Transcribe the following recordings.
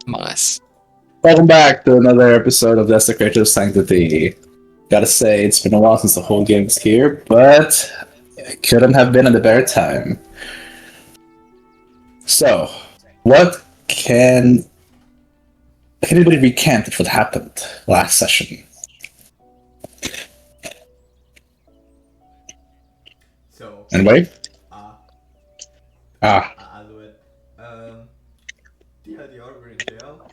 among us. Welcome back to another episode of Desecrator Sanctity. Gotta say, it's been a while since the whole game's here, but it couldn't have been at a better time. So, what can anybody recant of what happened last session? So, Anybody? uh, Ah, I'll do it. Um, the Orgrimmar tale,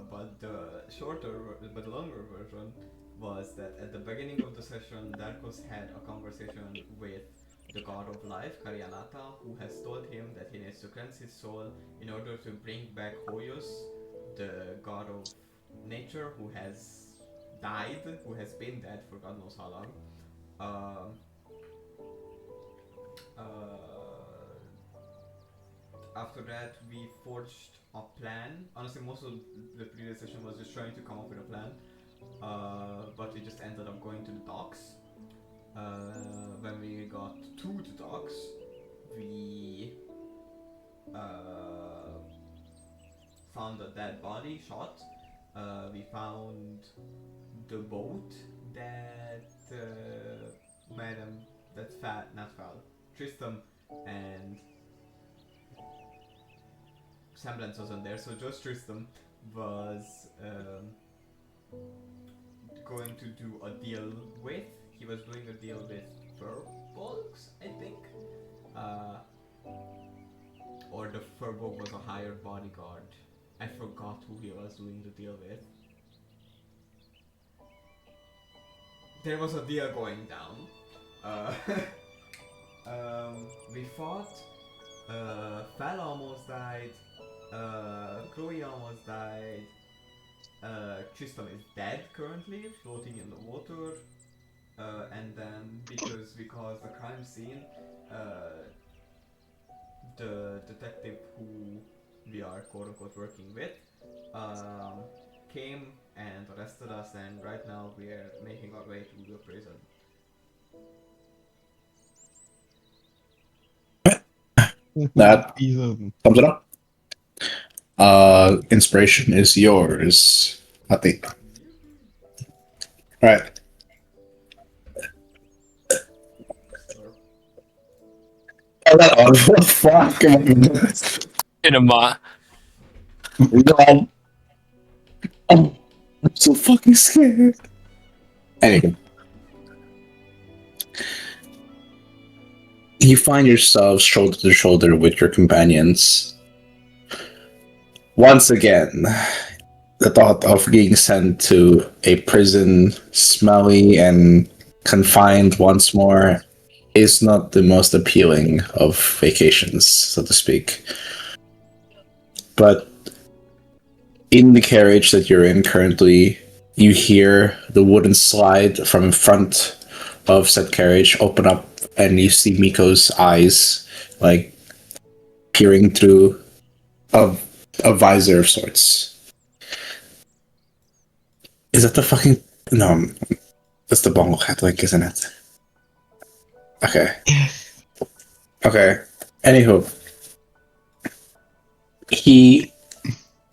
but the but the longer version was that at the beginning of the session, Darkos had a conversation with the god of life, Karyanata, who has told him that he needs to cleanse his soul in order to bring back Hoyos, the god of nature, who has who has been dead for God knows how long. Um, uh, After that, we forged a plan. Honestly, most of the previous session was just trying to come up with a plan, but we just ended up going to the docks. When we got to the docks, we uh, found a dead body shot. We found the boat that Madam, that not Fal, Tristam and Semblance wasn't there, so just Tristam was going to do a deal with. He was doing a deal with Furbolgs, I think. Uh, or the Furbolg was a hired bodyguard. I forgot who he was doing the deal with. There was a deal going down. Uh, we fought. Fal almost died. Chloe almost died. Tristan is dead currently, floating in the water. And then because we caused a crime scene, the detective who we are quote unquote working with um, came and arrested us, and right now we are making our way to the prison. that sums it up. Inspiration is yours. I think. Alright. Slurp. Oh, that audible. Fuck. Come on. Cinema. God. I'm so fucking scared. Anyway, you find yourselves shoulder to shoulder with your companions. Once again, the thought of being sent to a prison, smelly and confined once more, is not the most appealing of vacations, so to speak. But in the carriage that you're in currently, you hear the wooden slide from in front of said carriage open up, and you see Miko's eyes, like, peering through a, a visor of sorts. Is that the fucking... No, that's the bongo hat link, isn't it? Okay. Okay. Anywho, he...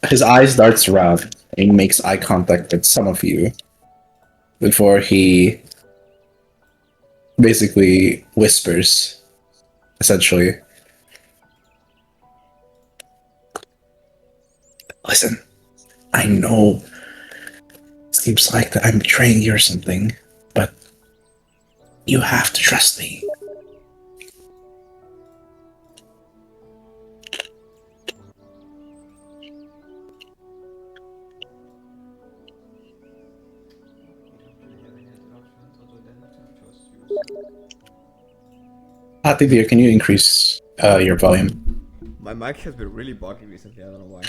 His eyes darts around, and he makes eye contact with some of you before he basically whispers, essentially. Listen, I know it seems like that I'm betraying you or something, but you have to trust me. We don't really have any other options other than to trust you. Happy dear, can you increase your volume? My mic has been really buggy recently. I don't know why.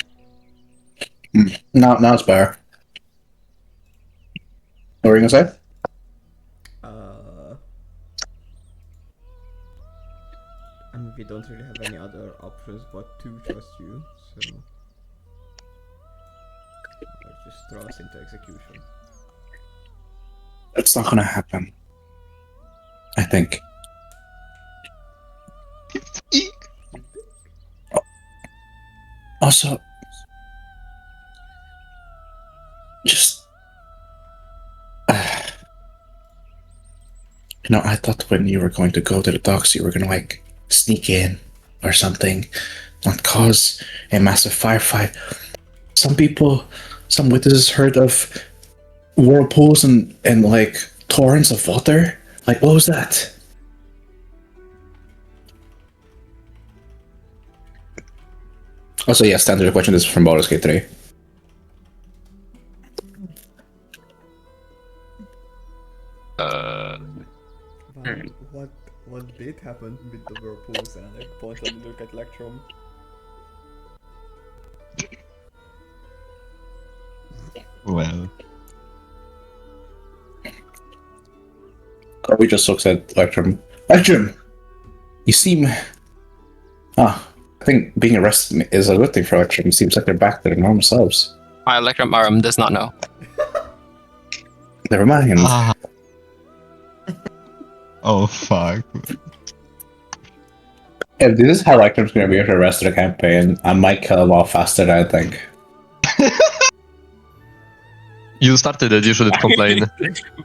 Now it's better. What were you gonna say? Uh, I mean, we don't really have any other options but to trust you, so let's just throw us into execution. That's not gonna happen. I think. Also, No, I thought when you were going to go to the docks, you were gonna like sneak in or something, not cause a massive firefight. Some witnesses heard of whirlpools and like torrents of water. Like, what was that? Also, yeah, standard question. This is from Baldur's Gate 3. Wow, what did happen with the whirlpools? And I like point and look at Electrum. Well, Corby just looks at Electrum. Electrum, you seem. Ah, I think being arrested is a good thing for Electrum. It seems like they're back to their normal selves. My Electrum Arum does not know. Never mind. oh fuck. If this is how Electrum's going to be for the rest of the campaign, I might kill him off faster than I think. You started it, you shouldn't complain.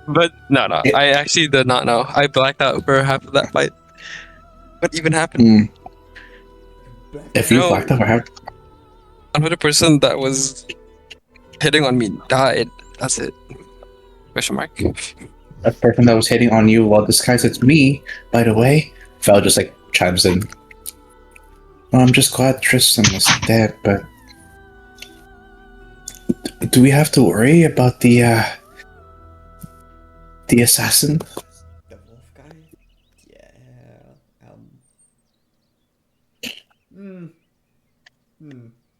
But no, I actually did not know. I blacked out for half of that fight. What even happened? If you No. blacked out, I have. Another person that was hitting on me died. That's it. Question mark. A person that was hitting on you while disguised as me, by the way, Val just like chimes in. Well, I'm just glad Tristan is dead, but do we have to worry about the assassin? The wolf guy? Yeah.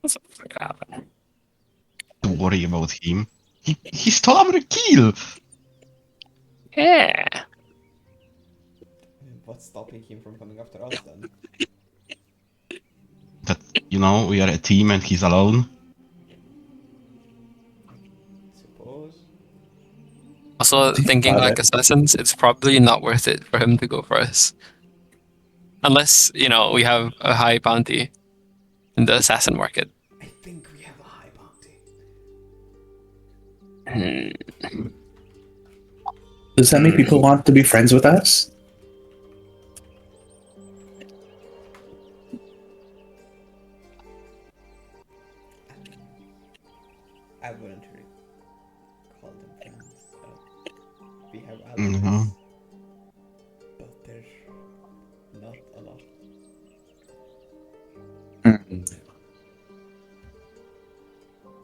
What's the fuck happened? Don't worry about him. He stole our kill! Yeah. What's stopping him from coming after us then? That, you know, we are a team and he's alone. Suppose. Also, thinking Got like it. assassins, it's probably not worth it for him to go for us. Unless, we have a high bounty in the assassin market. I think we have a high bounty. Does that mean people want to be friends with us? I wouldn't really call them friends. We have allies, Mhm. but there's not a lot.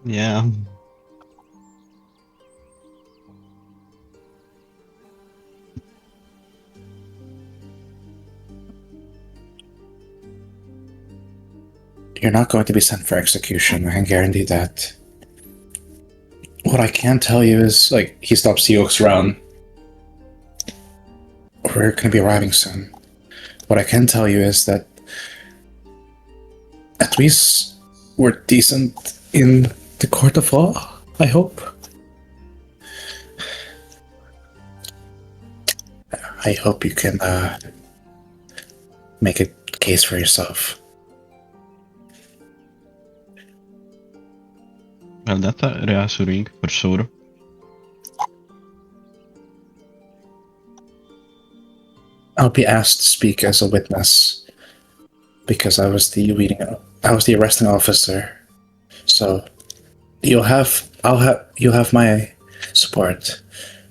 Yeah. You're not going to be sent for execution, I can guarantee that. What I can tell you is, like, he stops, he looks around. We're going to be arriving soon. What I can tell you is that at least we're decent in the court of law, I hope. I hope you can make a case for yourself. Well, that's reassuring, for sure. I'll be asked to speak as a witness because I was the arresting officer. So you'll have my support,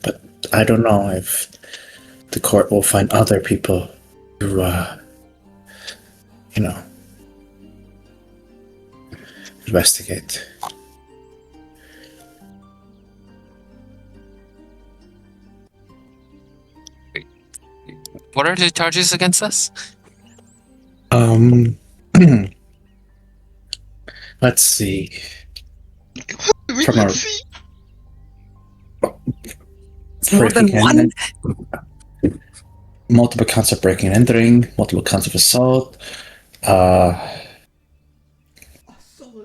but I don't know if the court will find other people to investigate. What are the charges against us? Let's see. We From can our- see. More than Breaking one? in, multiple counts of breaking and entering, multiple counts of assault.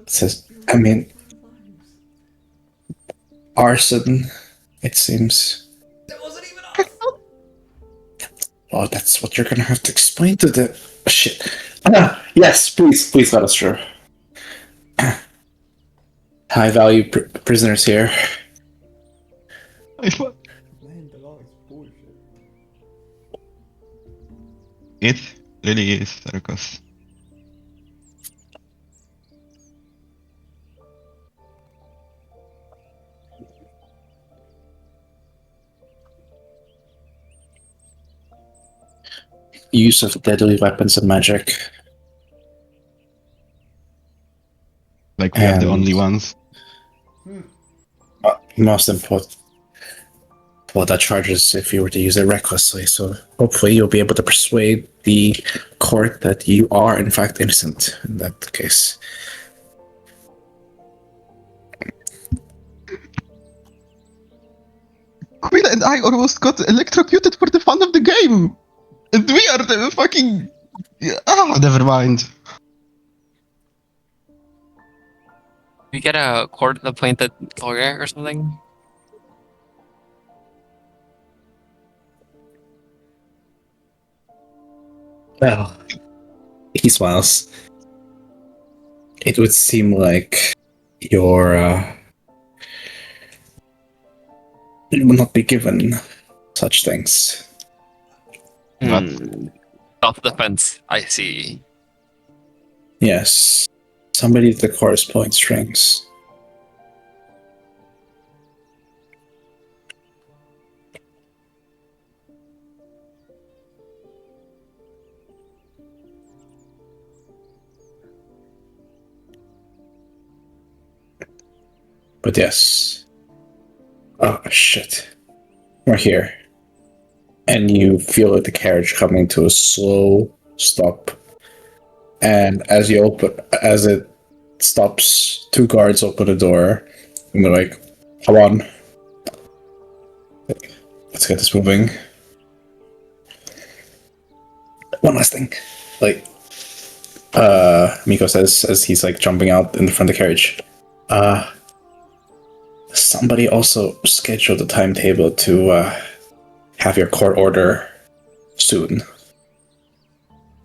Says, I mean, arson. It seems. That wasn't even us! Well, that's what you're gonna have to explain to the shit. Yes, please, let us through. High value prisoners here. Man, the law is bullshit. It really is, Circus. Use of deadly weapons and magic. Like we have the And- only ones. Most important. Well, that charges if you were to use it recklessly, so hopefully you'll be able to persuade the court that you are, in fact, innocent in that case. Quill and I almost got electrocuted for the fun of the game! And we are the fucking... never mind. We get a court-appointed lawyer or something. Well, he smiles. It would seem like your you will not be given such things. What? Self-defense. I see. Yes, somebody at the chorus pulling strings. But yes. Oh, shit. We're here. And you feel like the carriage coming to a slow stop. And as it stops, two guards open the door. And they're like, come on. Let's get this moving. One last thing. Like, Miko says as he's like jumping out in the front of the carriage. Somebody also scheduled a timetable to have your court order soon.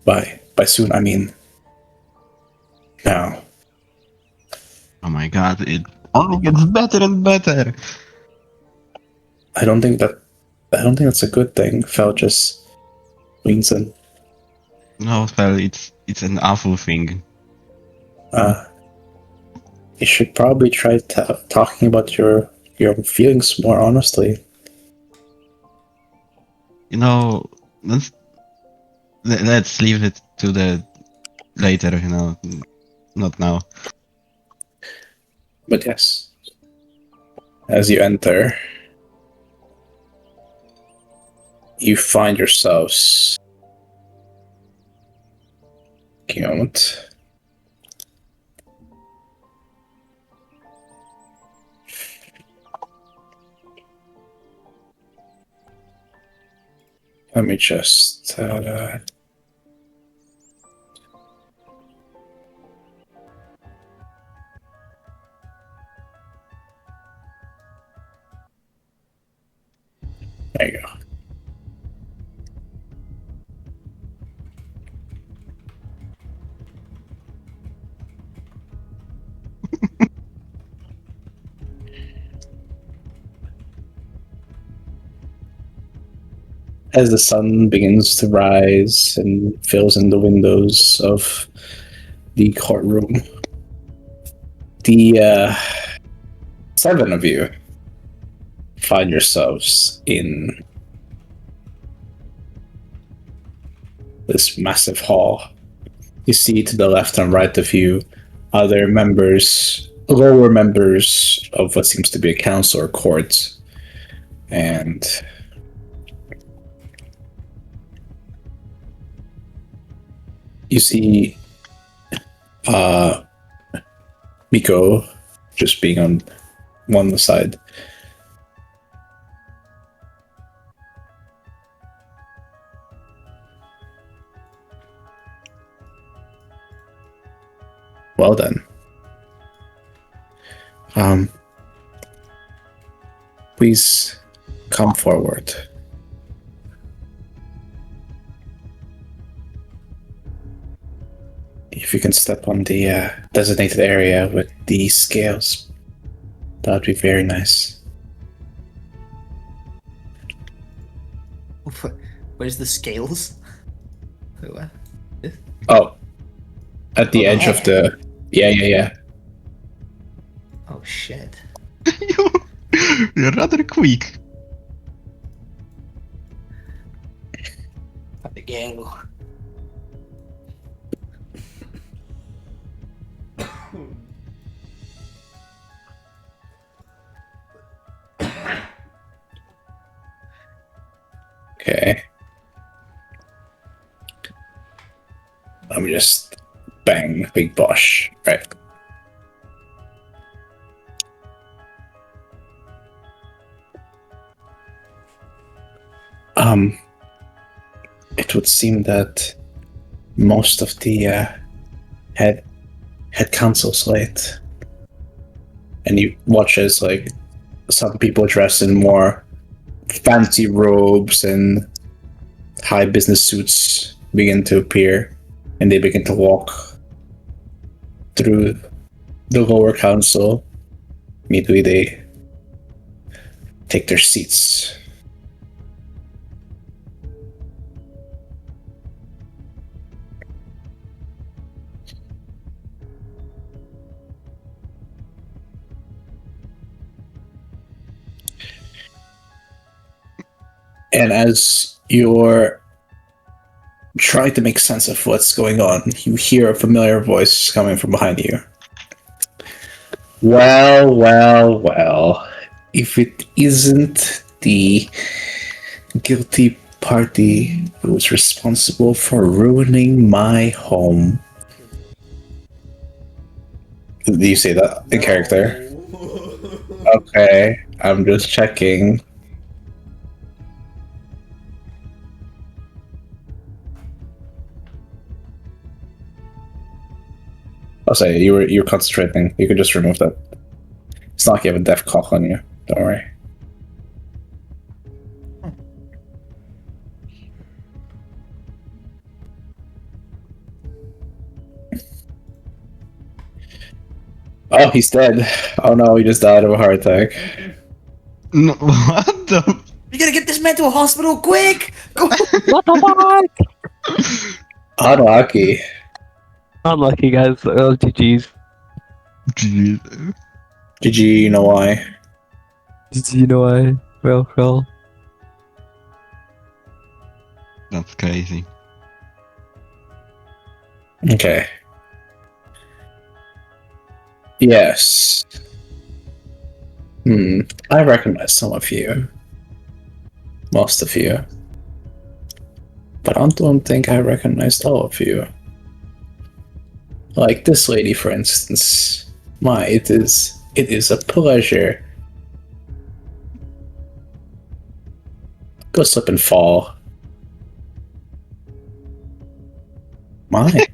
By soon, I mean now. Oh my god, it only gets better and better. I don't think that's a good thing. Fel just leans in. No, well, it's an awful thing. You should probably try talking about your feelings more honestly. You know, let's leave it to the later, you know, not now. But yes, as you enter, you find yourselves. Give me a moment. Let me just. There you go. As the sun begins to rise and fills in the windows of the courtroom, the 7 of you find yourselves in this massive hall. You see to the left and right of you other lower members of what seems to be a council or court, and you see Miko just being on one side. Well then. Please come forward. If you can step on the designated area with the scales, that would be very nice. Where's the scales? What? Oh, at the Oh, edge of there. the. Yeah. Oh shit. You're rather quick. At the gang. Okay. Let me just bang Big Bosh. Right. It would seem that most of the head council's late, and you watch as like some people dressed in more fancy robes and high business suits begin to appear, and they begin to walk through the lower council. Immediately, they take their seats. And as you're trying to make sense of what's going on, you hear a familiar voice coming from behind you. Well. If it isn't the guilty party who was responsible for ruining my home. Did you say that in character? Okay, I'm just checking. I'll say you're concentrating. You could just remove that. It's not like you have a deaf cock on you. Don't worry. Oh, he's dead. Oh no, he just died of a heart attack. No, what the? We gotta get this man to a hospital quick! Go! What the fuck? Unlucky. Unlucky, guys. Oh, GG's. Jeez. GG, you know why? You know why? Well. That's crazy. Okay. Yes. I recognize some of you. Most of you. But I don't think I recognized all of you. Like this lady, for instance. It is a pleasure. Go slip and fall. My.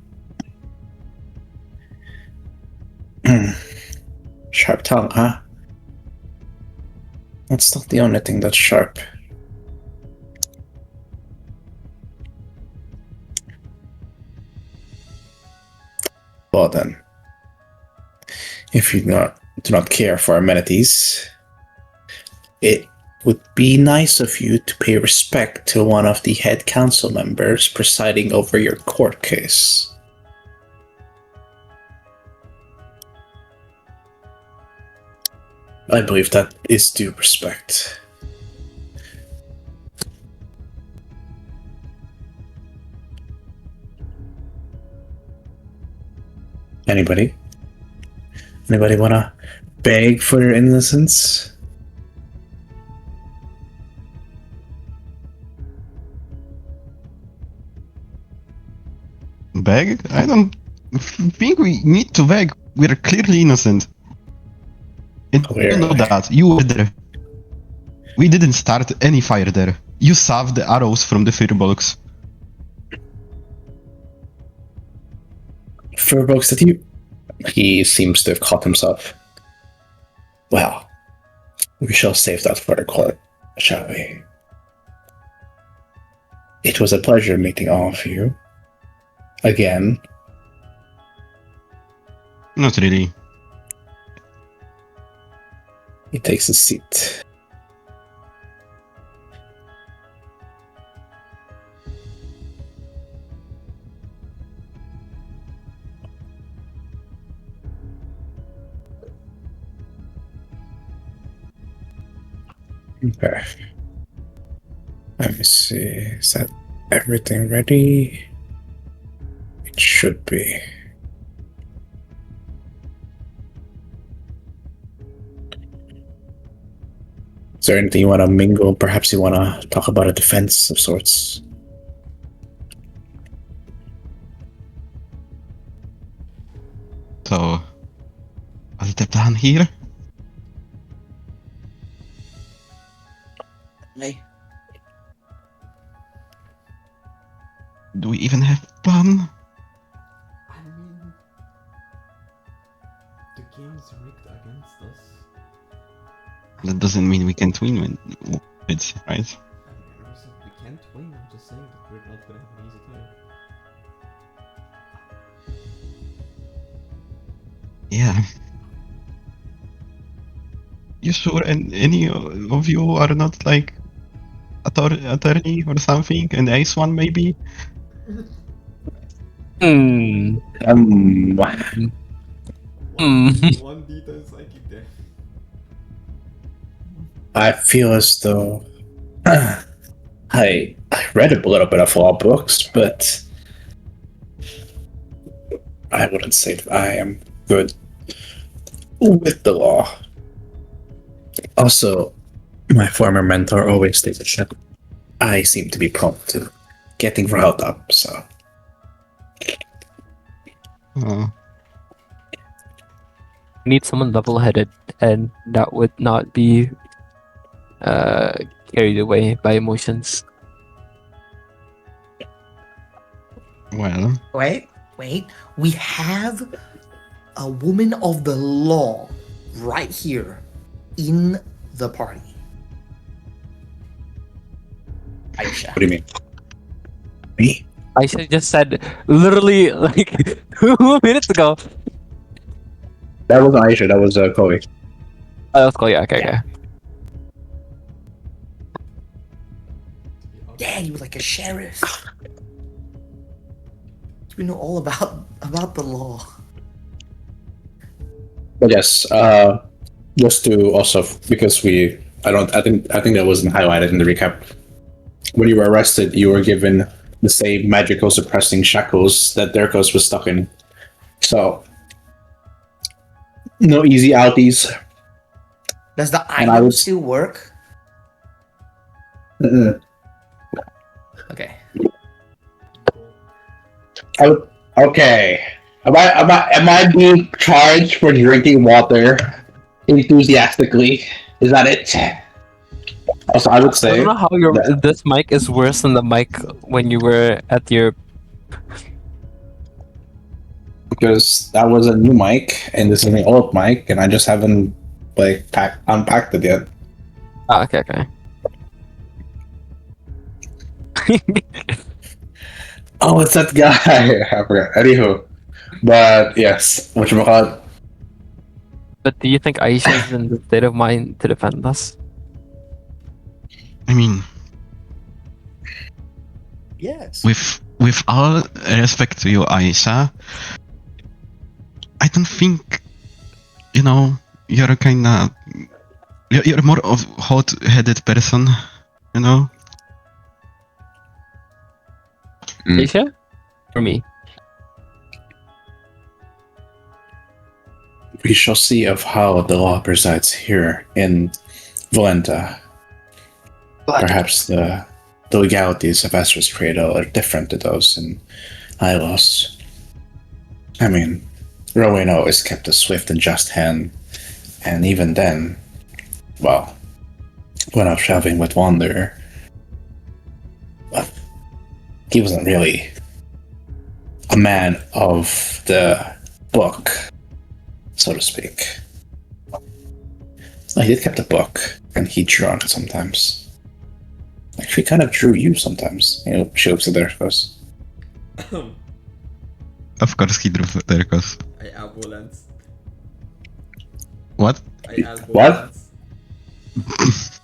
Sharp tongue, huh? That's not the only thing that's sharp. Well then, if you do not care for amenities, it would be nice of you to pay respect to one of the head council members presiding over your court case. I believe that is due respect. Anybody? Anybody wanna beg for your innocence? Beg? I don't think we need to beg. We're clearly innocent. And you know that. You were there. We didn't start any fire there. You saved the arrows from the firebolgs. Furbolgs, did you? He seems to have caught himself. Well, we shall save that for the court, shall we? It was a pleasure meeting all of you. Again. Not really. He takes a seat. Okay. Let me see. Is that everything ready? It should be. Is there anything you want to mingle? Perhaps you want to talk about a defense of sorts? So, wat is de plan hier? Hey. Do we even have a plan? I mean, the game's rigged against us. That doesn't mean we can't win with it, right? I never said we can't win. I'm just saying that we're not gonna have an easy time. Yeah. You sure any of you are not like attorney or something? An ace one maybe? Hmm. One, Hmm. one detail psychic there. I feel as though I read a little bit of law books, but I wouldn't say that I am good with the law. Also, my former mentor always stated that I seem to be prone to getting riled up, so Need someone level-headed, and that would not be carried away by emotions. Well, Wait. We have a woman of the law right here in the party. Aisha. what do you mean? Me? I should just said literally like 2 minutes ago. That wasn't Aisha, that was Chloe. Oh, let's go. Yeah, okay. Yeah, he was like a sheriff. We know all about the law. But yes, just to also because I think that wasn't highlighted in the recap. When you were arrested, you were given the same magical suppressing shackles that Derkos was stuck in. So no easy outies. Does the And I item was- still work? Mm-mm. Okay. Okay. Am I being charged for drinking water enthusiastically? Is that it? Also, I would I say don't know how this mic is worse than the mic when you were at your. because that was a new mic and this is an old mic, and I just haven't like unpacked it yet. Ah, okay. Oh, it's that guy. I forgot. Anywho, but yes, whatchamacallit? But do you think Aisha is in the state of mind to defend us? I mean, Yes. with all respect to you, Aisha, I don't think, you're kinda... You're more of hot-headed person, you know? Aisha? For me? We shall see of how the law presides here in Valenta. Perhaps the legalities of Astra's Cradle are different to those in Hylos. I mean, Rowan always kept a swift and just hand, and even then, well, when I was traveling with Wanderer, well, he wasn't really a man of the book, so to speak. He did kept a book, and he drew on it sometimes. Actually, kind of drew you sometimes. She looks at there, goes, Of course he drew Derkos. I elbow lens. What? I elbow What? lens.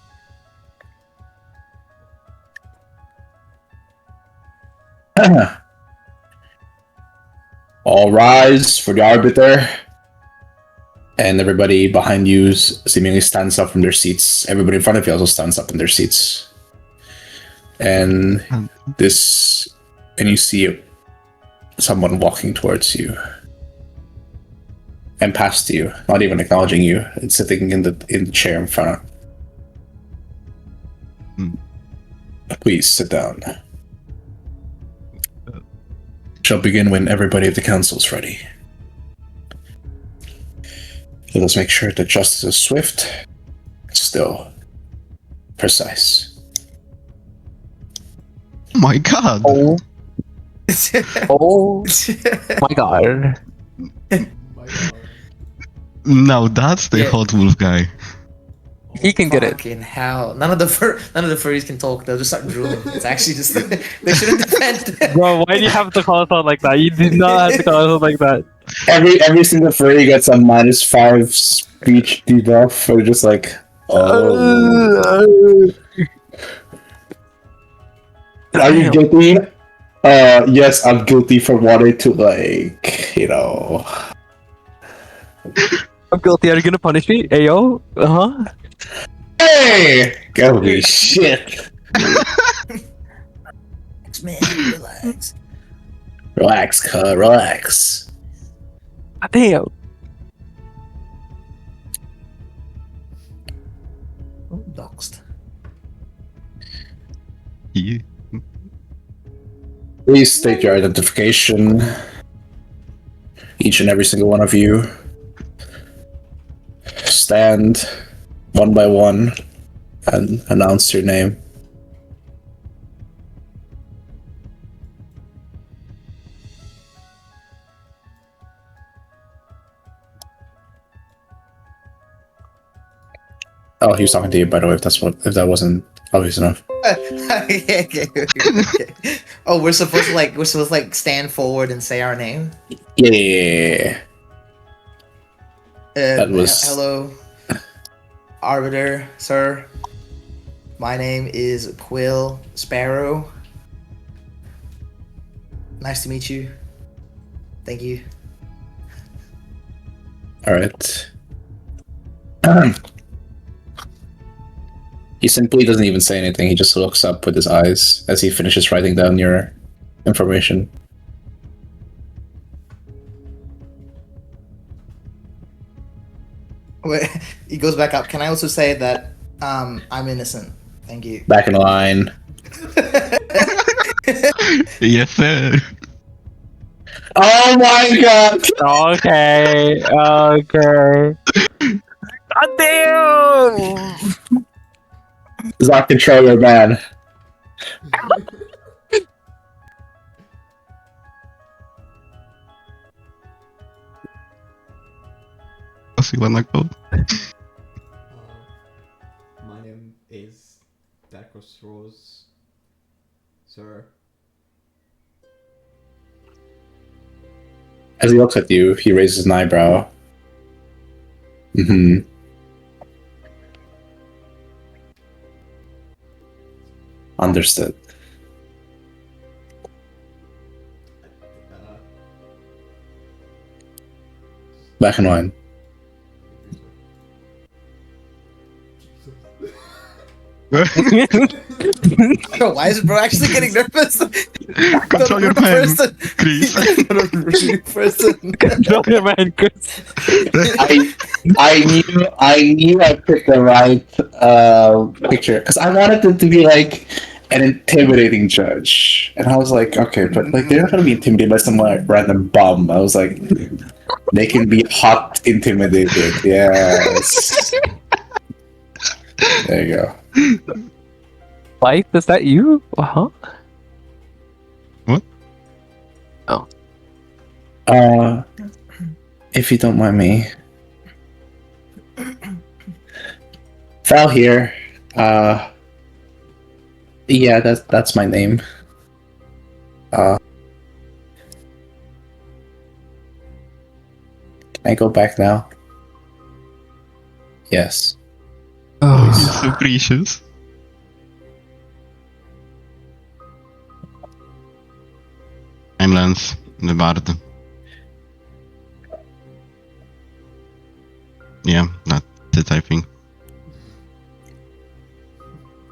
All rise for the arbiter. And everybody behind you seemingly stands up from their seats. Everybody in front of you also stands up in their seats. And you see someone walking towards you and past you, not even acknowledging you. It's sitting in the chair in front. Please sit down. Shall begin when everybody at the council's ready. Let us make sure that justice is swift, still precise. Oh my god. Oh. Oh my god. My God. Now that's the Yeah. hot wolf guy. He can get it. Fucking hell! None of the furries can talk. They'll just start drooling. It's actually just they shouldn't defend. Bro, why do you have to call us out like that? You did not have to call us out like that. Every single furry gets a -5 speech debuff. Or just like, oh. Are you guilty? Yes, I'm guilty for wanting to, like, you know. I'm guilty. Are you gonna punish me? Ayo? Uh-huh. Hey! Holy shit! Man, relax. Relax, relax. Ah, damn. Oh, doxed. Yeah. Please state your identification. Each and every single one of you. Stand one by one and announce your name. Oh, he was talking to you, by the way. If that wasn't obvious enough. Okay. Oh, we're supposed to stand forward and say our name. Yeah. That was- Hello, Arbiter, sir. My name is Quill Sparrow. Nice to meet you. Thank you. All right. He simply doesn't even say anything. He just looks up with his eyes as he finishes writing down your information. Wait, he goes back up. Can I also say that I'm innocent? Thank you. Back in line. Yes, sir. Oh my god! Okay. Okay. God damn! Zach controller, man. Does he wanna go? My name is Darkos Rose, sir. As he looks at you, he raises an eyebrow. Mm-hmm. Understood. Uh, Back in line. Bro, why is bro actually getting nervous? Control your pen, Chris. Control your man, Chris. I knew I picked the right picture because I wanted it to be like an intimidating judge, and I was like, okay, but like they're not gonna be intimidated by some like random bum. I was like, they can be hot intimidated. Yes. There you go. Life, is that you? Uh-huh. If you don't mind me. Val here. Yeah, that's my name. Can I go back now? Yes. He's so precious. I'm Lance, the bard. Yeah, that's it, I think.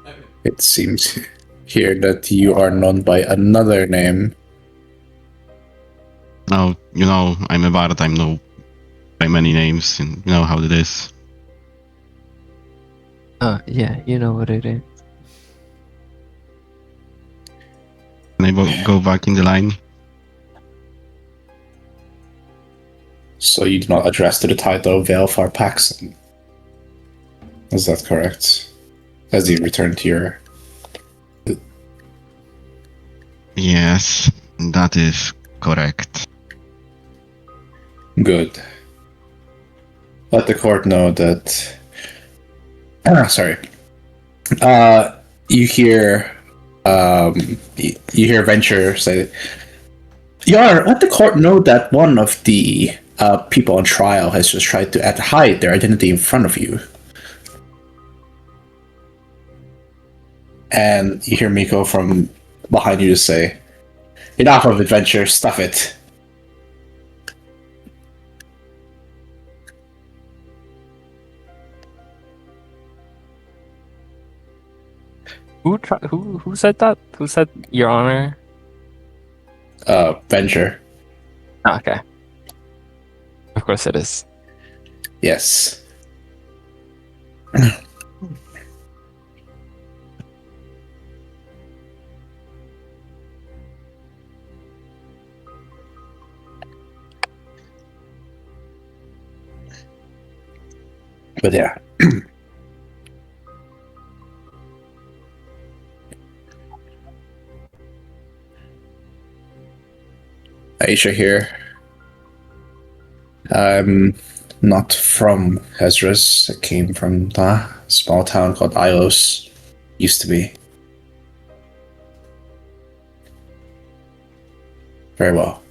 I mean, It seems here that you are known by another name. Now, you know, I'm a bard, I'm known by many names, and you know how it is. Yeah, you know what it is. Can I go back in the line? So you do not address to the title of Velfar Paxson. Is that correct? As you return to your... Yes, that is correct. Good. Let the court know that... sorry. You hear... you hear Venture say... Your Honor, let the court know that one of the people on trial has just tried to hide their identity in front of you. And you hear Miko from behind you just say, enough of adventure, stuff it. Who said that? Who said Your Honor? Venture. Ah, okay. Of course it is. Yes. But yeah. Aisha here. I'm not from Hezros. I came from a small town called Ilos. Used to be. Very well.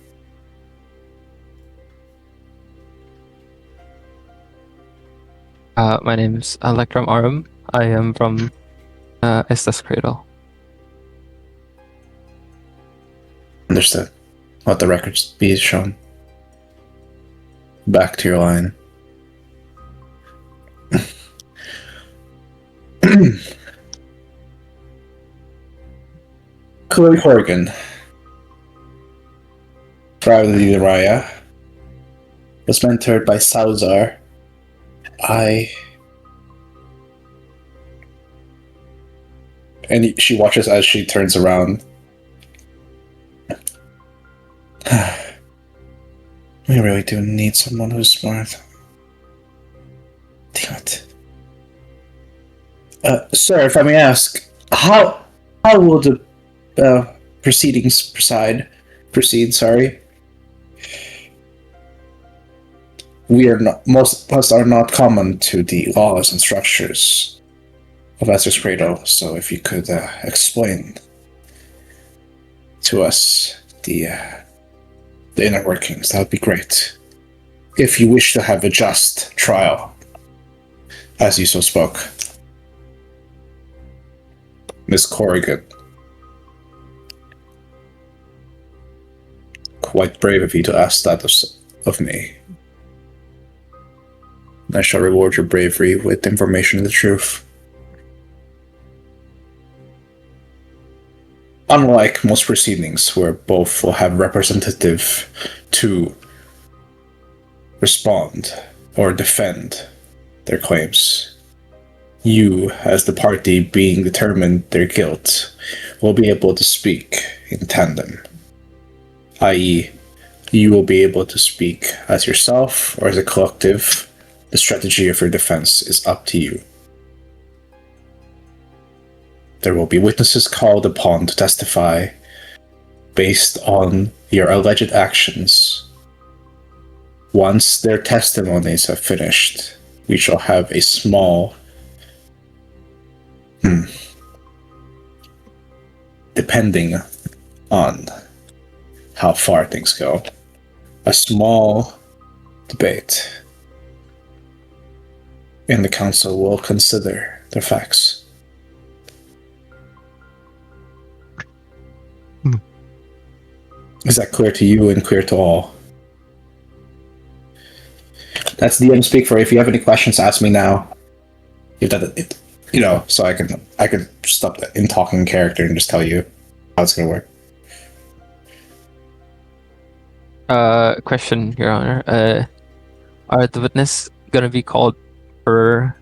My name's Electrum Arum. I am from Estes Cradle. Understood. Let the records be shown. Back to your line. Chloe Horgan, privately Raya, was mentored by Salazar. And she watches as she turns around. We really do need someone who's smart. Damn it. Sir, if I may ask, how will the proceedings proceed? Sorry. We are not. Most of us are not common to the laws and structures of Estes Cradle. So, if you could explain to us the inner workings, that would be great. If you wish to have a just trial, as you so spoke. Miss Corrigan. Quite brave of you to ask that of me. I shall reward your bravery with information and the truth. Unlike most proceedings, where both will have representative to respond or defend their claims, you, as the party being determined their guilt, will be able to speak in tandem. I.e., you will be able to speak as yourself or as a collective. The strategy of your defense is up to you. There will be witnesses called upon to testify based on your alleged actions. Once their testimonies have finished, we shall have a small depending on how far things go, a small debate. And the council will consider the facts. Is that clear to you and clear to all? That's DM speak for if you have any questions, ask me now. If that, so I can stop in talking character and just tell you how it's gonna work. Question, Your Honor. Are the witness gonna be called for?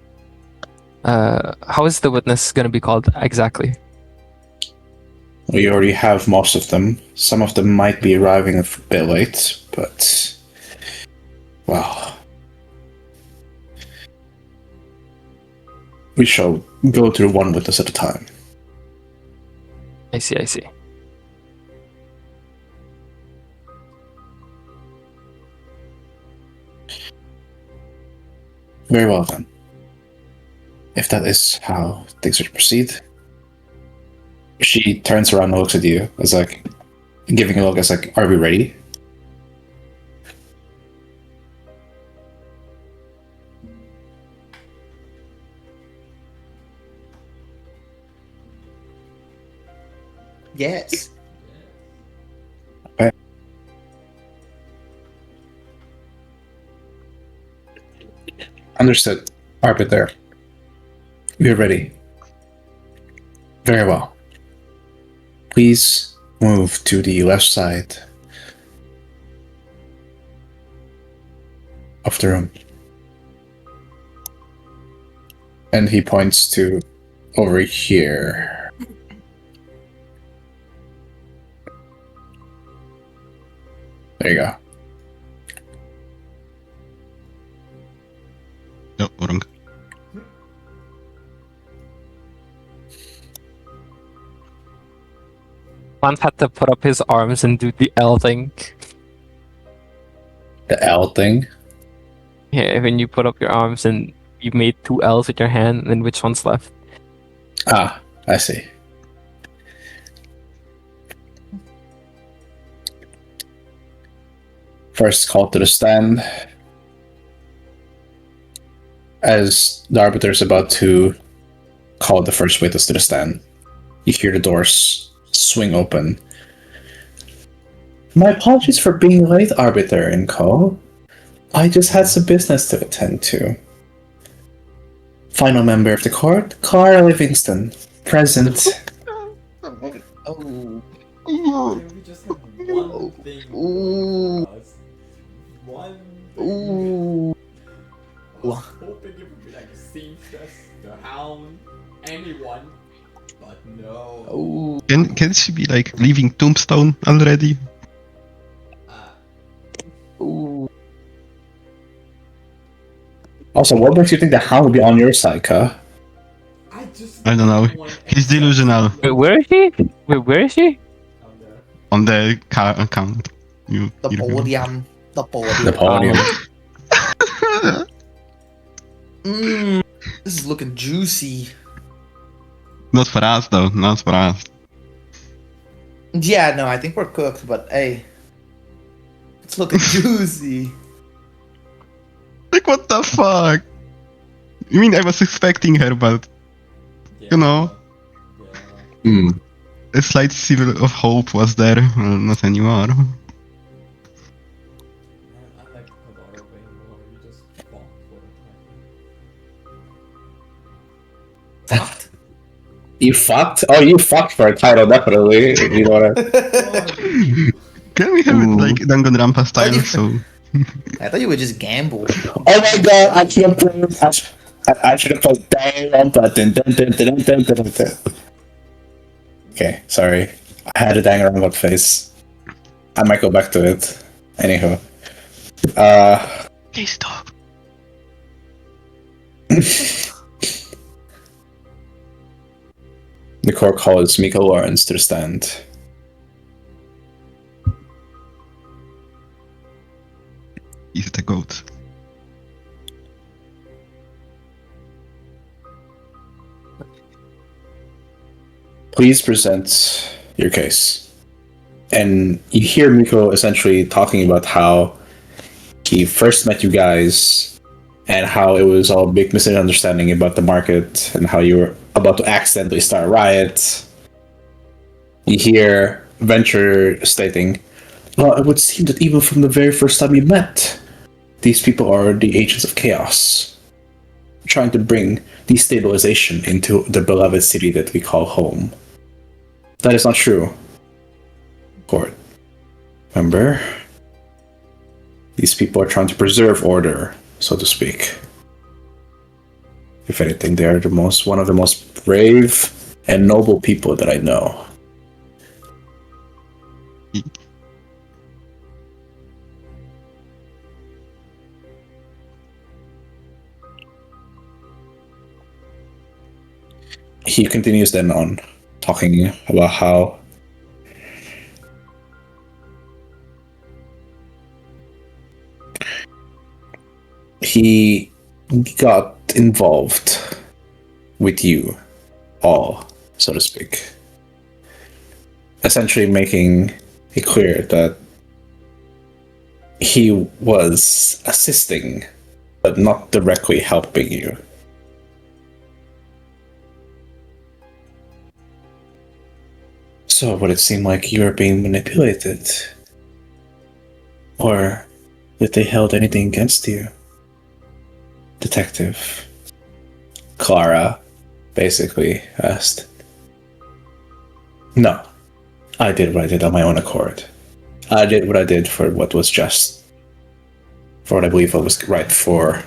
How is the witness gonna be called exactly? We already have most of them. Some of them might be arriving a bit late, but well, we shall go through one witness at a time. I see. Very well then. If that is how things are to proceed. She turns around and looks at you as like giving a look as like, are we ready? Yes. Understood. Arbiter. We're ready. Very well. Please move to the left side of the room. And he points to over here. There you go. No, wrong. Plant had to put up his arms and do the L thing. The L thing. Yeah, when you put up your arms and you made 2 L's with your hand, then which one's left? Ah, I see. First call to the stand. As the arbiter is about to call the first witness to the stand, you hear the doors swing open. My apologies for being late, Arbiter and Co. I just had some business to attend to. Final member of the court, Clara Livingston, present. Oh. Can we just have one thing Ooh. for us? One thing. Ooh. I was hoping it would be like a seamstress, the hound, anyone, but no. Oh. Can she be like leaving Tombstone already? Ooh. Also, what makes you think the hound will be on your side, Ka? I don't know. He's delusional. Wait, where is she? Wait, where is she? Down there. On the account. The podium. The podium. The podium. This is looking juicy. Not for us though, not for us. Yeah, no, I think we're cooked, but hey. It's looking juicy. Like what the fuck? I mean, I was expecting her, but Yeah, you know, yeah. a slight sliver of hope was there. Not anymore. Man, I like Kadara way more. You just fought for Fucked. You fucked? Oh, you fucked for a title, definitely. You know what I... it. Can we have it like Danganronpa style? So I thought you would just gamble. Oh my god, I can't believe I should have put damn button. Okay, sorry. I had a Danganronpa face. I might go back to it. Anywho. please stop. The court calls Miko Lawrence to the stand. He's the goat. Please present your case. And you hear Miko essentially talking about how he first met you guys and how it was all a big misunderstanding about the market and how you were about to accidentally start a riot. You hear Venture stating, well, it would seem that even from the very first time you met, These people are the agents of chaos, trying to bring destabilization into the beloved city that we call home. That is not true, Court. Remember? These people are trying to preserve order, so to speak. If anything, they are one of the most brave and noble people that I know. He continues then on, talking about how he got involved with you all, so to speak. Essentially making it clear that he was assisting, but not directly helping you. So would it seem like you are being manipulated? Or that they held anything against you? Detective Clara basically asked. No, I did what I did on my own accord. I did what I did for what was just, for what I believe was right for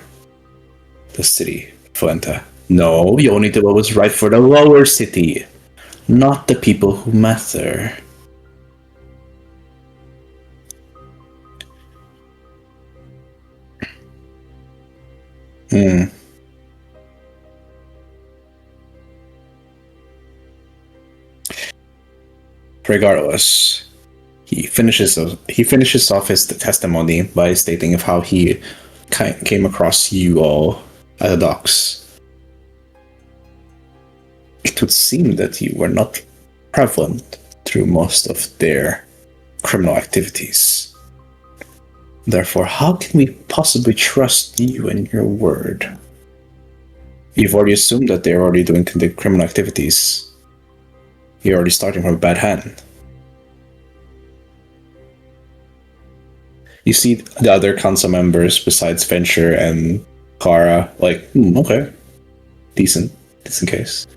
the city, Fuente. No, you only did what was right for the lower city, not the people who matter. Regardless, he finishes off his testimony by stating of how he came across you all at the docks. It would seem that you were not prevalent through most of their criminal activities. Therefore, how can we possibly trust you and your word? You've already assumed that they're already doing criminal activities. You're already starting from a bad hand. You see the other council members besides Venture and Clara, like, okay. Decent case.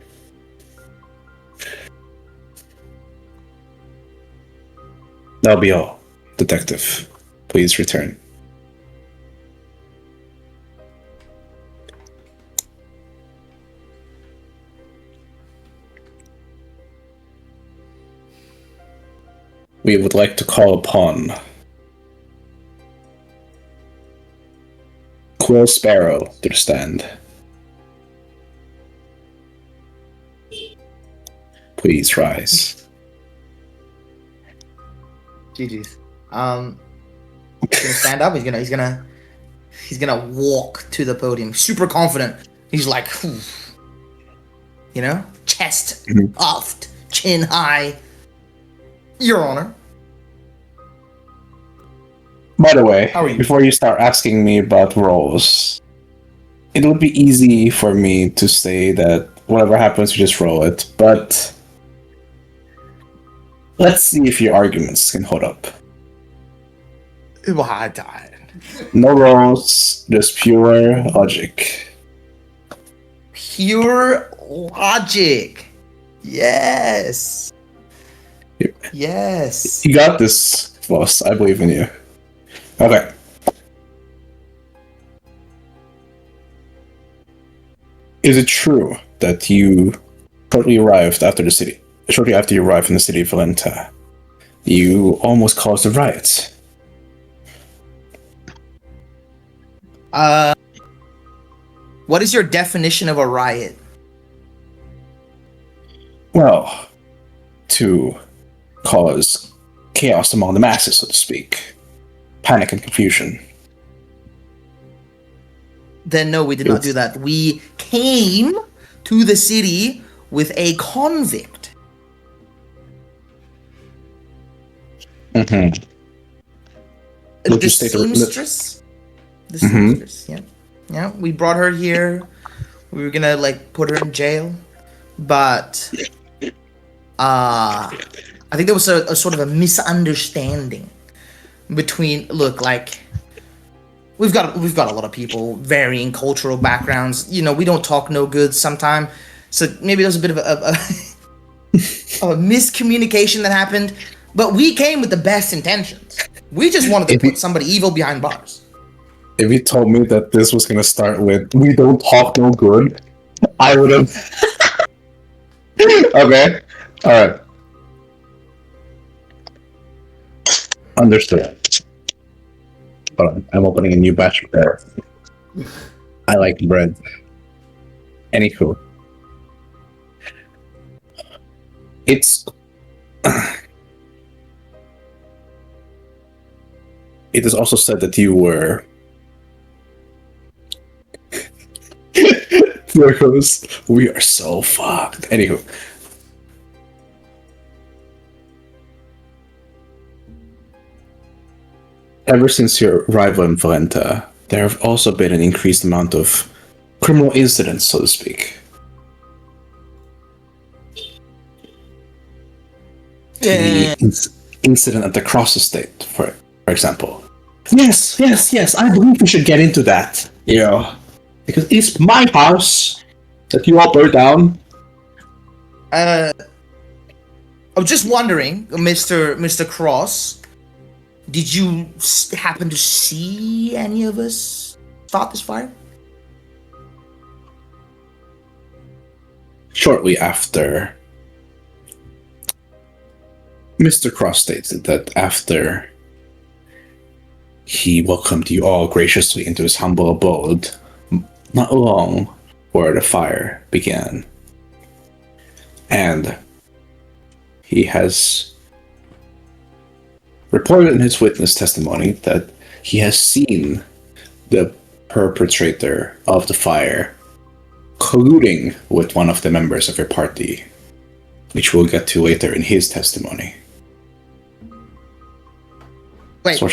That'll be all, Detective. Please return. We would like to call upon Quill Sparrow to the stand. Please rise. GG's. He's gonna stand up. He's gonna walk to the podium, super confident. He's like, chest puffed, chin high. Your Honor. By the way, How are you? before you start asking me about roles, it would be easy for me to say that whatever happens, you just roll it. But let's see if your arguments can hold up. No rolls, just pure logic. Pure logic. Yes. Yes. You got this, boss. I believe in you. Okay. Is it true that you shortly after you arrived in the city of Valenta, you almost caused a riot? What is your definition of a riot? Well, to cause chaos among the masses, so to speak. Panic and confusion. Then no, we did not do that. We came to the city with a convict. Mm-hmm. The seamstress? The seamstress, yeah. Yeah, we brought her here. We were gonna, put her in jail. But, I think there was a sort of a misunderstanding between, we've got a lot of people, varying cultural backgrounds. You know, we don't talk no good sometime. So maybe there's a bit of a miscommunication that happened. But we came with the best intentions. We just wanted to put somebody evil behind bars. If you told me that this was gonna start with "we don't talk no good," I would have. Okay, all right, understood. Hold on, I'm opening a new batch of bread. I like bread. Anywho, it's. It is also said that you were. There goes. We are so fucked. Anywho. Ever since your arrival in Valenta, there have also been an increased amount of criminal incidents, so to speak. The incident at the Cross Estate, for example. Yes, I believe we should get into that. You know, because it's my house that you all burned down. I was just wondering, Mr. Cross, did you happen to see any of us start this fire? Shortly after, Mr. Cross stated that after he welcomed you all graciously into his humble abode, not long before the fire began. And he has reported in his witness testimony that he has seen the perpetrator of the fire colluding with one of the members of your party, which we'll get to later in his testimony. Wait, so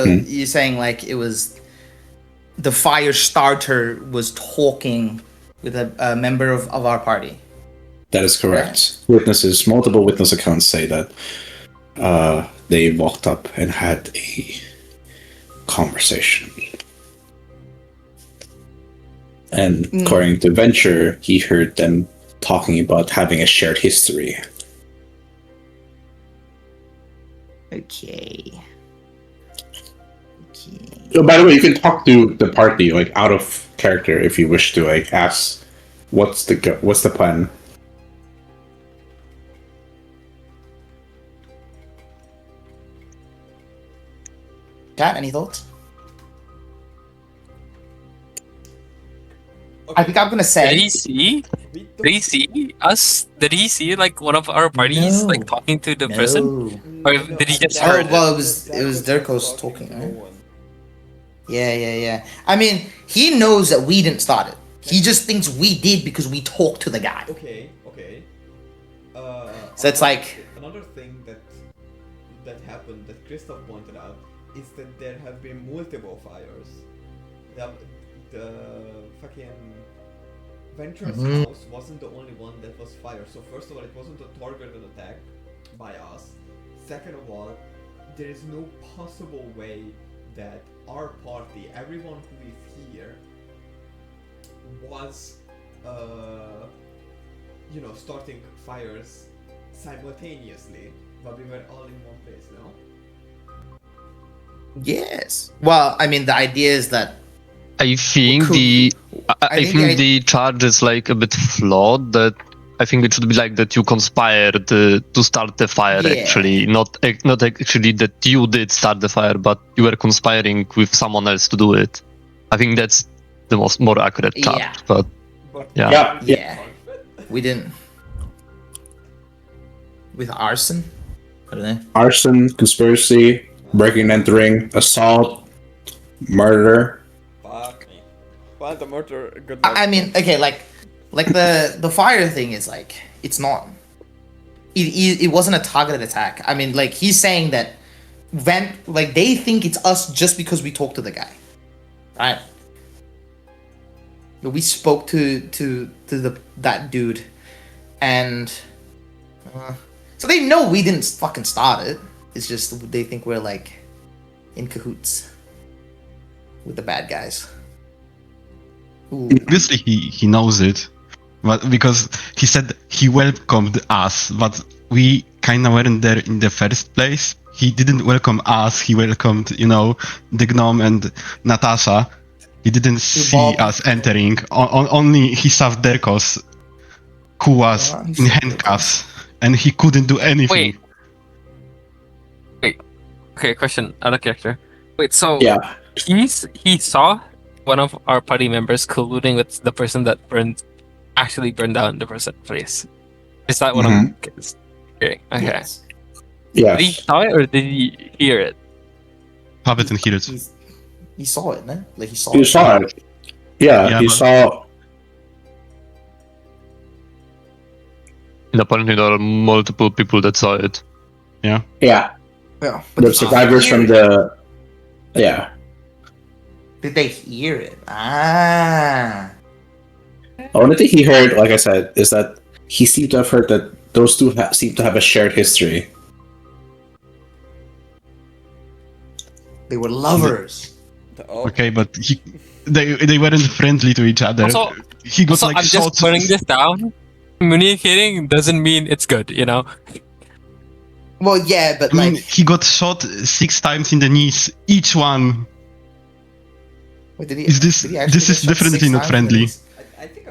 Hmm? you're saying like it was the fire starter was talking with a member of our party? That is correct. Multiple witness accounts say that they walked up and had a conversation. And according to Venture, he heard them talking about having a shared history. Okay. So, by the way, you can talk to the party like out of character if you wish to like ask what's the plan. Got any thoughts? Okay. I think I'm gonna say. Did he see? Did he see us? Did he see like one of our parties No. like talking to the person? No. Or did he just Oh, heard well, it? it was Dirkos talking, right? Yeah. I mean, he knows that we didn't start it. He just thinks we did because we talked to the guy. Okay. So it's like another thing that happened that Christoph pointed out is that there have been multiple fires. The fucking Venture's house wasn't the only one that was fired. So first of all, it wasn't a targeted attack by us. Second of all, there is no possible way that our party, everyone who is here, was, starting fires simultaneously, but we were all in one place, no? yes. Well, I mean, the idea is that I think the charge is like a bit flawed. That I think it should be like that you conspired to start the fire. Yeah. Actually, not actually that you did start the fire, but you were conspiring with someone else to do it. I think that's the more accurate charge. Yeah. But yeah. yeah, we didn't with arson. I don't know. Arson, conspiracy, breaking and entering, assault, murder. Fuck me. Quantum murder, good I mean, okay, like the fire thing is like it's not. It wasn't a targeted attack. I mean, like he's saying that they think it's us just because we talked to the guy, right? But we spoke to that dude, and so they know we didn't fucking start it. It's just they think we're like in cahoots with the bad guys. Ooh. Obviously, he knows it, but because he said he welcomed us, but we kind of weren't there in the first place. He didn't welcome us. He welcomed, the gnome and Natasha. He didn't see us entering. Only he saw Derkos, who was in handcuffs, and he couldn't do anything. Wait. Okay, question out of character. Wait, so Yeah. he saw one of our party members colluding with the person that actually burned down the person's place. Is that what I'm hearing? Okay. Yes. Yeah. Did he saw it or did he hear it? Have it and hear it. He saw it, no? Like he saw You it. saw it. Yeah, he saw. And apparently there are multiple people that saw it. Yeah. Yeah. But The survivors from the. Yeah. Did they hear it? Ah. The only thing he heard, like I said, is that he seemed to have heard that those two seem to have a shared history. They were lovers. Okay, but they weren't friendly to each other. Also, he got I'm shot. just putting this down. Communicating doesn't mean it's good, Well, yeah, but I mean, he got shot 6 times in the knees. Each one. Wait, did he, This did he actually is get shot definitely 6 not times? friendly.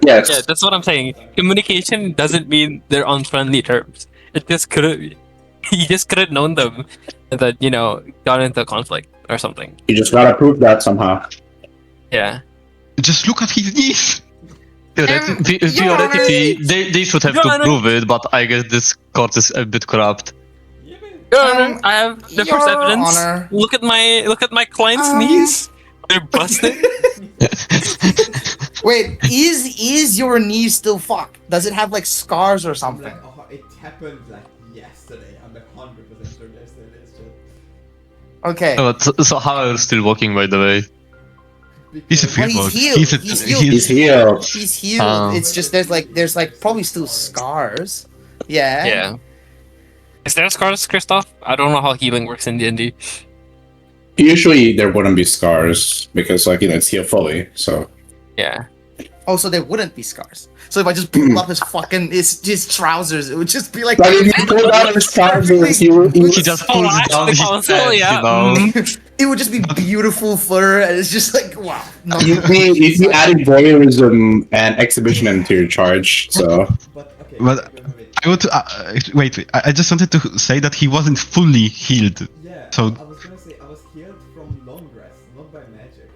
Yes. Yeah, that's what I'm saying. Communication doesn't mean they're on friendly terms. It just could he just could have known them and that, got into conflict or something. You just gotta prove that somehow. Yeah. Just look at his knees. Theoretically, they should have to prove it, but I guess this court is a bit corrupt. Your Honor, I have the Your first evidence. Honor. Look at my client's knees. They're busted. Wait, is your knee still fucked? Does it have scars or something? It happened yesterday. I'm 100% sure yesterday. It's just... Okay. So how are you still walking, by the way? He's a Well, field he's healed. He's healed. He's healed. It's just there's probably still scars. Yeah. Yeah. Is there scars, Christoph? I don't know how healing works in D&D. Usually there wouldn't be scars because, it's healed fully. So Yeah. Oh, so there wouldn't be scars. So if I just pulled up his trousers, it would just be like. But if you pulled out his trousers, he just Oh, pulls actually, down his console, pants, yeah. It would just be beautiful fur, and it's just like wow. No. if you added voyeurism and exhibition to your charge, so. But I would wait. I just wanted to say that he wasn't fully healed. Yeah, So I was gonna say I was healed from long rest, not by magic.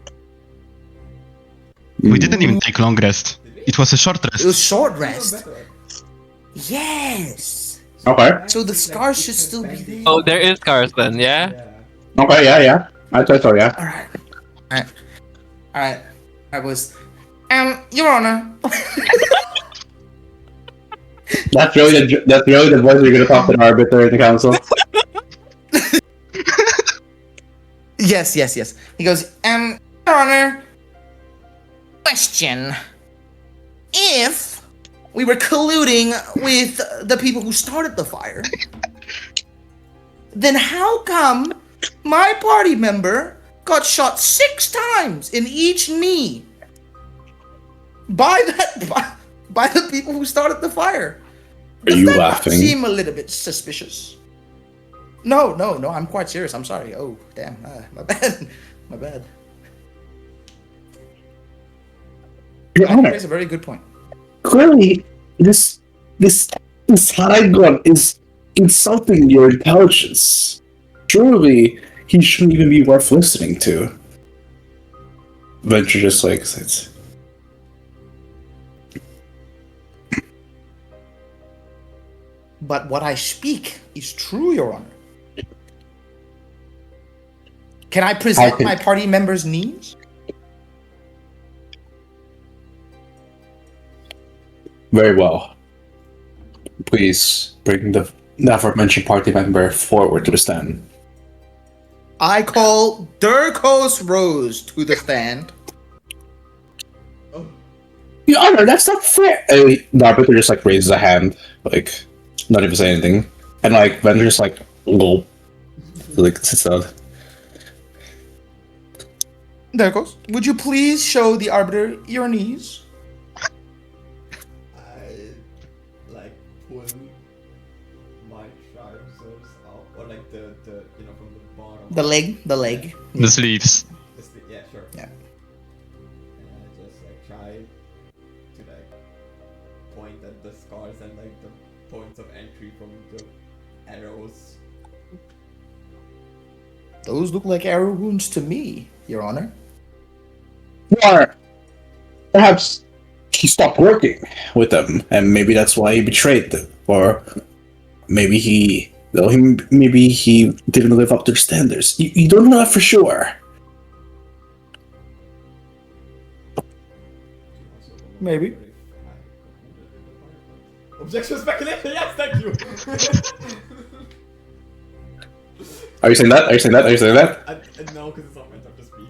we didn't even take long rest. It was a short It was rest. short Even rest. better. Yes. Okay. So the scars should still be there. Oh, there is scars then, yeah? Yeah. Okay, yeah. I thought so, yeah. Alright. I was. Your Honor. That's really the voice you're gonna talk to the arbiter in the council. Yes. He goes, Your Honor. Question. If we were colluding with the people who started the fire, then how come my party member got shot 6 times in each knee by the people who started the fire? Are you Does that not laughing? seem a little bit suspicious? No, I'm quite serious. I'm sorry. Oh, damn. My bad. Your Honor, That's a very good point. clearly, this Haragon is insulting your intelligence. Surely, he shouldn't even be worth listening to. Venture just it's... But what I speak is true, Your Honor. Can I present my party members' names? Very well. Please bring the aforementioned party member forward to the stand. I call Durkos Rose to the stand. Your Honor, that's not fair. The arbiter just raises a hand, not even say anything, and Venture just gulp, sits down. Darkos, would you please show the Arbiter your knees? I like pull my trousers up, or like the from the bottom. The leg. The sleeves. Yeah, sure. Yeah. And I just like try to like point at the scars and like the points of entry from the arrows. Those look like arrow wounds to me, Your Honor. Or perhaps he stopped working with them, and maybe that's why he betrayed them. Or maybe he didn't live up to their standards. You don't know that for sure. Maybe. Objection, speculation. Yes, thank you. Are you saying that? No, because it's not my turn to speak.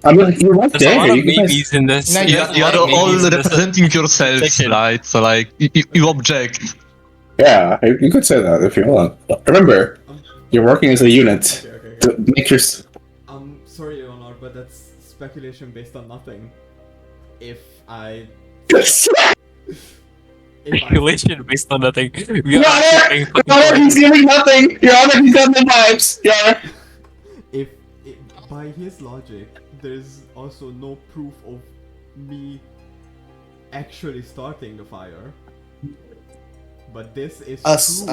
I mean, you're not There's a there. lot of You guys- maybes in this. No, You Yeah, are all representing yourselves, section. right? So like, you object. Yeah, you could say that if you want. Remember, you're working as a unit Okay. to make your. I'm sorry, Your Honor, but that's speculation based on nothing. If I Speculation based on nothing. We Your are Honor, getting Your fucking Honor, correct. he's giving nothing. Your Honor, he's got no vibes. Your Honor. if by his logic, there's also no proof of me actually starting the fire. But this is Us. proof,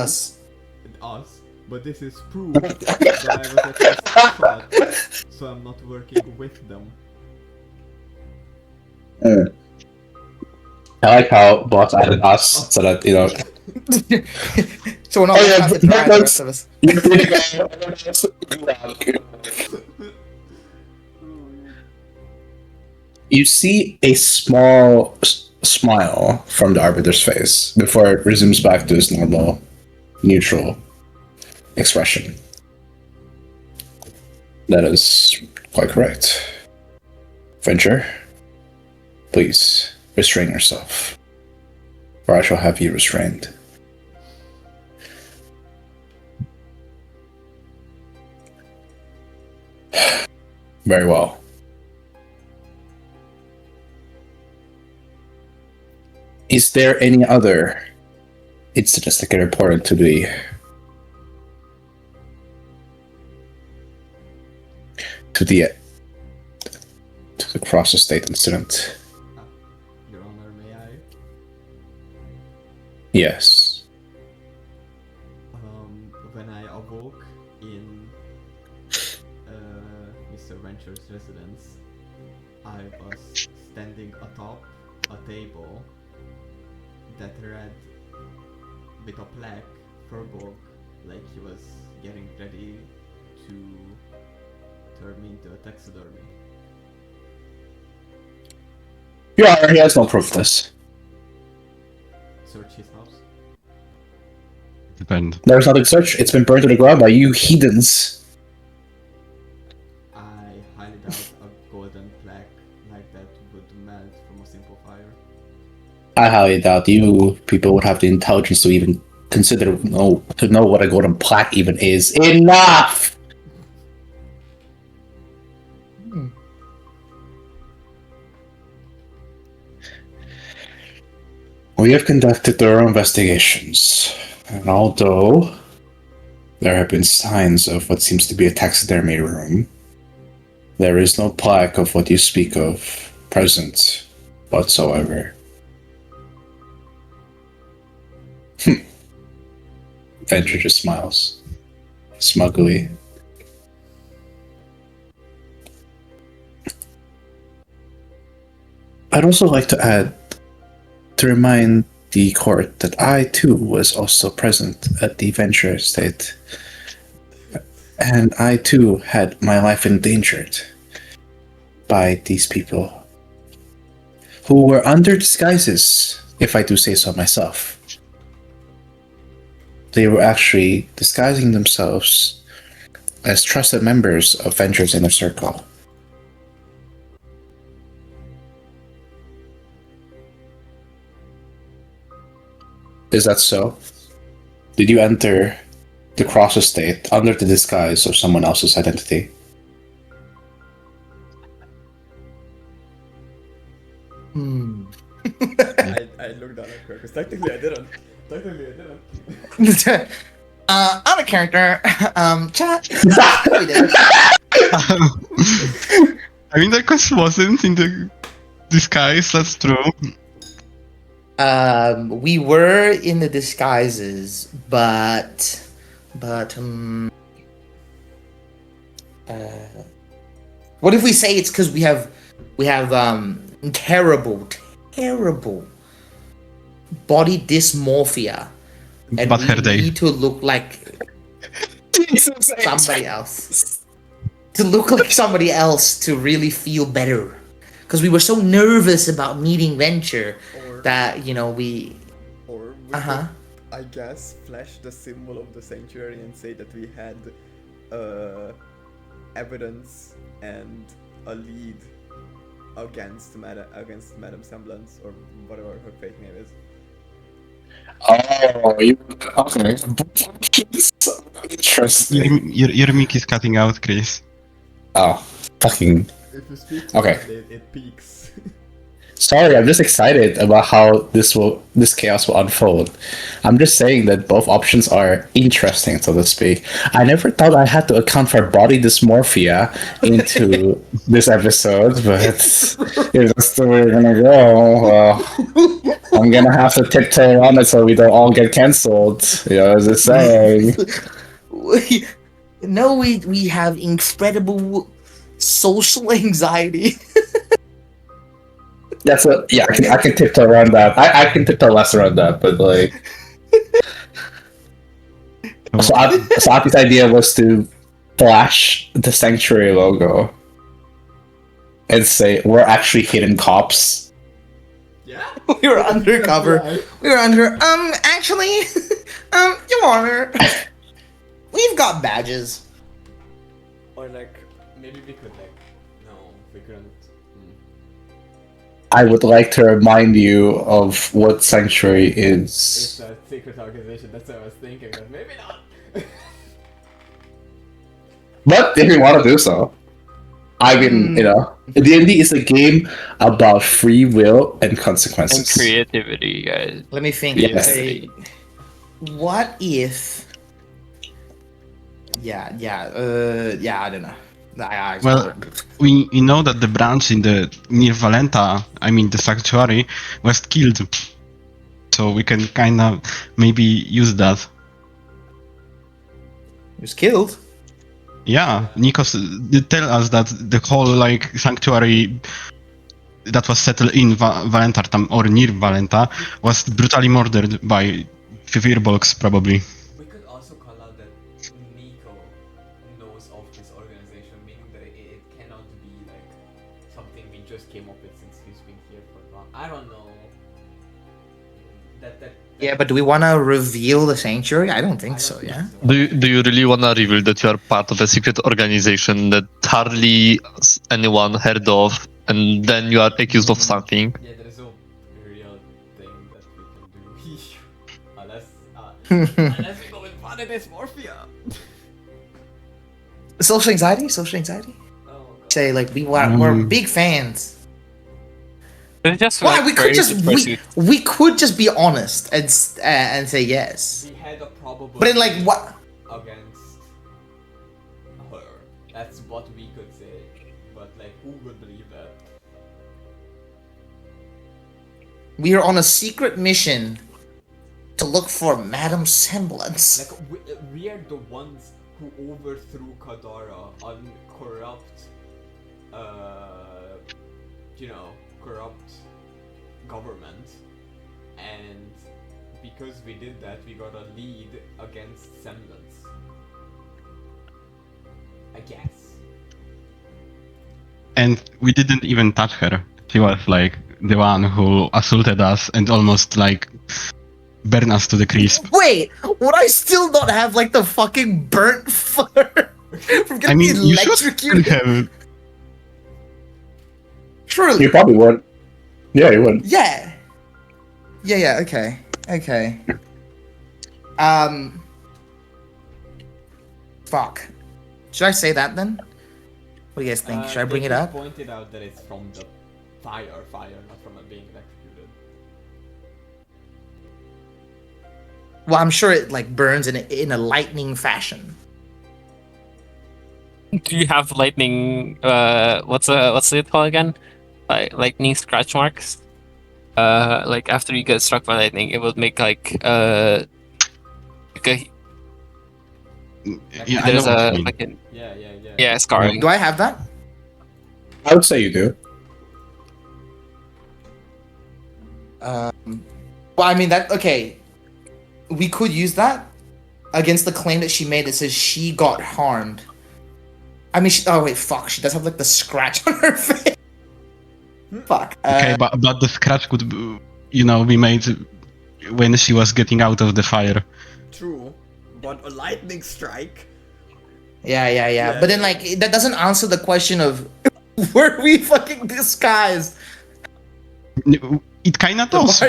us. But this is proof that I was at least shot, so I'm not working with them. I like how boss added us so that So we're not Oh, yeah, have to but try, the rest of us. You see a small smile from the Arbiter's face before it resumes back to its normal, neutral expression. That is quite correct. Venture, please restrain yourself, or I shall have you restrained. Very well. Is there any other incidents that get reported to the cross the state incident? Your Honor, may I? Yes. When I awoke in Mr. Venture's residence, I was standing atop a table that read with a plaque Furbolg, like he was getting ready to turn me into a taxidermy. Your Honor, he has no proof of this. Search his house. Depend. There's nothing to search. It's been burned to the ground by you heathens. I highly doubt a golden plaque like that would melt from a simple fire. I highly doubt you people would have the intelligence to even consider to know what a golden plaque even is. Enough! We have conducted thorough investigations, and although there have been signs of what seems to be a taxidermy room, there is no plaque of what you speak of present whatsoever. Venture just smiles, smugly. I'd also like to add, to remind the court that I too was also present at the Venture estate, and I too had my life endangered by these people, who were under disguises, if I do say so myself. They were actually disguising themselves as trusted members of Venture's inner circle. Is that so? Did you enter the Cross Estate under the disguise of someone else's identity? Hmm. I looked down at her because technically I didn't. I'm a character. Chat. We did. I mean, that quest wasn't in the disguise, that's true. We were in the disguises, but what if we say it's because we have terrible body dysmorphia, and But we her day. need to look like somebody else. To look like somebody else to really feel better, because we were so nervous about meeting Venture that we. Or we could, I guess, flash the symbol of the sanctuary and say that we had evidence and a lead against Madame Semblance, or whatever her fake name is. Oh, okay. Interesting. Your mic is cutting out, Chris. Oh, fucking. If you speak Okay. loudly, it peaks. Sorry, I'm just excited about how this chaos will unfold. I'm just saying that both options are interesting, so to speak. I never thought I had to account for body dysmorphia into this episode, but if that's the way we're gonna go, I'm gonna have to tiptoe around it so we don't all get cancelled. You know, as it's saying. We have incredible social anxiety. That's a yeah. I can tiptoe around that. I can tiptoe less around that, but like. So Aki's idea was to flash the sanctuary logo and say we're actually hidden cops. Yeah. We were undercover. We were under. Actually, Your Honor, we've got badges. Or like, maybe we could like, no, we couldn't. I would like to remind you of what sanctuary It's is. a secret organization. That's what I was thinking, but maybe not. But if you want to do so, I mean, D&D is a game about free will and consequences. And creativity, guys. Let me think. Yes. What if? Yeah. I don't know. Well, we know that the branch near Valenta, I mean the sanctuary, was killed. So we can kind of maybe use that. He was killed. Yeah, Nikos did tell us that the whole sanctuary that was settled in Valenta or near Valenta was brutally murdered by Firbolgs probably. We could also call out that Nico knows of this organization, meaning that it cannot be like something we just came up with since he's been here for long. I don't know. Yeah, but do we want to reveal the sanctuary? I don't think so. Yeah. Do you really want to reveal that you are part of a secret organization that hardly anyone heard of, and then you are accused of something? Yeah, there is no real thing that we can do unless we go with body dysmorphia. Social anxiety. Oh, Say we're big fans. It's just Why like we could very just pursuit. we could just be honest and say yes. We had a probable. But then what? Against her. That's what we could say. But who would believe that? We are on a secret mission to look for Madame Semblance. We are the ones who overthrew Kadara on corrupt, corrupt government, and because we did that, we got a lead against Semblance. I guess. And we didn't even touch her. She was the one who assaulted us and almost burn us to the crisp. Wait, would I still not have the fucking burnt fur from getting You should electrocuted? have. Surely. You probably would. Yeah, you would. Yeah. Okay. Fuck. Should I say that then? What do you guys think? Should I bring it up? Pointed out that it's from the fire, not from being electrocuted. Well, I'm sure it like burns in a lightning fashion. Do you have lightning? What's it called again? Lightning scratch marks. Like after you get struck by lightning, it will make like a Yeah, I know there's what a you mean. like a, Yeah. yeah, scarring. Do I have that? I would say you do. Well, I mean that. Okay, we could use that against the claim that she made that says she got harmed. I mean, oh wait, fuck. She does have like the scratch on her face. Fuck. Okay, but the scratch could, be made when she was getting out of the fire. True, but a lightning strike. Yeah. But then, like, that doesn't answer the question of were we fucking disguised? It kinda does.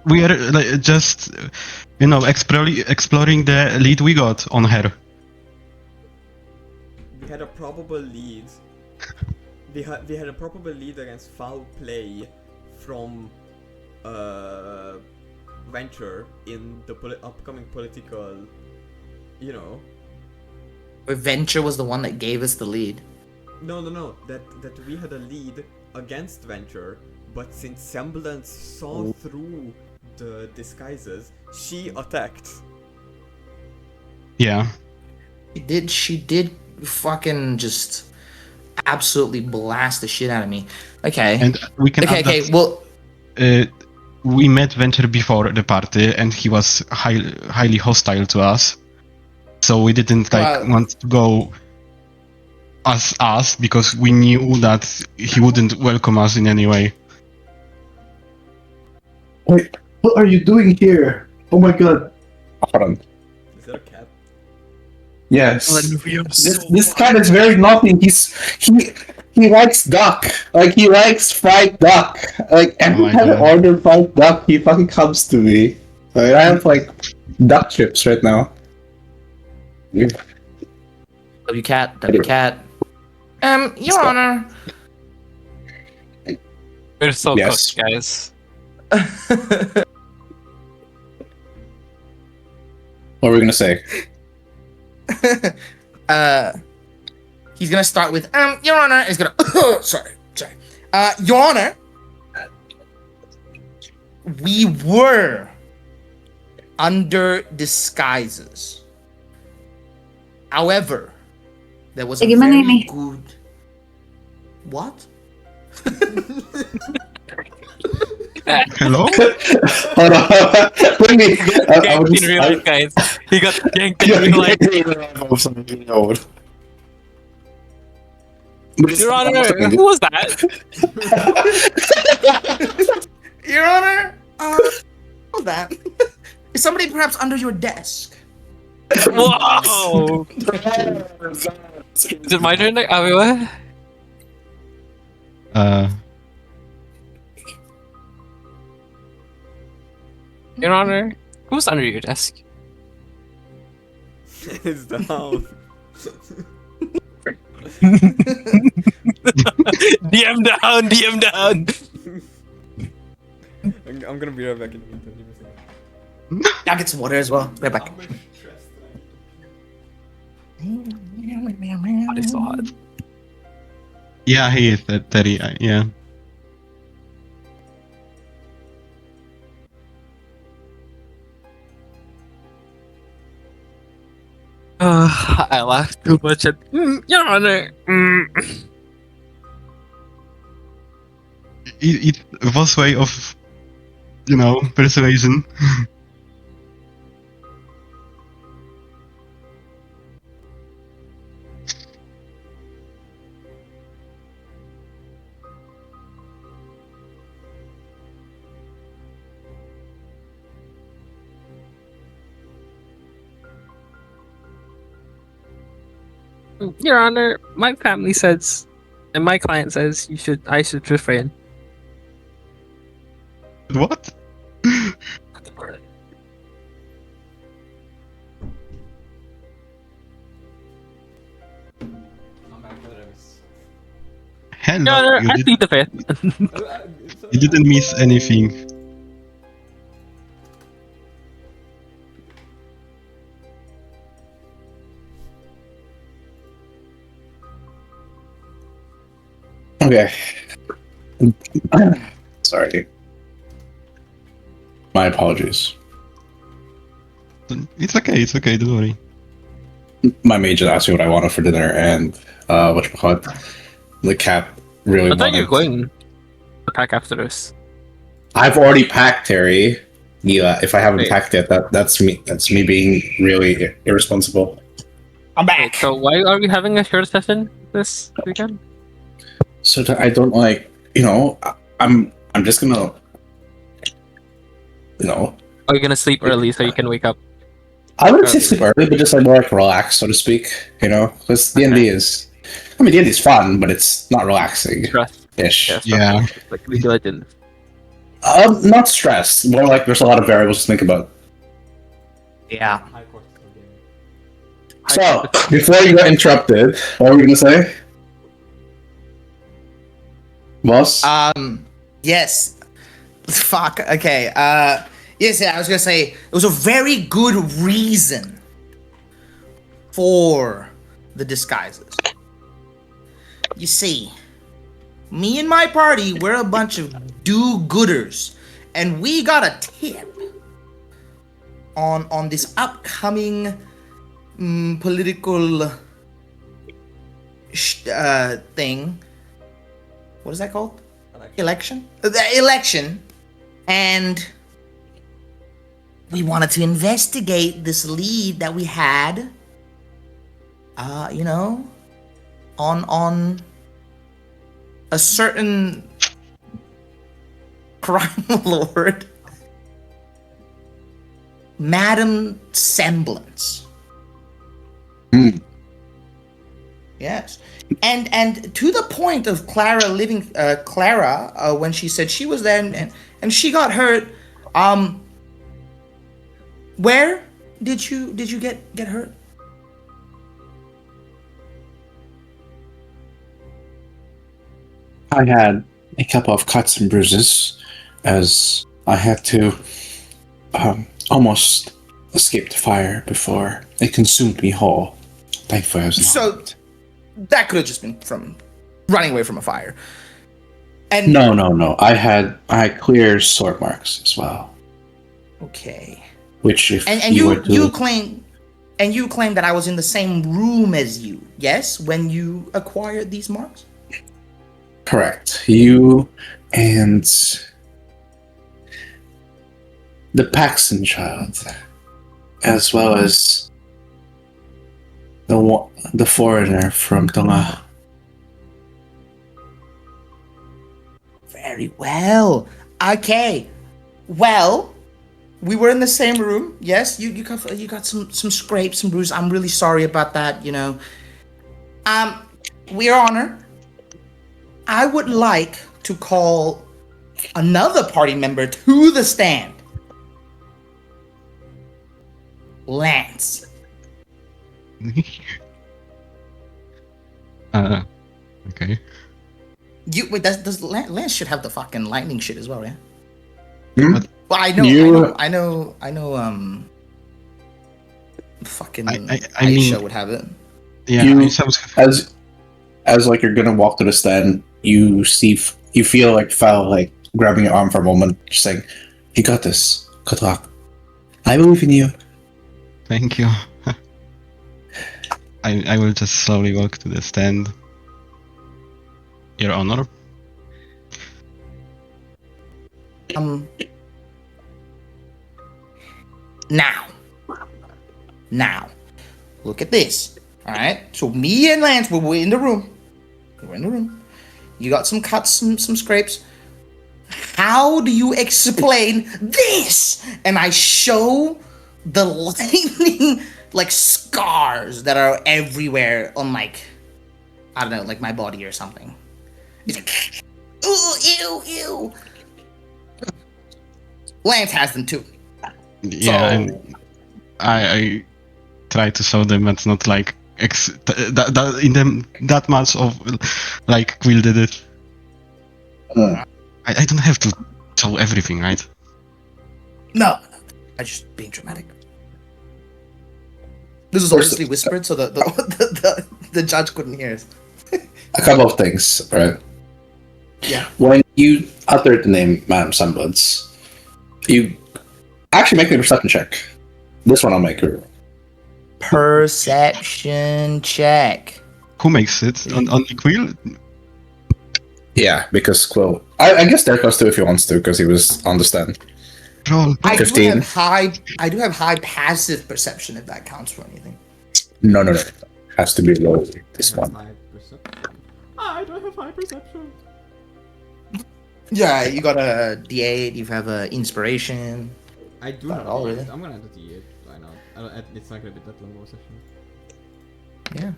We are like, just, exploring the lead we got on her. We had a probable lead. We had a probable lead against foul play from Venture in the upcoming political, Venture was the one that gave us the lead. No. That we had a lead against Venture, but since Semblance saw through the disguises, she attacked. Yeah. She did fucking just absolutely blast the shit out of me. Okay. And we can add that, well, we met Venture before the party, and he was highly hostile to us. So we didn't want to go as us because we knew that he wouldn't welcome us in any way. Wait, what are you doing here? Oh my god. Hold on. Is that a cat? Yes. This cat is very naughty. He likes duck. Like, he likes fried duck. Like, every time I order fried duck, he fucking comes to me. So I have, like, duck chips right now. W cat. Your Honor. We're so Yes. cooked, guys. What were we gonna say? He's gonna start with Your Honor. He's gonna sorry. Your Honor, we were under disguises. However, there was a very good. What? Hello? Hold on. Let me. Ganked in real life, guys. He got ganked in real life. Your Honor, who was that? Your Honor, who was that? Is somebody perhaps under your desk? Whoa! Is it my turn? Wait, what? Your Honor, who's under your desk? It's down. DM down. I'm gonna be right back in a minute. I'll get some water as well. Right back. God, it's so hot. Yeah, he is that Terry. Yeah. I laughed too much at Your Honor. It was way of, persuasion. Your Honor, my family says, and my client says I should refrain. What? Well, No, no, I plead the fifth. you didn't miss anything. Okay. Sorry. My apologies. It's okay, don't worry. My mage just asked me what I wanted for dinner, and whatchamacallit, the cat really I thought you wanted. were going to pack after this. I've already packed, Terry. Yeah, if I haven't Wait. packed yet, that's me. That's me being really irresponsible. I'm Wait, back. so why are we having a short session this weekend? So that I don't I'm just gonna, Are you gonna sleep early so you can wake up? I wouldn't say sleep early, but just like more like relax, so to speak. Because D&D is, D&D is fun, but it's not relaxing Stress. ish. Yeah, stress. Yeah. Like League of Legends. Not stress. More like there's a lot of variables to think about. Yeah. High cortisol gaming. So before you got interrupted, what were you gonna say, boss? Yes. Fuck. Okay. Yes. Yeah, I was gonna say it was a very good reason for the disguises. You see, me and my party, we're a bunch of do-gooders, and we got a tip on this upcoming political thing. What is that called? Election? The election. And we wanted to investigate this lead that we had, on a certain crime lord, Madam Semblance. Yes. And to the point of Clara when she said she was there and she got hurt. Where did you get hurt? I had a couple of cuts and bruises as I had to almost escape the fire before it consumed me whole. Thankfully, I was not. So that could have just been from running away from a fire. And No. I had clear sword marks as well. okay. Which, if And you were to, you claim that I was in the same room as you, yes, when you acquired these marks? correct, you and the Paxton child, as well as the foreigner from Tonga. Very well. Okay. Well, we were in the same room. Yes, you got some scrapes, some bruises. I'm really sorry about that. Your Honor, I would like to call another party member to the stand. Lance. Okay. Does Lance should have the fucking lightning shit as well, yeah? Hmm? Well, I know. Fucking I Aisha mean, would have it. yeah, As like you're gonna walk to the stand, you feel like Foul like grabbing your arm for a moment, just saying, "You got this. Good luck. I believe in you." Thank you. I will just slowly walk to the stand. Your Honor. Now, look at this. All right. So me and Lance were in the room. We were in the room. You got some cuts, some scrapes. How do you explain this? And I show the lightning like scars that are everywhere on I don't know, like my body or something. He's like, ooh, ew. Lance has them too. Yeah, and I try to show them that's not like in them that much of like Quill did it. I don't have to tell everything, right? No, I just being dramatic. This is obviously whispered, so the judge couldn't hear us. A couple of things, right? Yeah. When you uttered the name Madame Semblance, you actually make me a perception check. This one I'll make you. Perception check. Who makes it? Only Quill? Yeah, because Quill. I guess Derkos too if he wants to, because he was on the stand. Roll. I 15. do have high passive perception if that counts for anything. No. Has to be low. This one. High perception. I don't have high perception. Yeah, you got a D8. You have a inspiration. I do Not have all, a really. D8. I'm gonna add a D8. Why not? It's not gonna be that long of a session. Yeah.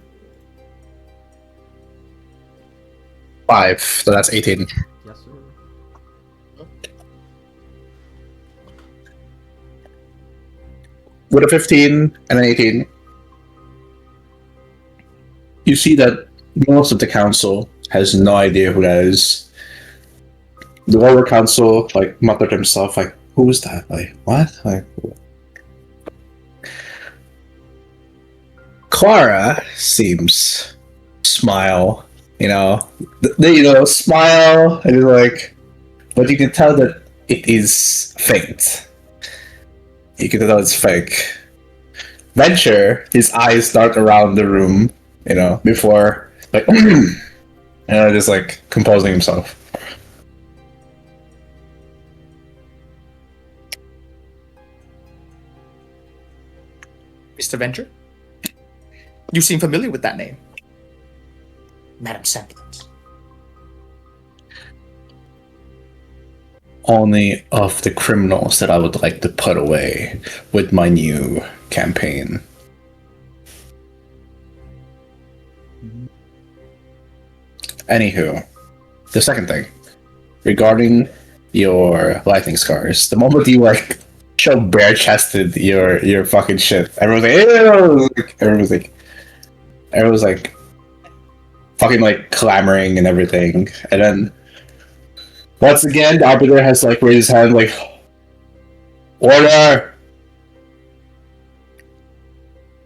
5, so that's 18. Yes, sir. With a 15 and an 18, you see that most of the council has no idea who that is. The lower council, like, muttered himself, like, who is that? Like, what? Like, Clara seems smile, smile, and like, but you can tell that it is faked. You can tell it's fake. Venture, his eyes dart around the room, before, like, just like composing himself. Mr. Venture? You seem familiar with that name. Madame Semblance. Only of the criminals that I would like to put away with my new campaign. Anywho, the second thing, regarding your lightning scars, the moment you like show bare-chested your fucking shit, everyone's like fucking like clamoring and everything, and then once again the arbiter has like raised his hand like, order.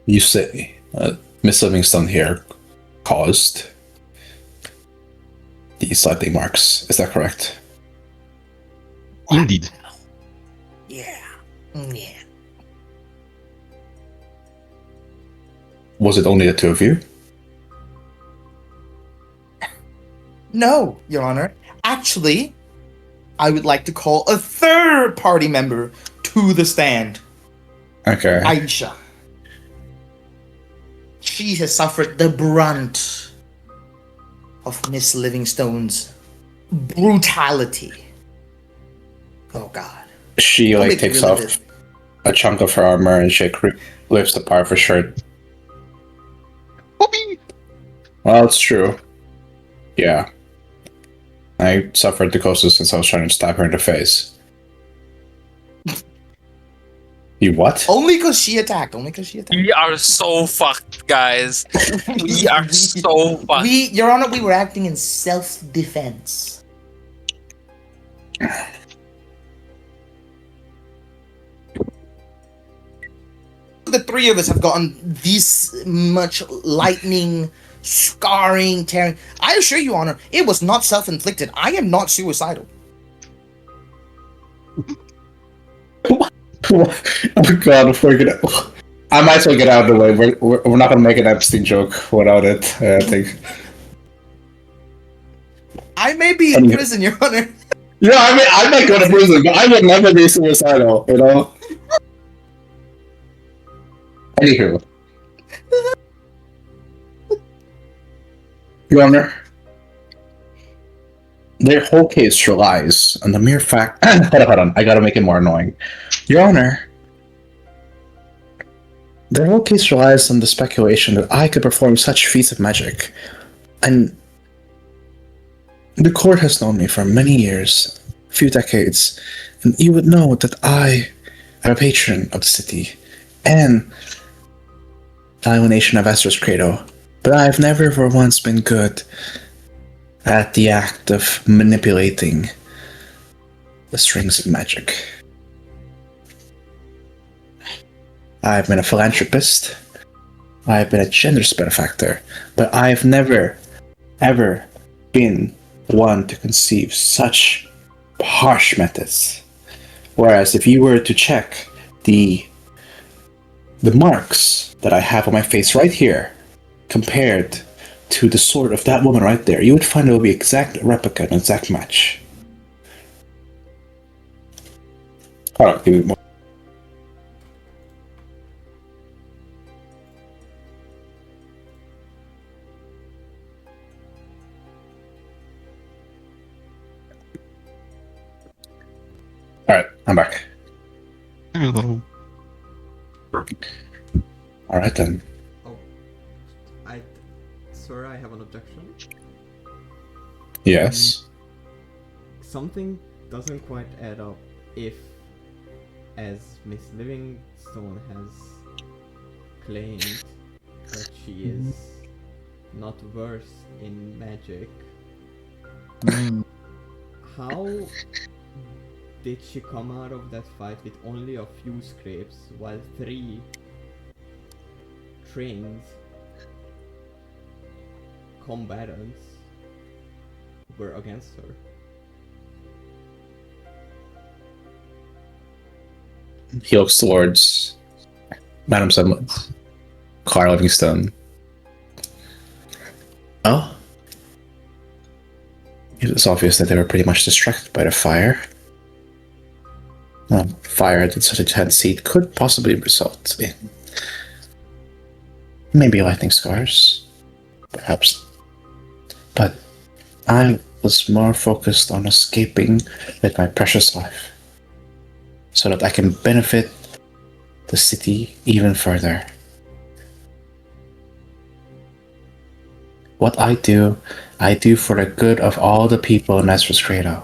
You say Miss Livingstone here caused these lightning marks, is that correct? Indeed. Yeah. Was it only the two of you? No, Your Honor. Actually, I would like to call a third party member to the stand. Okay. Aisha. She has suffered the brunt of Miss Livingstone's brutality. Oh God. She Don't like make me takes relive off it. a chunk of her armor and she lifts the part of her shirt. Whoopee! Well, it's true. Yeah. I suffered the closest since I was trying to stab her in the face. You what? Only because she attacked. We are so fucked, guys. We are so fucked. Your Honor, we were acting in self-defense. The three of us have gotten this much lightning, scarring, tearing. I assure you, Honor, it was not self-inflicted. I am not suicidal. Oh God, I might as well get out of the way. We're not gonna make an Epstein joke without it, I think. I may be in prison, Your Honor. Yeah, I mean, I might go to prison, but I would never be suicidal, Anywho. Your Honor, their whole case relies on the mere fact... Hold on, I gotta make it more annoying. Your Honor, their whole case relies on the speculation that I could perform such feats of magic. And the court has known me for many years, a few decades, and you would know that I am a patron of the city and the Island Nation of Estor's Credo, but I've never for once been good at the act of manipulating the strings of magic. I've been a philanthropist, I've been a generous benefactor, but I've never, ever been one to conceive such harsh methods. Whereas if you were to check the marks that I have on my face right here, compared to the sword of that woman right there, you would find it will be exact replica, an exact match. Alright, give me more. Alright, I'm back. Hello. Alright then. Oh, sir, I have an objection. Yes. Something doesn't quite add up if, as Miss Livingstone has claimed, that she is not versed in magic. How did she come out of that fight with only a few scrapes while 3 trained combatants were against her? He looks towards Madame Sunlit, Clara Livingstone. Oh? It's obvious that they were pretty much distracted by the fire. Well, fire at such a intense heat could possibly result in maybe lightning scars, perhaps. But I was more focused on escaping with my precious life, so that I can benefit the city even further. What I do for the good of all the people in Ezra's Cradle.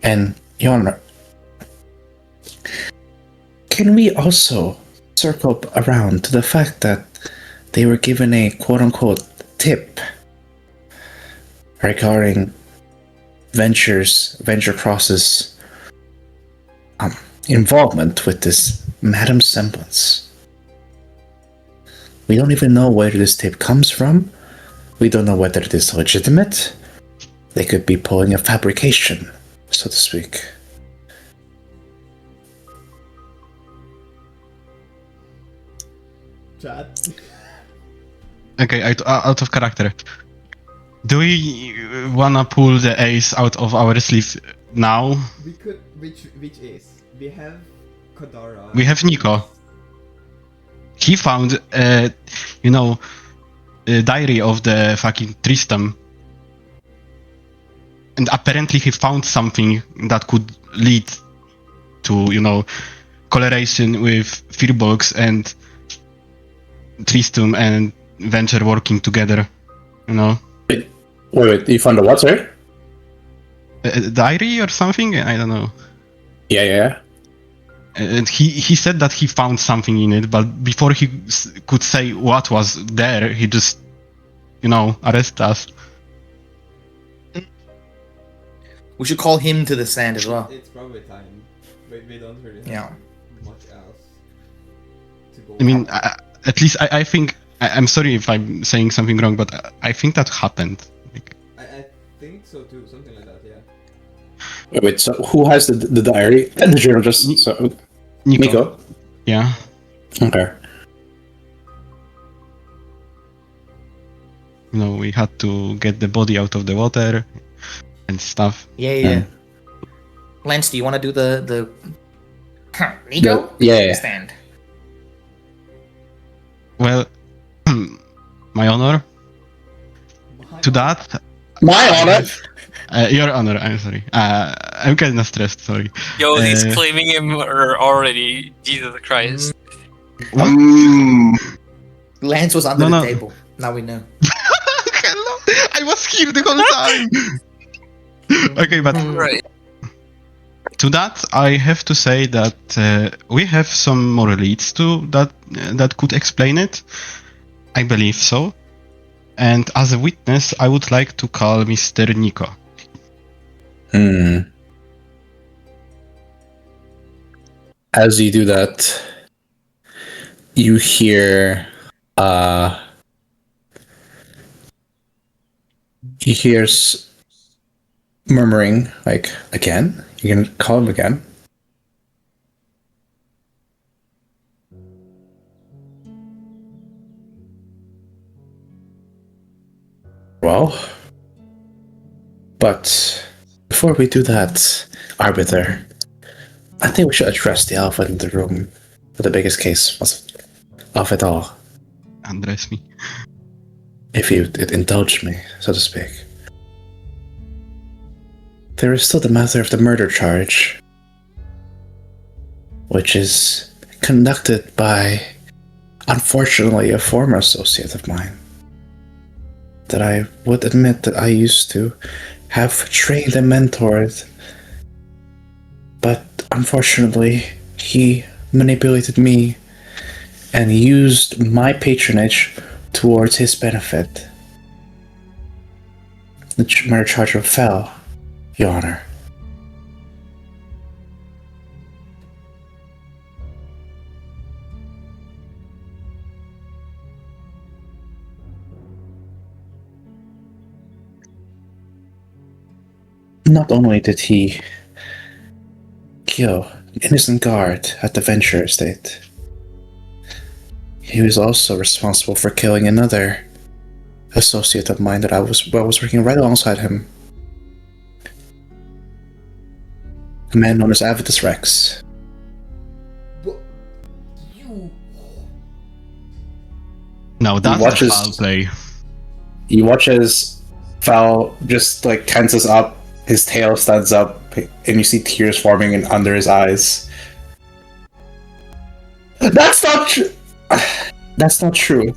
And, Your Honor, can we also circle around to the fact that they were given a quote-unquote tip regarding Venture Cross's involvement with this Madam Semblance? We don't even know where this tip comes from. We don't know whether it is legitimate. They could be pulling a fabrication, so to speak. Chat. Okay, out of character. Do we wanna pull the ace out of our sleeve now? We could. Which is? We have Kadara. We have Nico. He found, a diary of the fucking Tristram. And apparently he found something that could lead to, correlation with Firbolgs and Tristram and Venture working together, Wait, you found a what, sorry? A diary or something? I don't know. Yeah. And he said that he found something in it, but before he could say what was there, he just, arrested us. We should call him to the stand as well. It's probably time. We don't really have Yeah. much else to go. I mean, at least I think, I'm sorry if I'm saying something wrong, but I think that happened. I think so too. Something like that. Yeah. Wait, so who has the diary and the journal? Just so Nico. Yeah. Okay. We had to get the body out of the water and stuff. Yeah. Lance, do you want to do the Nico? Yeah. Stand. Well, my honor to that. My honor. Your honor, I'm sorry. I'm kind of stressed, sorry. Yo, he's claiming him already. Jesus Christ. Lance was under the table. Now we know. Hello, I was here the whole time. Okay, but Right. To that, I have to say that we have some more leads to that could explain it. I believe so. And as a witness, I would like to call Mr. Nico. As you do that, you hear murmuring, like, again? You're gonna call him again? Well, but before we do that, Arbiter, I think we should address the elephant in the room for the biggest case of it all. Address me. If you indulge me, so to speak. There is still the matter of the murder charge, which is conducted by, unfortunately, a former associate of mine that I would admit that I used to have trained and mentored, but unfortunately, he manipulated me and used my patronage towards his benefit. The murder charge fell, Your Honor. Not only did he kill an innocent guard at the Venture Estate, he was also responsible for killing another associate of mine that I was working right alongside him. A man known as Avitus Rex. Now that's a foul play. You watch as Val just like tenses up, his tail stands up, and you see tears forming under his eyes. That's not true! That's not true.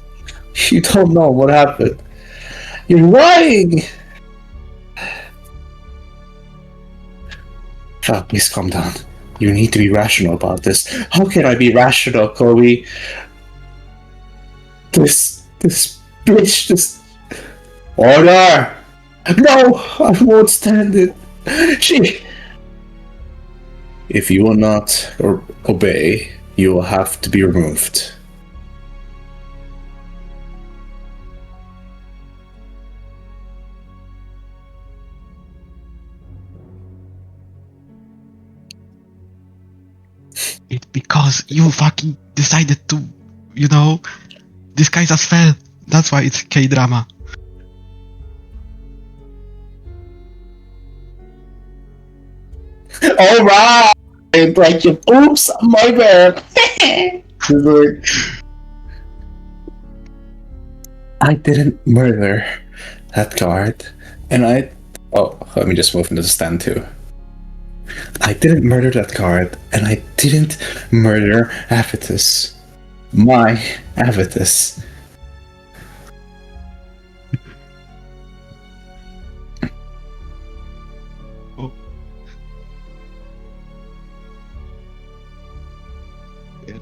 You don't know what happened. You're lying! Val, please calm down. You need to be rational about this. How can I be rational, Chloe? This bitch just... Order! No! I won't stand it. She... If you will not obey, you will have to be removed. It's because you fucking decided to, disguise as Fel. That's why it's K-drama. Alright! Like, oops, my bad. I didn't murder that guard, and let me just move into the stand too. I didn't murder that guard, and I didn't murder Avitus. My Avitus. Oh. Okay.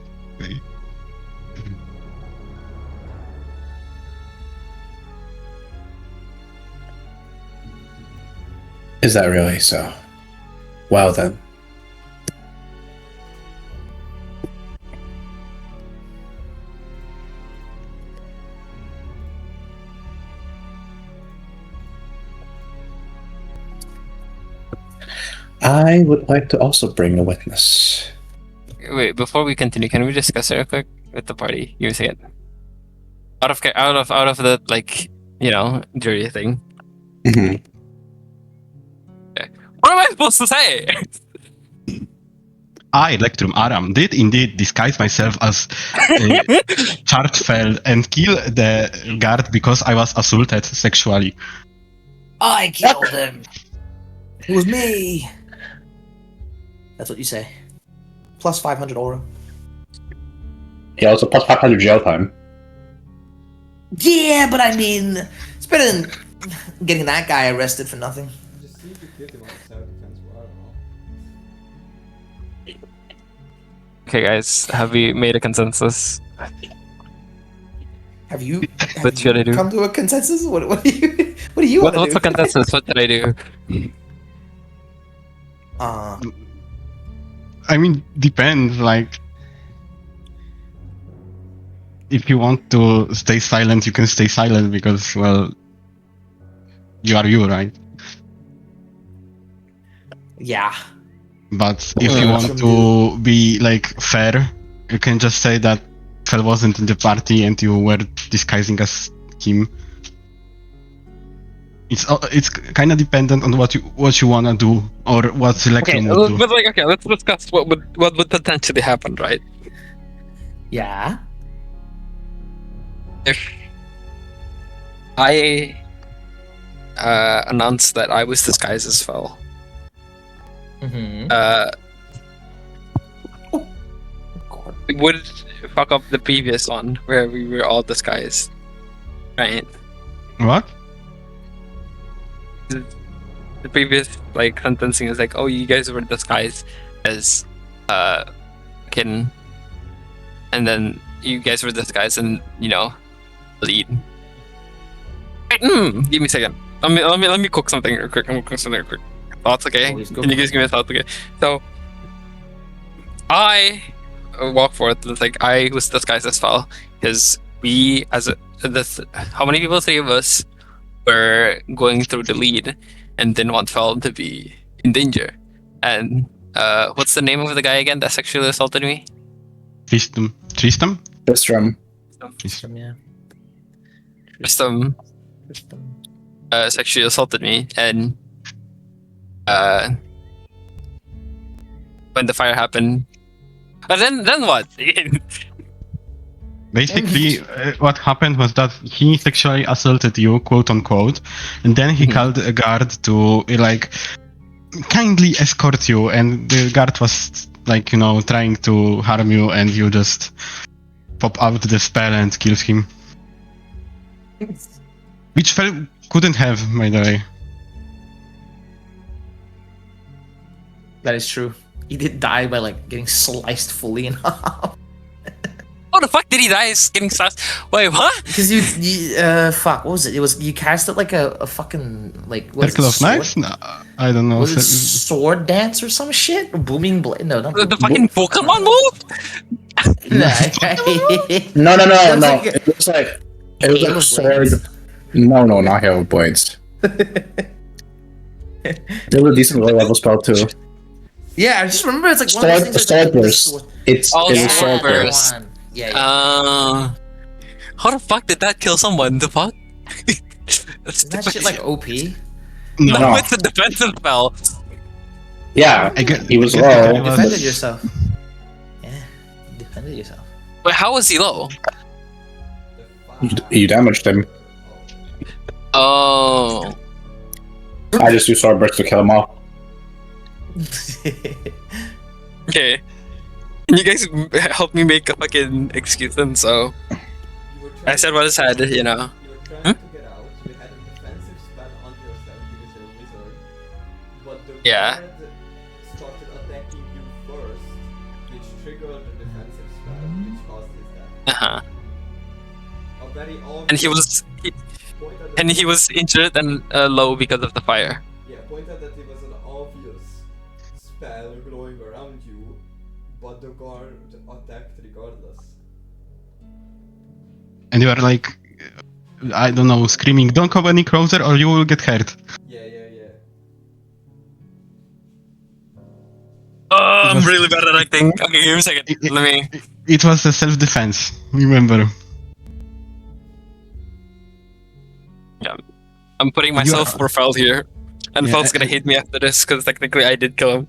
Is that really so? Well then. I would like to also bring a witness. Wait, before we continue, can we discuss it real quick with the party? You say it. Out of the jury thing. Mm-hmm. Okay. What am I supposed to say? I, Electrum Aram, did indeed disguise myself as Chartfeld and kill the guard because I was assaulted sexually. I killed him. It was me. That's what you say. Plus 500 aura. Yeah, also plus 500 jail time. Yeah, but I mean, it's better than getting that guy arrested for nothing. Just see if you get him on self-defense, I don't know. Okay, guys, have we made a consensus? Have you, What should I do? come to a consensus? What do you want to What's do? the consensus? What should I do? I mean, depends. Like, if you want to stay silent, you can stay silent because, well, you are you, right? Yeah. But if you want to be like fair, you can just say that Fel wasn't in the party and you were disguising as him. It's kind of dependent on what you wanna do or what Selectrum would do. But okay, let's discuss what would potentially happen, right? Yeah. If I announced that I was disguised as Fel, Mm-hmm. it would fuck up the previous one where we were all disguised, right? What? The previous like sentencing is like, oh, you guys were disguised as Kin, and then you guys were disguised and lead. Give me a second. Let me cook something real quick. I'm gonna cook something real quick. Thoughts, okay? Can you guys give me a thought, okay? So I walk forth. It's like I was disguised as Fel because we, how many people? 3 of us were going through the lead and didn't want Fel to be in danger. And what's the name of the guy again that sexually assaulted me? Tristram? Tristram. Yeah. Tristram sexually assaulted me, and when the fire happened, and then what? Basically, what happened was that he sexually assaulted you, quote unquote, and then he called a guard to like kindly escort you, and the guard was like trying to harm you, and you just pop out the spell and kills him, which Fel couldn't have, by the way. That is true. He did die by like getting sliced fully in half. How the fuck did he die? He's getting slashed. Wait, what? Because you fuck, what was it? It was you cast it like a fucking like what is Circle it, of sword? Knives? No, I don't know. Was it sword dance or some shit? Or booming blade? No, not The fucking Pokemon move? No. It It was like sword. No, not Halo Blades. It was a decent low level spell too. Yeah, I just remember it's like one of those things. Sword burst. It's Oh, a sword sword burst. burst. Yeah. How the fuck did that kill someone? The fuck? Isn't that shit like OP? No, it's a defensive spell. Yeah, he was I guess low. the guy was- Defended yourself. Yeah, defended yourself. But how was he low? You damaged him. Oh. I just used sword burst to kill him off. Okay. Can you guys help me make a fucking excuse then? So I said what I said, You were trying to get out. You had a defensive spell on yourself because you're a wizard. But the Yeah. guard started attacking you first, which triggered the defensive spell, which caused his death. Uh-huh. A very obvious And he was point at and he was injured and low because of the fire. Yeah, pointed that it was an obvious spell glowing around you, but the guard attacked regardless. And you are like, I don't know, screaming, "Don't come any closer or you will get hurt." Yeah. Oh, I'm really bad at acting. Okay, give me a second. Let me. It was a self-defense, remember. Yeah. I'm putting myself for Fel here. And Yeah, Fel's gonna hate me after this because technically I did kill him.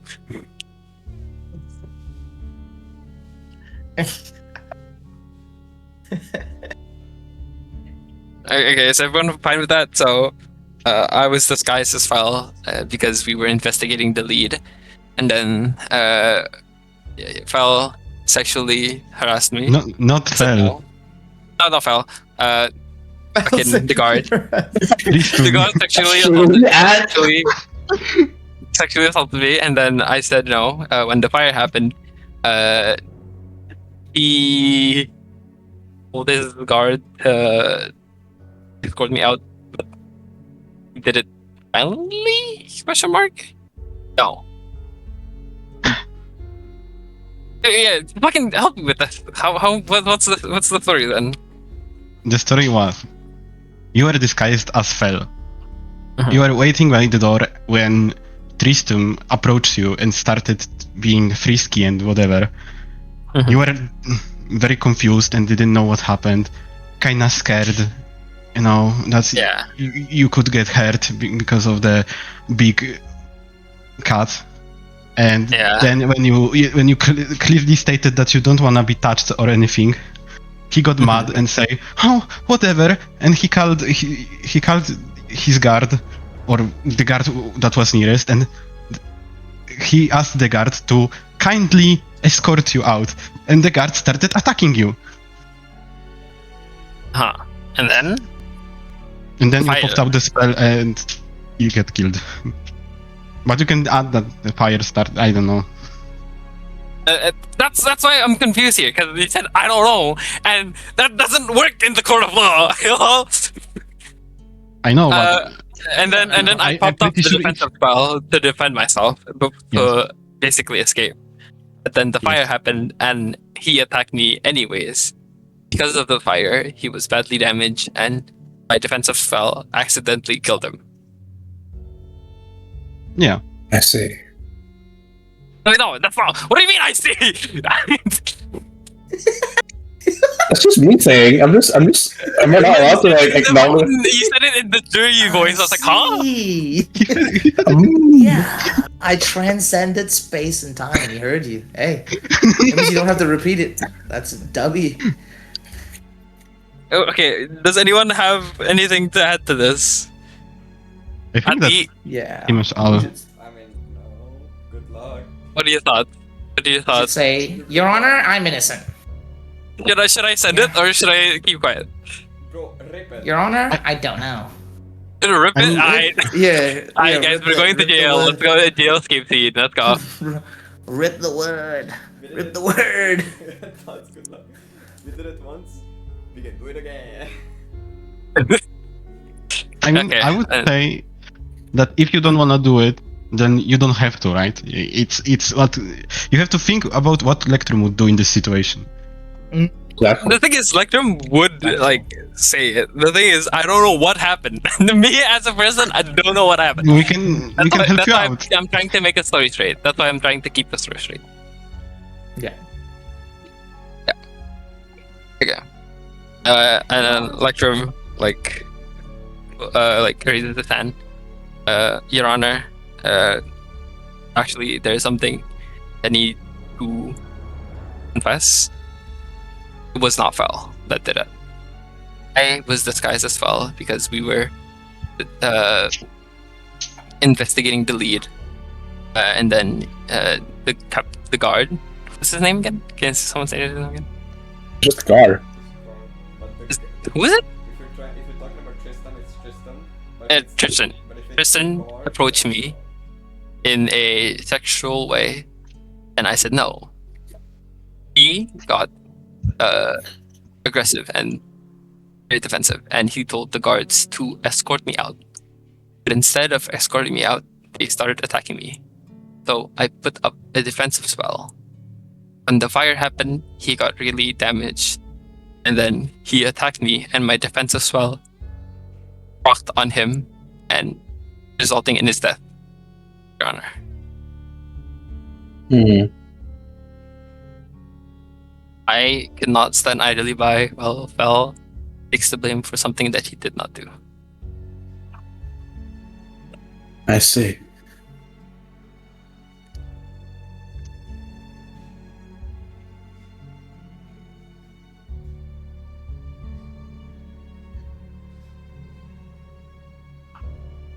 Okay, is everyone fine with that? So, I was disguised as Fel because we were investigating the lead. And then, Fel sexually harassed me. Not I said Fel. No, not Fel. Fucking the guard. Tristram. The guard sexually assaulted me, and then I said no when the fire happened. he told his guard to escort me out, but he did it violently? Question mark? No. Yeah, fucking help me with this. What's the story then? The story was, you were disguised as Fel. Mhm. You were waiting by the door when Tristram approached you and started being frisky and whatever. Mhm. You were very confused and didn't know what happened. Kinda scared. You know, that's Yeah. you could get hurt because of the big cut. And Yeah. then when you clearly stated that you don't wanna be touched or anything, he got mad and say, "Oh, whatever," and he called his guard, or the guard that was nearest, and he asked the guard to kindly escort you out, and the guard started attacking you. Huh. And then? And then you Fire. popped up the spell and you get killed. But you can add that the fire start. I don't know. That's why I'm confused here, because he said I don't know, and that doesn't work in the court of law. You know? I know, but And then I I'm popped up pretty the sure defensive spell to defend myself, to Yes. basically escape. But then the fire Yes. happened, and he attacked me anyways. Because of the fire, he was badly damaged, and my defensive spell accidentally killed him. yeah. I see. No, that's not. What do you mean? I see. That's just me saying. I'm not allowed to like acknowledge. You said it in the jury voice. I was like, huh? See? Mm. Yeah. I transcended space and time. He heard you. Hey, that means you don't have to repeat it. That's W. Okay. Does anyone have anything to add to this? I think that's Yeah. pretty much all. I mean, no. Good luck. What do you thought? What do you You should thought? say, Your Honor, I'm innocent. Should I send it or should I keep quiet? Bro, rip it. Your Honor, I don't know. Rip I it. mean, Alright. Yeah. Alright, guys, we're going to jail. Let's go to jail escape scene. Let's go. Rip the word. We did Rip it. the word. That's good luck. We did it once. We can do it again. I mean, Okay, I would say that if you don't want to do it, then you don't have to, right? It's what you have to think about what Lectrum would do in this situation. Exactly. The thing is, Lectrum would like say it. The thing is, I don't know what happened. Me as a person, I don't know what happened. We can help That's you why out. I'm trying to make a story straight. That's why I'm trying to keep the story straight. Yeah. Okay. And then Lectrum like raises his hand. Your Honor, actually, there's something I need to confess. It was not Fel that did it. I was disguised as Fel because we were investigating the lead, and then the guard. What's his name again? Can someone say his name again? Just guard. Who is it? If you're talking about Tristan, it's Tristan. But Tristan. but if it's Tristan guard, approached me in a sexual way, and I said no. He got aggressive and very defensive, and he told the guards to escort me out. But instead of escorting me out, they started attacking me. So I put up a defensive spell. When the fire happened, he got really damaged, and then he attacked me, and my defensive spell rocked on him, and resulting in his death, Your Honor. Mm-hmm. I cannot stand idly by while Fel takes the blame for something that he did not do. I see.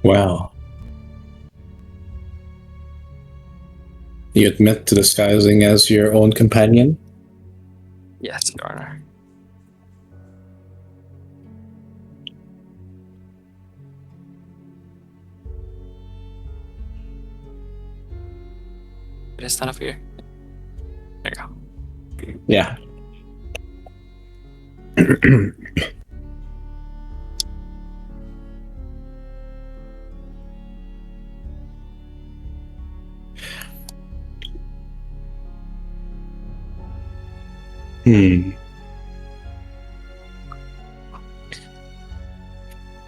Wow. You admit to disguising as your own companion? Yes, Your Honor. Can I stand up here? There you go. Yeah.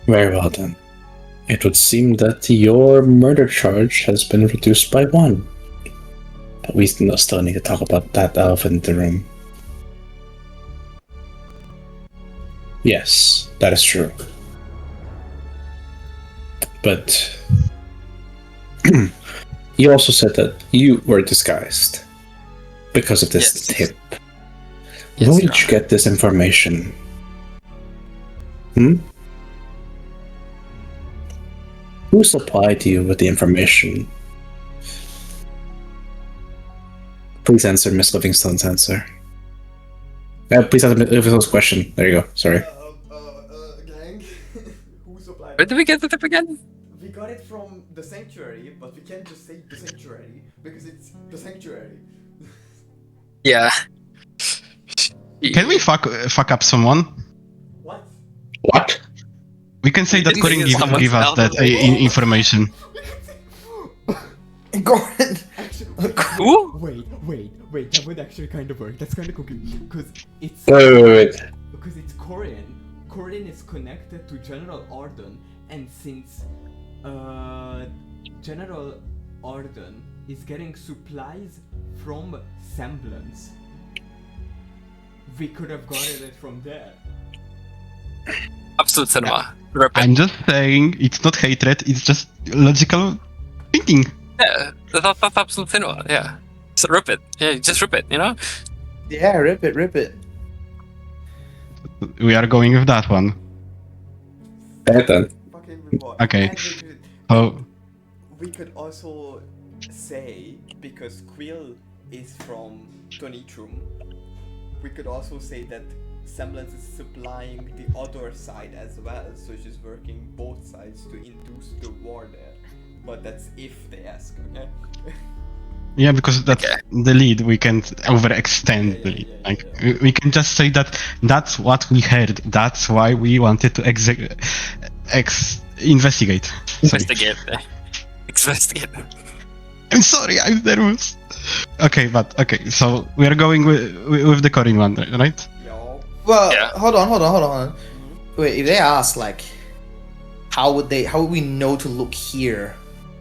Very well then. It would seem that your murder charge has been reduced by 1. But we still need to talk about that elephant in the room. Yes, that is true. But you also said that you were disguised because of this tip. Yes, Where did you get this information? Who supplied you with the information? Please answer Miss Livingstone's answer. Please answer Miss Livingstone's question. There you go. Sorry. Gang. Who supplied? Where did we get the tip again? We got it from the sanctuary, but we can't just say the sanctuary because it's the sanctuary. Yeah. Can we fuck up someone? What? What? We can say that didn't Corin say someone's give us that album. information. Gordon. Actually, Who? wait. That would actually kind of work. That's kind of cooking because it's Wait. because it's Corin. Corin is connected to General Arden, and since General Arden is getting supplies from Semblance, we could have gotten it from there. Absolute cinema. Rip it. I'm just saying, it's not hatred, it's just logical thinking. Yeah, that's absolute cinema. Yeah. So rip it. Yeah, just rip it, you know? Yeah, rip it. We are going with that one. Then. Fucking reward. Okay. And Oh, we could also say, because Quill is from Tonitrum, we could also say that Semblance is supplying the other side as well, so she's working both sides to induce the war there. But that's if they ask, okay? yeah, because that's Okay. the lead. We can't overextend the lead. Yeah. We can just say that that's what we heard. That's why we wanted to investigate. Sorry. Investigate. I'm sorry, I'm nervous. Okay, so we are going with the Corin one, right? Yo. Well, Yeah. hold on. Wait, if they ask, like, how would we know to look here?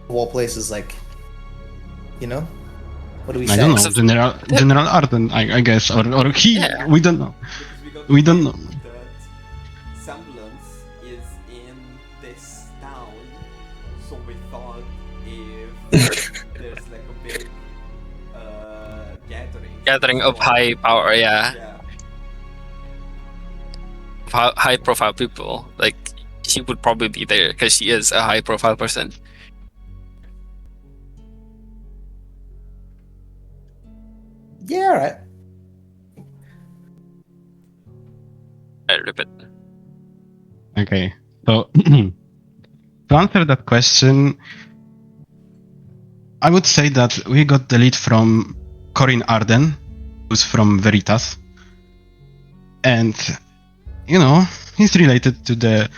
Of all places, like, you know? What do we say? I don't know, General Arden, I guess, or he. Yeah. We don't know. Because We don't know. that Semblance is in this town, so we thought if there's like a big Gathering of high power, yeah. High profile people. Like, she would probably be there because she is a high profile person. Yeah, alright. Right, rip it. Okay, so to answer that question, I would say that we got the lead from Corin Arden, who's from Veritas, and you know he's related to the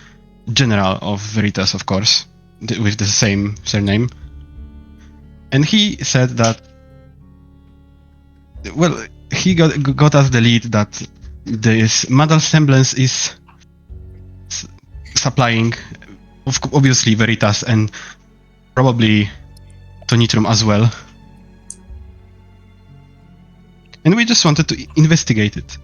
general of Veritas, of course, with the same surname, and he said that. Well, he got us the lead that this Madal Semblance is supplying, obviously, Veritas and probably Tonitrum as well. And we just wanted to investigate it.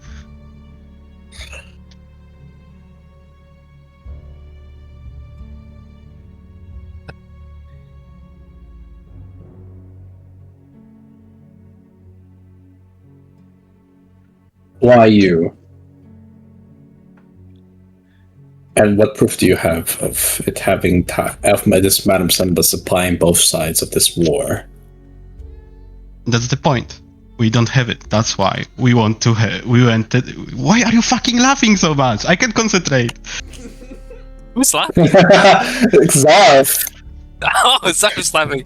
Why you? And what proof do you have of it having of this Madame Semba supplying both sides of this war? That's the point. We don't have it. That's why we want to. We wanted. Why are you fucking laughing so much? I can't concentrate. Who's laughing? Zarf! Oh, Zarf's laughing.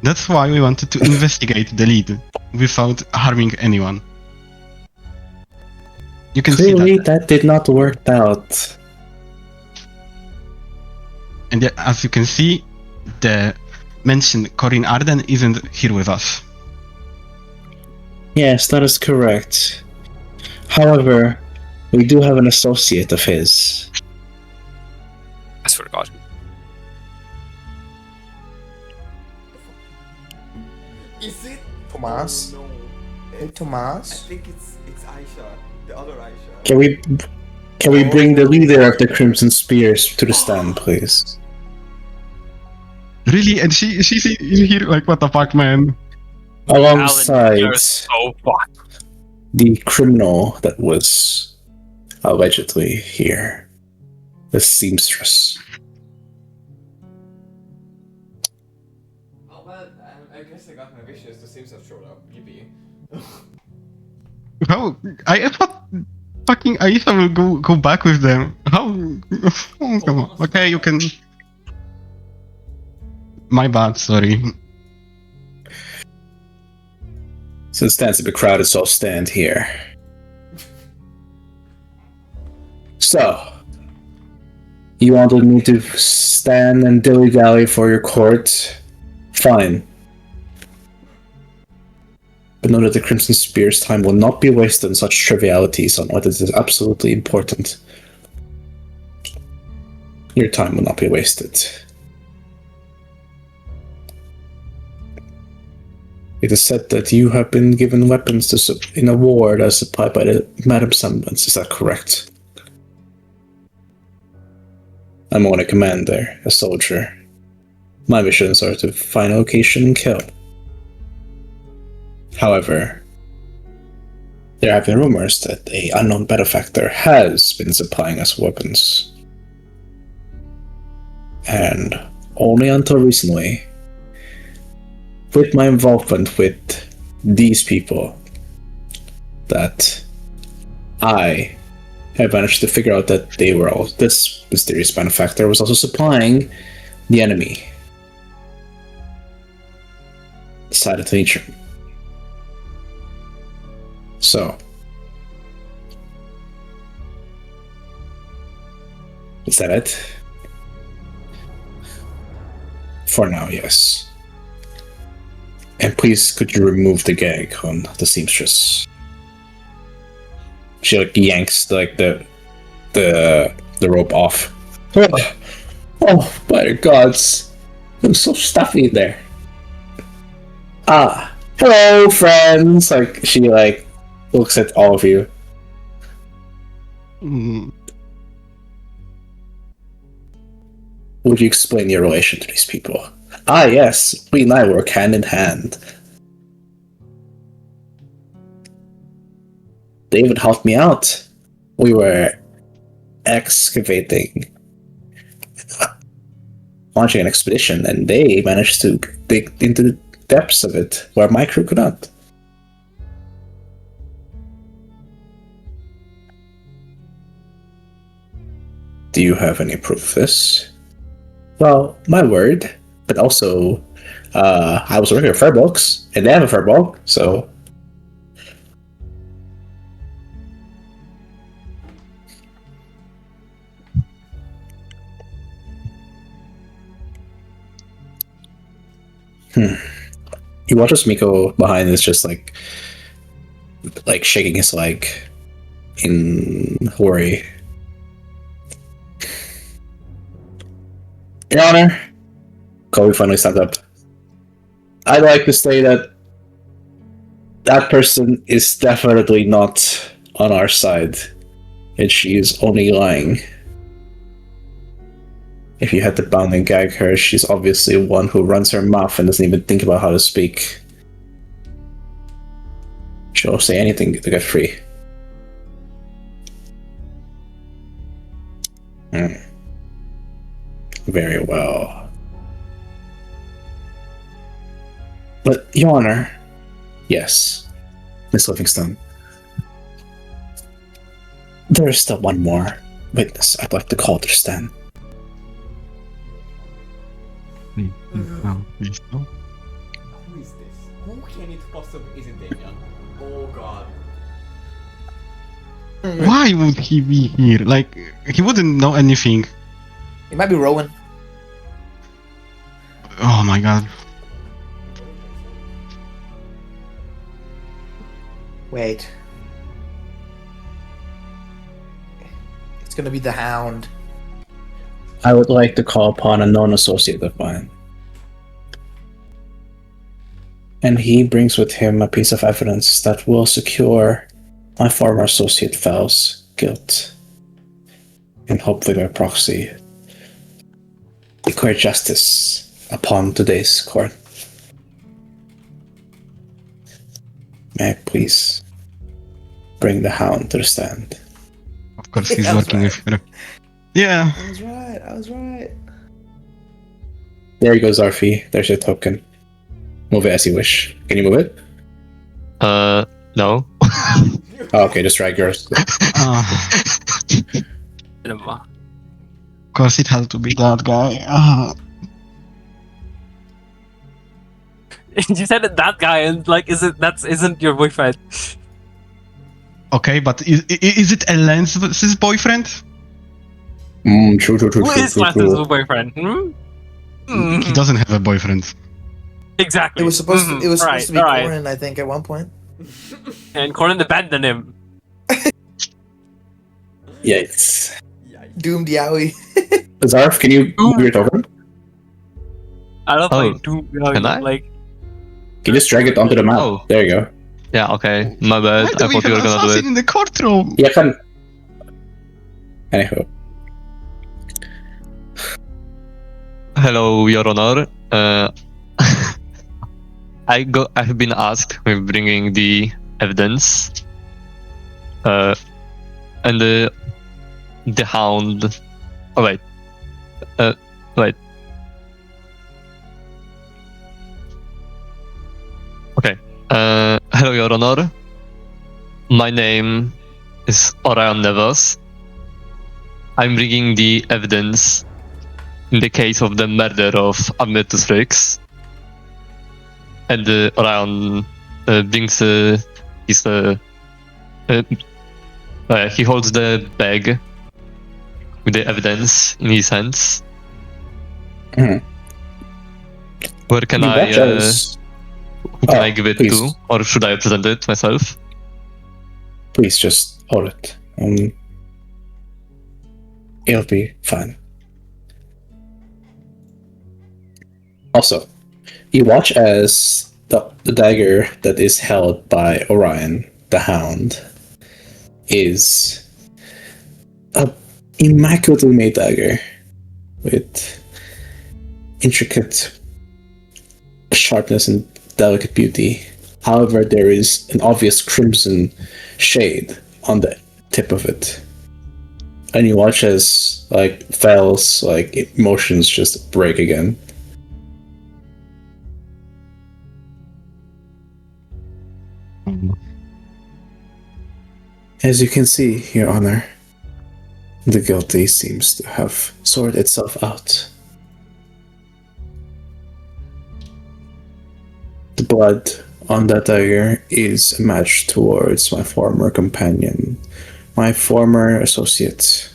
That's why we wanted to investigate the lead without harming anyone. You can Clearly, see that. that did not work out. And yet, as you can see, the mentioned Corinne Arden isn't here with us. Yes, that is correct. However, we do have an associate of his. I swear to God. Is it? Tomas? Oh, no. Hey, I Tomas? think it's Aisha, the other Aisha. Can we bring the leader of the Crimson Spears to the stand, please? Really? And she's here? Like, what the fuck, man? Alongside Alan, you're so fucked. the criminal that was allegedly here, the seamstress. Oh well, I guess I got my wishes. The Sims have showed up. Yippee. How? I thought fucking Aisha will go back with them. How? Oh, come on. Okay, you can. My bad, sorry. So it stands to be crowded, so I'll stand here. So, you wanted me to stand and dilly-dally for your court? Fine. But know that the Crimson Spear's time will not be wasted on such trivialities on what is absolutely important. Your time will not be wasted. It is said that you have been given weapons in a war that is supplied by the Madam Semblance. Is that correct? I'm only a commander, a soldier. My missions are to find a location and kill. However, there have been rumors that an unknown benefactor has been supplying us weapons. And only until recently, with my involvement with these people, that I have managed to figure out that this mysterious benefactor was also supplying the enemy. The side of nature. So, is that it? For now, yes. And please, could you remove the gag on the seamstress? She yanks the rope off. Oh my gods! It was so stuffy in there. Ah, hello, friends. She looks at all of you. Mm. Would you explain your relation to these people? Ah, yes, we and I work hand in hand. They even helped me out. We were excavating, launching an expedition, and they managed to dig into the depths of it where my crew could not. Do you have any proof of this? Well, my word, but also, I was working at Fairbox, and they have a Fairbox, so. He watches Miko behind is just like shaking his leg in worry. Your Honor, Kobe finally stands up. I'd like to say that that person is definitely not on our side, and she is only lying. If you had to bound and gag her, she's obviously one who runs her mouth and doesn't even think about how to speak. She'll say anything to get free. Very well. But, Your Honor, yes, Miss Livingstone, there is still one more witness I'd like to call to stand. Please, no. Who is this? Who can it possibly? Is it Damien? Oh god. Why would he be here? Like, he wouldn't know anything. It might be Rowan. Oh my god. Wait. It's gonna be the Hound. I would like to call upon a known associate of mine. And he brings with him a piece of evidence that will secure my former associate Val's guilt. And hopefully by proxy, declare justice upon today's court. May I please bring the Hound to the stand? Of course, he's I was working right. with her. Yeah. I was right. There you go, Zarfi. There's your token. Move it as you wish. Can you move it? No. Oh, okay, just drag yours. Of course, it had to be that guy. You said it, that guy, and like, isn't your boyfriend? Okay, but is it Elens's boyfriend? True. Who is Lance's boyfriend? He doesn't have a boyfriend. Exactly. It was supposed to. It was supposed to be right. Corin, I think, at one point. And Corin abandoned him. Yikes. Doomed Yowie. Zarf, can you move your token? I don't Oh, play Doom. can I? Like, Can you just drag it onto the map? Oh. There you go. Yeah, okay. My bad. Why do I we thought you were have an gonna do assassin it. in the courtroom? Yeah, can. Anywho. Hello, Your Honor. I have been asked with bringing the evidence. And the Hound. Oh wait. Wait. Okay. Hello, Your Honor. My name is Orion Nevas. I'm bringing the evidence in the case of the murder of Admetus Rex. And Orion brings his. He holds the bag with the evidence in his hands. Mhm. Where can You I? watch as- Who can I give it please. to, or should I present it myself? Please just hold it. It'll be fine. Also, you watch as the dagger that is held by Orion, the Hound, is a immaculately made dagger with intricate sharpness and delicate beauty. However, there is an obvious crimson shade on the tip of it. And you watch as Val's emotions just break again. As you can see, Your Honor, the guilty seems to have sorted itself out. The blood on that dagger is a match towards my former companion, my former associate.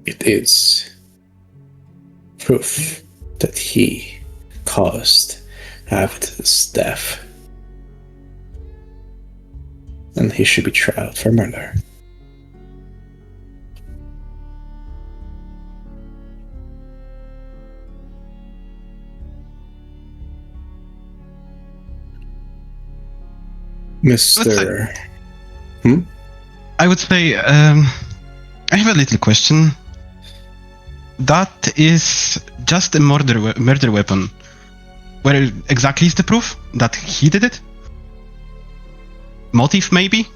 It is proof that he caused Avitus' death, and he should be tried for murder. Mr. I would say, I have a little question. That is just a murder weapon. Where exactly is the proof that he did it? Motive, maybe?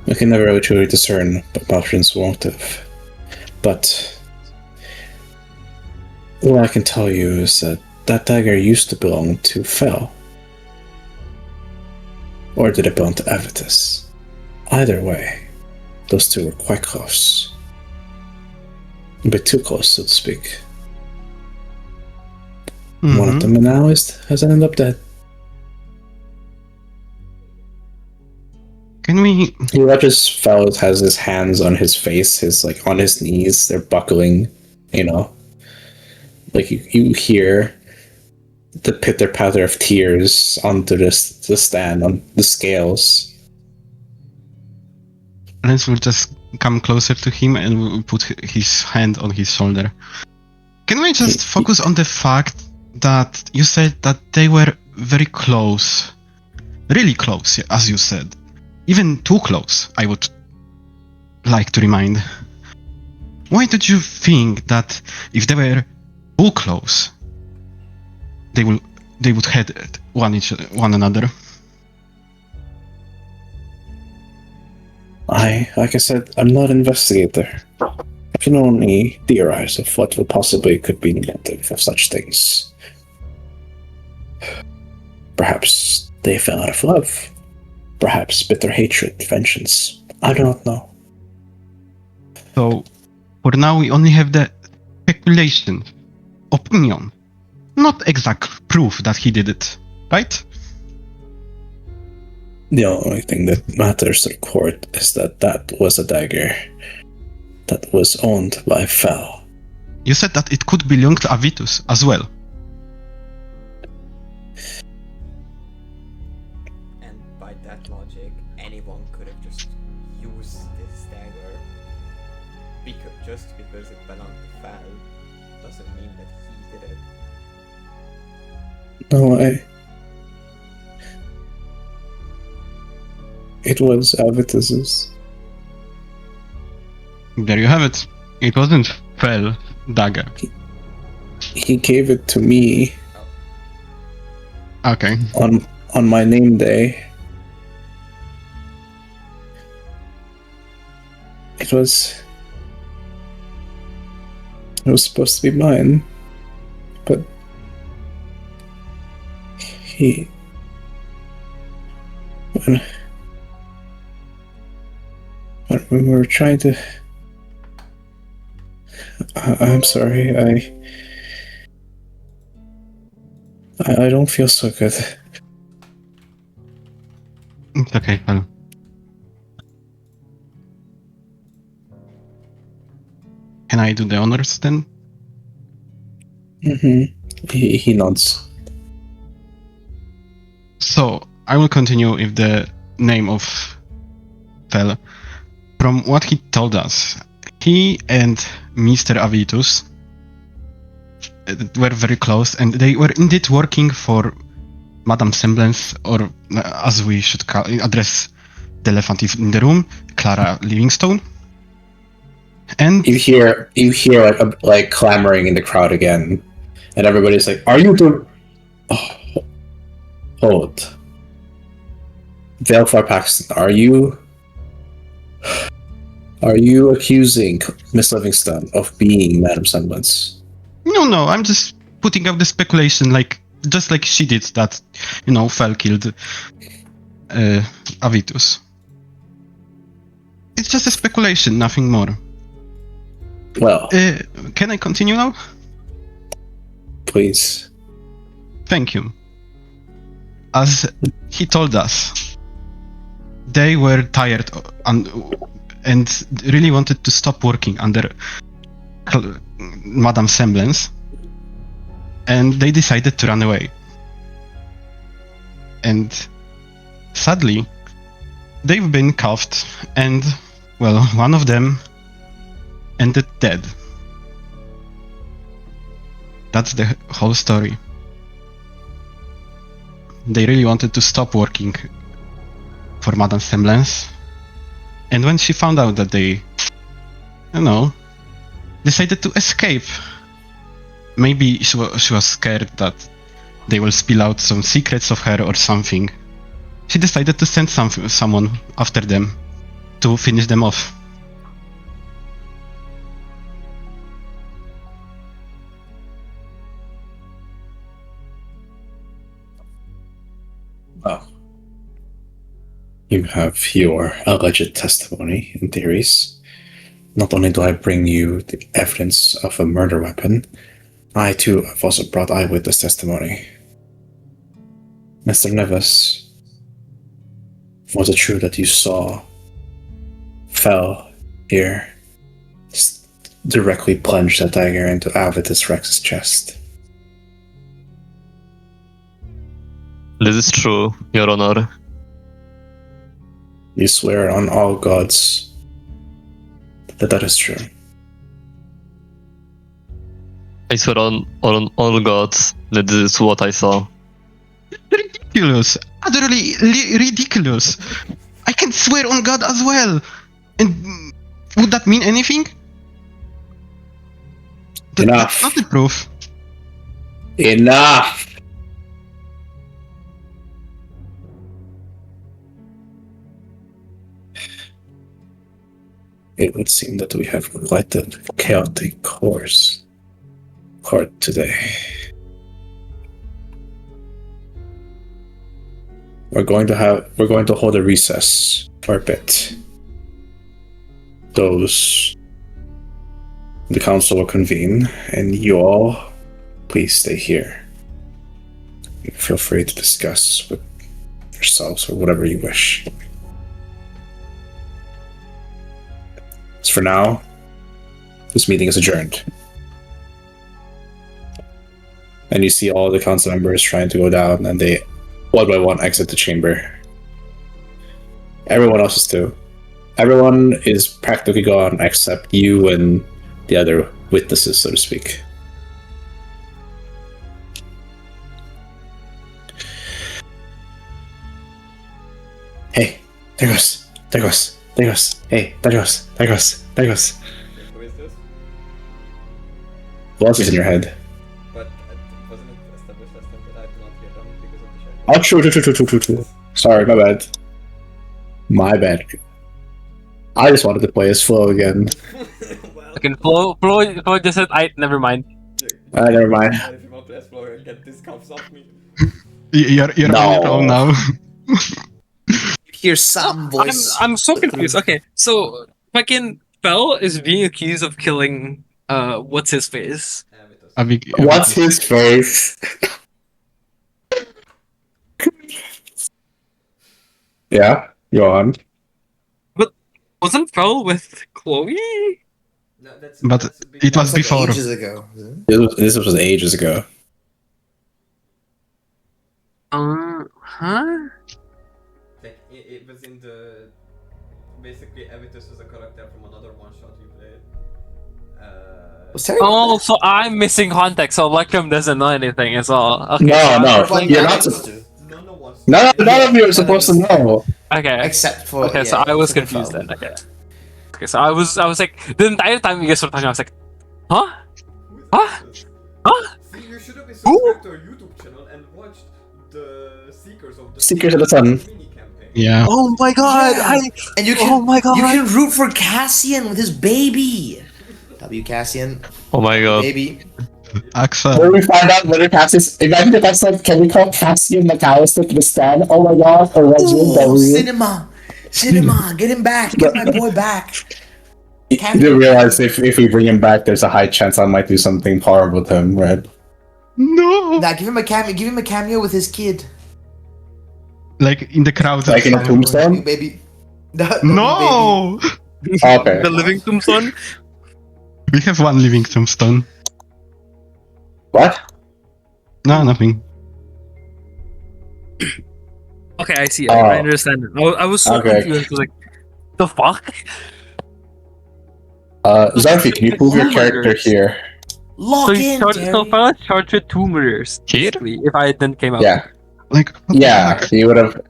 I can never really truly discern Baltrin's motive, but all I can tell you is that that dagger used to belong to Fel. Or did it belong to Avitus? Either way, those two were quite close. A bit too close, so to speak. Mm-hmm. One of them now has ended up dead. Can we? He watches Fellows has his hands on his face, his like on his knees. They're buckling, you know. Like you hear the pitter patter of tears onto the stand on the scales. Lance will just come closer to him and will put his hand on his shoulder. Can we just focus on the fact that you said that they were very close? Really close, as you said. Even too close, I would like to remind. Why did you think that if they were too close, they would hate one another? Like I said, I'm not an investigator. I can only theorize of what possibly could be the motive of such things. Perhaps they fell out of love. Perhaps bitter hatred, vengeance. I don't know. So, for now we only have the speculation, opinion, not exact proof that he did it, right? The only thing that matters to the court is that was a dagger that was owned by Fel. You said that it could belong to Avitus as well. And by that logic, anyone could have just used this dagger. Just because it belonged to Fel doesn't mean that he did it. No, it was Avitus's. There you have it. It wasn't Fel dagger. He gave it to me Okay. on my name day. It was supposed to be mine, but when we were trying to, I'm sorry, I don't feel so good. It's okay, Fel. Can I do the honors then? Mm-hmm. He nods. So, I will continue with the name of Fel. From what he told us, he and Mr. Avitus were very close, and they were indeed working for Madame Semblance, or as we should address the elephant in the room, Clara Livingstone. And You hear like clamoring in the crowd again, and everybody's like, "Are you doing?" Oh, hold. Valefor Paxton, are you accusing Miss Livingstone of being Madame Semblance? no, I'm just putting out the speculation, just like she did that, Fel killed Avitus. It's just a speculation, nothing more. Well, can I continue now? please. Thank you. As he told us, they were tired and really wanted to stop working under Madame Semblance, and they decided to run away. And sadly, they've been cuffed, and, well, one of them ended dead. That's the whole story. They really wanted to stop working for Madame Semblance, and when she found out that they, decided to escape, maybe she was scared that they will spill out some secrets of her or something, she decided to send someone after them to finish them off. Well, you have your alleged testimony and theories. not only do I bring you the evidence of a murder weapon, I too have also brought eyewitness testimony. Mr. Nevis, was it true that you fell here, directly plunged that dagger into Avitus Rex's chest? This is true, Your Honor. You swear on all gods that is true. I swear on all gods that this is what I saw. Ridiculous. Utterly ridiculous. I can swear on God as well. And would that mean anything? Enough. That's not the proof. Enough! It would seem that we have quite a chaotic court today. We're going to hold a recess for a bit. The council will convene, and you all, please stay here. Feel free to discuss with yourselves or whatever you wish. As for now, this meeting is adjourned. And you see all the council members trying to go down, and they, one by one, exit the chamber. Everyone else is too. Everyone is practically gone except you and the other witnesses, so to speak. Hey, there goes. Hey, there goes. Who is this? What else is in your head? But wasn't it established last time that I do not hear them because of the shadow? Oh, true. Sorry, my bad. I just wanted to play as Flo again. Okay, Flo just said, never mind. Never mind. If you want to explore and get these cuffs off me. You're No. on your own now. Hear some voice. I'm so confused. Okay, so fucking Fell is being accused of killing what's his face? What's his face? Yeah, go on. Wasn't Fell with Chloe? No, But it was Like before. ages ago. This was ages ago. Huh? Like, it was in the... Basically, Avitus was a character from another one-shot you played. Was Terry Oh, so I'm missing context. So Electrum doesn't know anything. It's all okay. No, Like, you're I not. used to. None of you are supposed to know. Okay. Except for Okay, so I was confused then. Okay. Okay, so I was like the entire time you guys were talking, I was like, huh? Huh? Huh? See, you should have been subscribed to our YouTube channel and watched the Seekers of the Sun. mini campaign. Yeah. Oh my god! Yeah. And you can, Oh my god! you can root for Cassian with his baby. W Cassian, Oh my god. baby. Axel. When we find out whether Cassius, imagine if that's like, can we call Cassian McAllister to the stand? Oh my god, or Reginald Ooh, W. cinema, get him back, get my boy back. You do realize if we bring him back, there's a high chance I might do something horrible with him, right? No. Nah, give him a cameo with his kid. Like in the crowd. Like in a tombstone? Baby. No. Okay. The living tombstone. We have one living tombstone. What? No, nothing. Okay, I see. Oh. I understand. I was so Okay. confused. I was like, the fuck? Zarfi, can you prove your character here? Lock So in, Terry. so far charged with 2 murders. Here? basically, if I didn't came out. Yeah. Like. what the Yeah, fuck? you would have.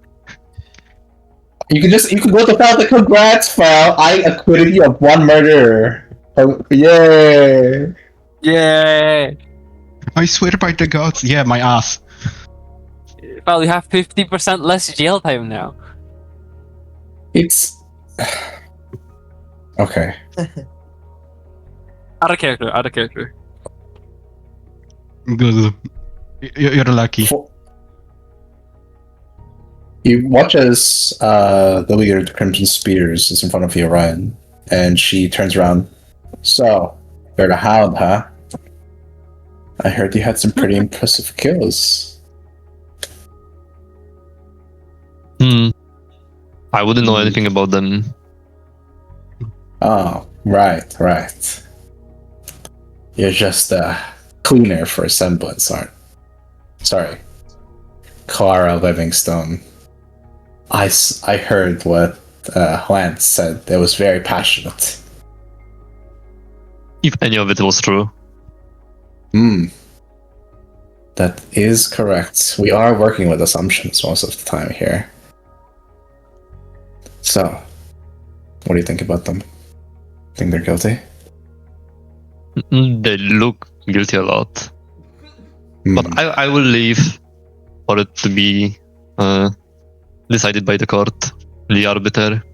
You could go to Fal, congrats, Fal. I acquitted you of 1 murder. Oh, yay! Yay! I swear by the gods. Yeah, my ass. Well, you have 50% less jail time now. It's okay. Out of character. Good. You're lucky. You watch as the leader of the Crimson Spears is in front of you, Ryan. and she turns around. So, you're the Hound, huh? I heard you had some pretty impressive kills. I wouldn't know anything about them. Oh, right. You're just a cleaner for a semblance, aren't? Sorry, Clara Livingstone. I heard what Lance said. It was very passionate. If any of it was true. That is correct. We are working with assumptions most of the time here. So, what do you think about them? Think they're guilty? They look guilty a lot. But I will leave for it to be decided by the court, the arbiter.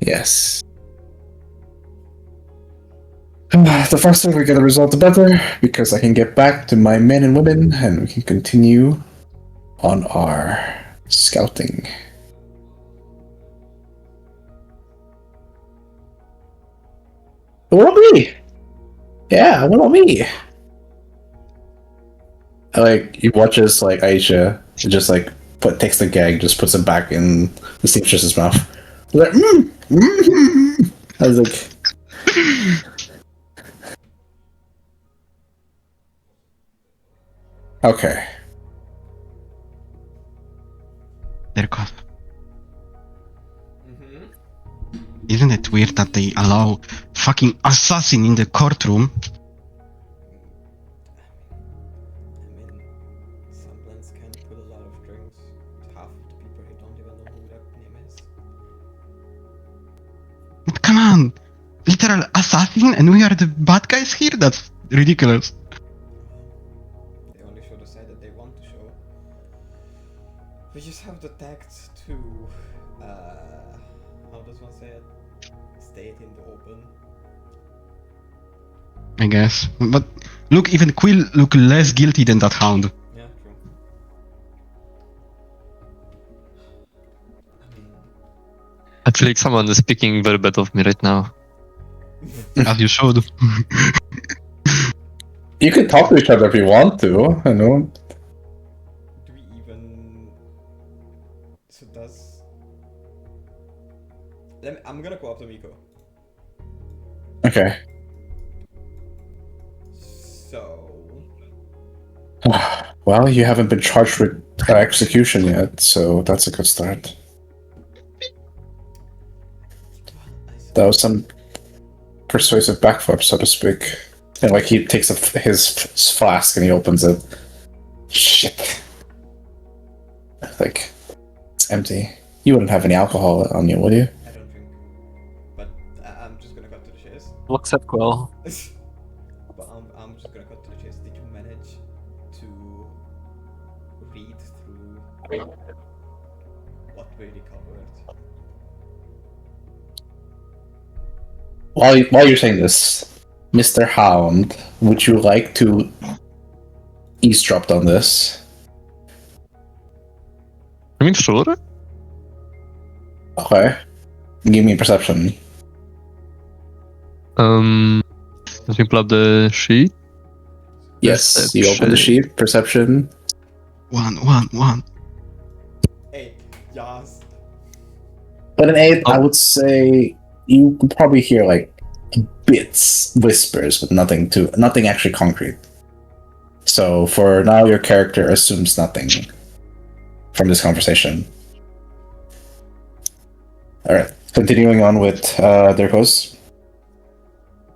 Yes. The faster we get a result, the better, because I can get back to my men and women, and we can continue on our scouting. What about me? Yeah, what about me? He watches Aisha just takes the gag, just puts it back in the seamstress's mouth. Like, I was like, okay. Derkov. Isn't it weird that they allow fucking assassin in the courtroom? Semblance can pull a lot of strings. Half of the people here don't even know who that name is. But come on! Literal assassin and we are the bad guys here? That's ridiculous. They only show the side that they want to show. We just have the tact to, how does one say it? Stay it in the open. I guess. But look, even Quill look less guilty than that Hound. Yeah, true. I mean, I feel like someone is speaking very bad of me right now. As you should. You can talk to each other if you want to, I know. do we even... So does... I'm gonna go up to Miko. Okay. So... Well, you haven't been charged with execution yet, so that's a good start. That was some persuasive backflip, so to speak. And he takes his flask and he opens it. Shit. It's empty. You wouldn't have any alcohol on you, would you? I don't drink. But I'm just gonna cut to the chase. Looks at Quill. But I'm just gonna cut to the chase. Did you manage to read through what we recovered? While you're saying this, Mr. Hound, would you like to eavesdrop on this? I mean, sure. Okay. Give me a perception. Let me pull up the sheet. Yes, you open the sheet. Perception. One. 8. Yes. But an 8, I would say you could probably hear bits, whispers, but nothing actually concrete. So for now, your character assumes nothing from this conversation. All right, continuing on with their hosts.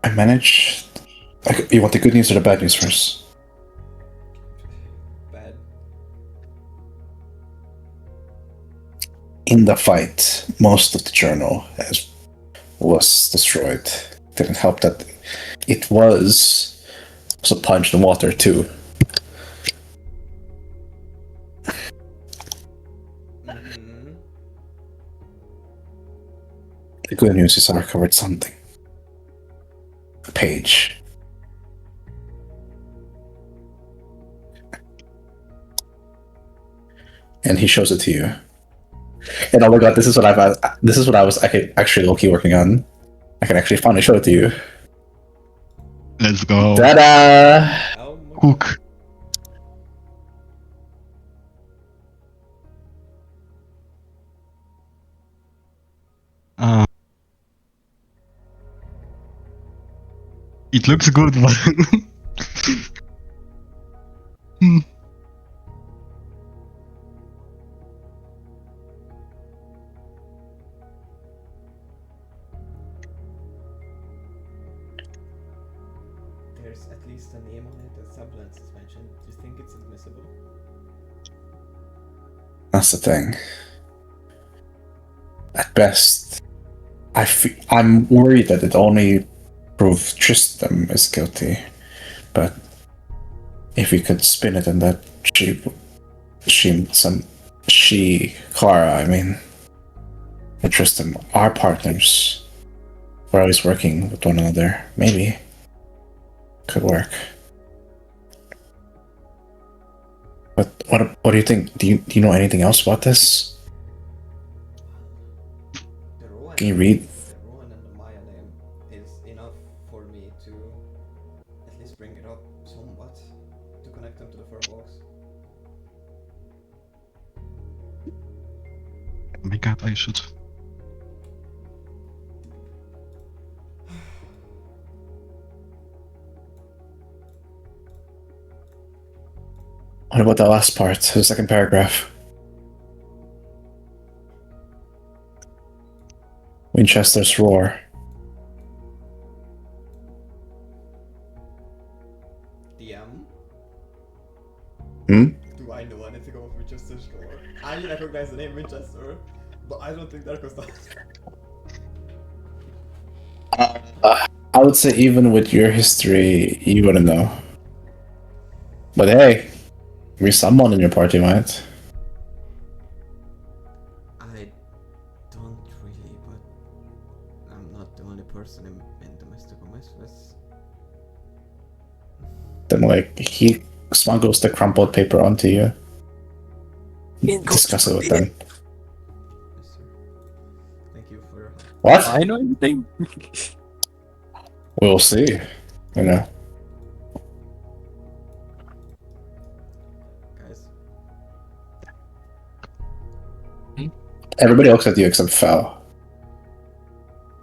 I managed. You want the good news or the bad news first? Bad. In the fight, most of the journal was destroyed. Didn't help that it was a punch in the water too. The good news is I recovered something. A page. And he shows it to you. And oh my god, this is what I was actually low-key working on. I can actually finally show it to you. Let's go. Ta-da! How much? Hook. It looks good, but There's at least a name on it. A semblance is mentioned. Do you think it's admissible? That's the thing. At best, I'm worried that it only proves Tristram is guilty. But if we could spin it in that Clara, I mean, and Tristram are partners. We're always working with one another. Maybe could work. But what do you think? Do you know anything else about this? The Rowan, Can you read? The Rowan and the Maya name is enough for me to at least bring it up somewhat to connect them to the fur box. oh my god, I should. What about the last part, the second paragraph? Winchester's roar. DM? Hmm? Do I know anything about Winchester's lore? I recognize the name Winchester, but I don't think Darkos does. I would say even with your history, you wouldn't know. But hey, maybe someone in your party might. I don't really, but I'm not the only person in the Mystical Misfits. Then, like, he smuggles the crumpled paper onto you. Discuss it with them. Yes, sir. Thank you for your help. What? I know anything. We'll see. You know. Guys, Everybody looks at you except Fel.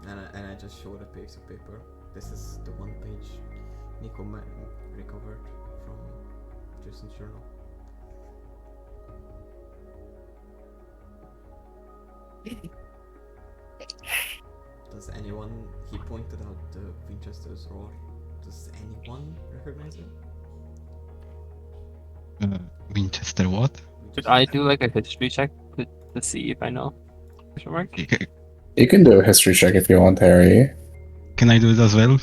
and I just showed a piece of paper. This is the one page Nico recovered from Jason's journal. Does anyone, he pointed out the Winchester's roar, does anyone recognize it? Winchester what? Should I do like a history check to see if I know? Question mark? You can do a history check if you want, Harry. Can I do it as well?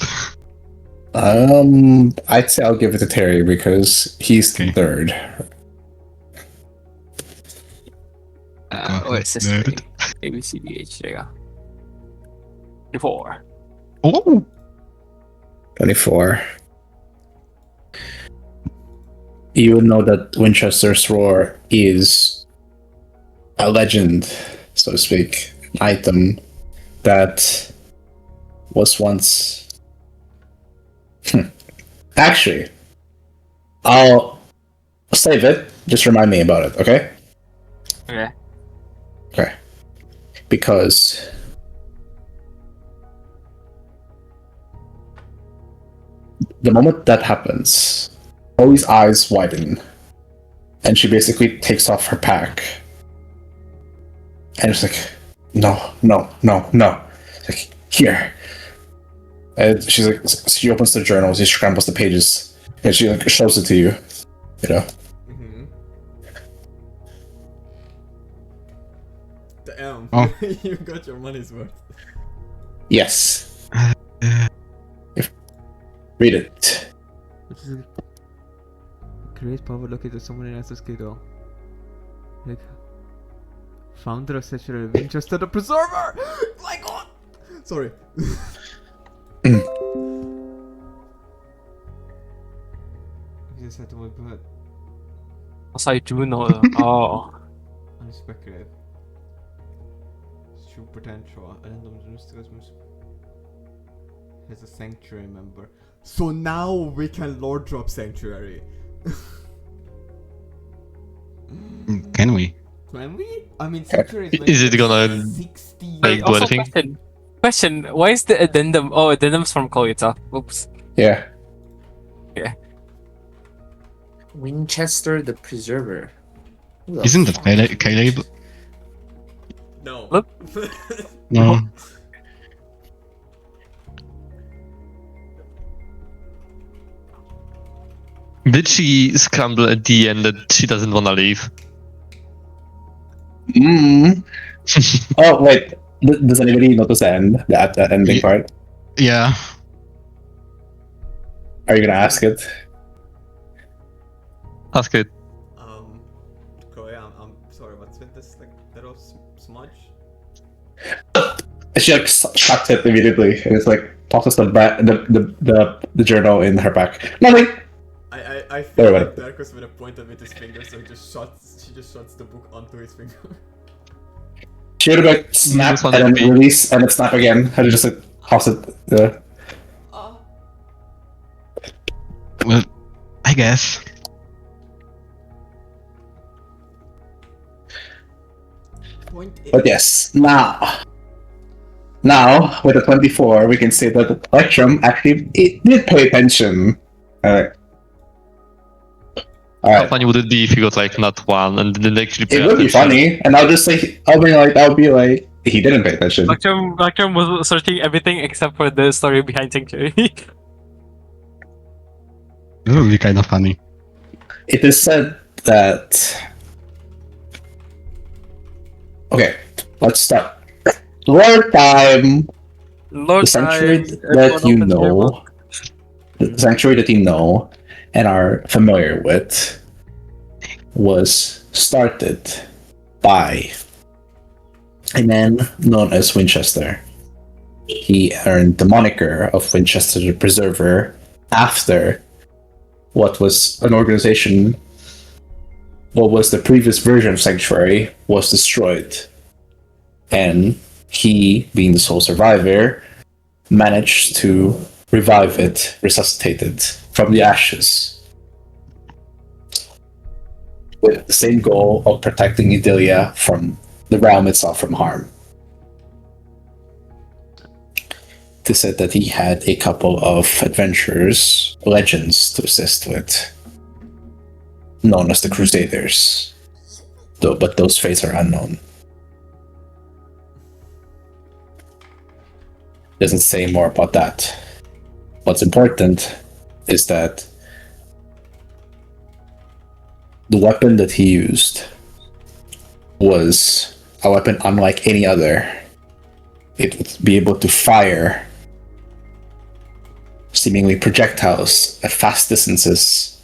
I'd say I'll give it to Terry because he's Okay. third. Where's this? Nerd. ABCDH, there you go. 24. Oh! 24. You would know that Winchester's roar is a legend, so to speak, item that was once. Actually, I'll save it. Just remind me about it, okay? Okay. Okay. Because the moment that happens, Chloe's eyes widen, and she basically takes off her pack. And it's like, no. It's like, here. And she's like, she opens the journal, she scrambles the pages, and she like shows it to you. You know? Mm-hmm. Damn, Oh. you got your money's worth. Yes. Read it. Which is great power located to someone in Escato. Like, founder of Sexual Winchester the Preserver! My god! Sorry. I just had to my butt. Also, I do know. Oh. Unspeculative. True potential. Random mysticism. has a sanctuary member. So now we can lord drop sanctuary. Can we? Can we? I mean, sanctuary Is it gonna 60. like do Also, anything? question. Why is the addendum? Oh, addendum's from Koita. Oops. Yeah. Winchester the Preserver. Who the Isn't that fuck? Caleb? No. Look. No. Did she scramble at the end that she doesn't wanna leave? Mm. Oh wait, does anybody notice the end? That ending Ye- part? Yeah. Are you gonna ask it? Ask it. Chloe, I'm sorry, what's with this like little smudge? She like shuts it immediately, and it's like tosses the journal in her back. Nothing. I feel Very like well. Darkus would have pointed with his finger, so she just shuts the book onto his finger. She would have like snapped and then release and then snap again. And just like toss it. Well, I guess. But yes, now with the 24, we can say that the Electrum actually it did pay attention. Alright. How funny would it be if you got like not one and didn't actually pay It would be attention? funny, and I'll just say, I would be like, he didn't pay attention. Blackterm was searching everything except for the story behind Sanctuary. This would be kind of funny. It is said that. Okay, let's start. Lord time. Lord The sanctuary time, that everyone you opens their know, mouth. the sanctuary that you know and are familiar with, was started by a man known as Winchester. He earned the moniker of Winchester the Preserver after what was an organization, what was the previous version of Sanctuary, was destroyed. And he, being the sole survivor, managed to revive it, resuscitate it from the ashes, with the same goal of protecting Idilia from the realm itself from harm. It is said that he had a couple of adventurers, legends to assist with, known as the Crusaders, but those fates are unknown. Doesn't say more about that. What's important is that the weapon that he used was a weapon unlike any other. It would be able to fire seemingly projectiles at fast distances.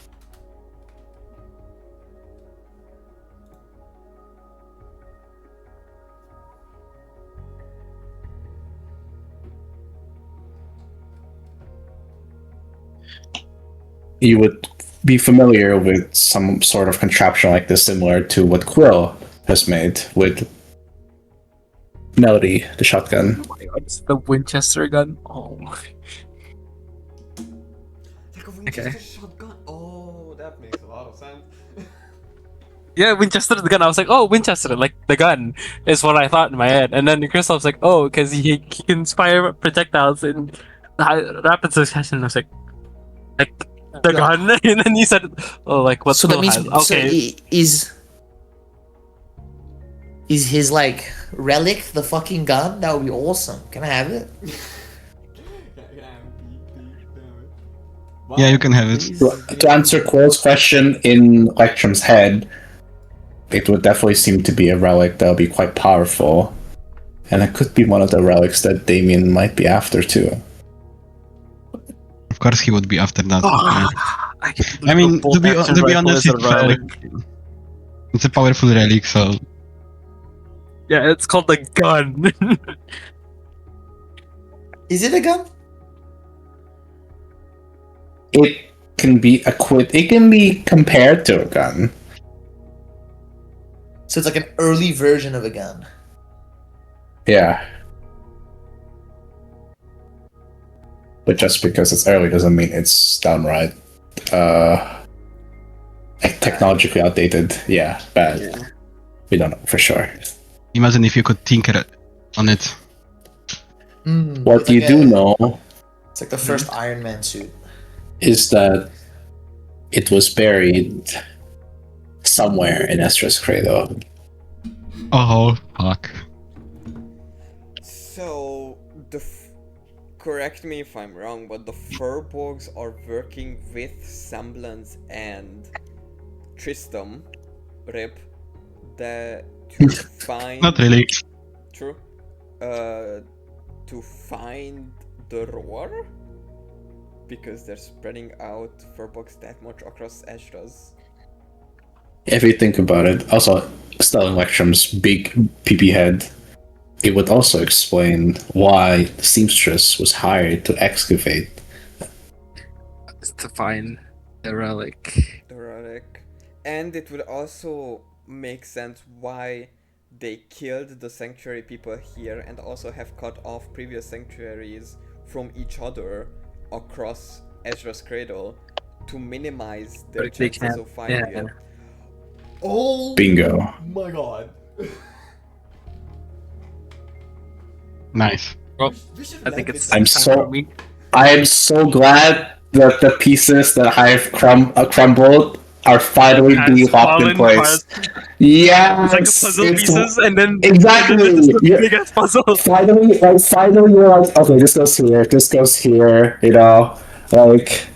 You would be familiar with some sort of contraption like this, similar to what Quill has made with Melody, the shotgun. Oh my god, it's the Winchester gun. Oh my. Like a Winchester shotgun? Oh, that makes a lot of sense. Yeah, Winchester's gun. I was like, oh, Winchester, like the gun is what I thought in my head. And then Kristoff's like, oh, because he can fire projectiles in rapid succession. I was like the gun. And then he said, oh, like what? So that means okay. so is his like relic the fucking gun? That would be awesome. Can I have it? Yeah, you can have it. To answer Quill's question in Electrum's head, it would definitely seem to be a relic that would be quite powerful. And it could be one of the relics that Damien might be after too. Of course, he would be after that. I I mean, to be honest, it's a powerful relic, so yeah, it's called the gun. Is it a gun? It can be it can be compared to a gun. So it's like an early version of a gun. Yeah. But just because it's early doesn't mean it's downright technologically outdated. Yeah, bad. Yeah. We don't know for sure. Imagine if you could tinker on it. What It's you like do know It's like the first Iron Man suit. is that it was buried somewhere in Estra's cradle. Oh, fuck. So, correct me if I'm wrong, but the Furbolgs are working with Semblance and Tristram, Rip, to find. Not really. True. To find the roar? Because they're spreading out Furbolgs that much across Ezra's. If you think about it, also Stellan Lectrum's big PP head, it would also explain why the seamstress was hired to excavate. To find the relic. The relic. And it would also make sense why they killed the sanctuary people here and also have cut off previous sanctuaries from each other across Ezra's Cradle to minimize their But they chances can't- of finding yeah. it. Oh Bingo. my god. Nice. Well, We should I think let it's this- I'm time so- for me. I am so glad that the pieces that have crumbled are finally Has being locked in fallen place. apart. Yeah, It's like a puzzle pieces, and then exactly. this is the Yeah. biggest puzzle. Finally, you're like, okay, this goes here, this goes here. You know, like.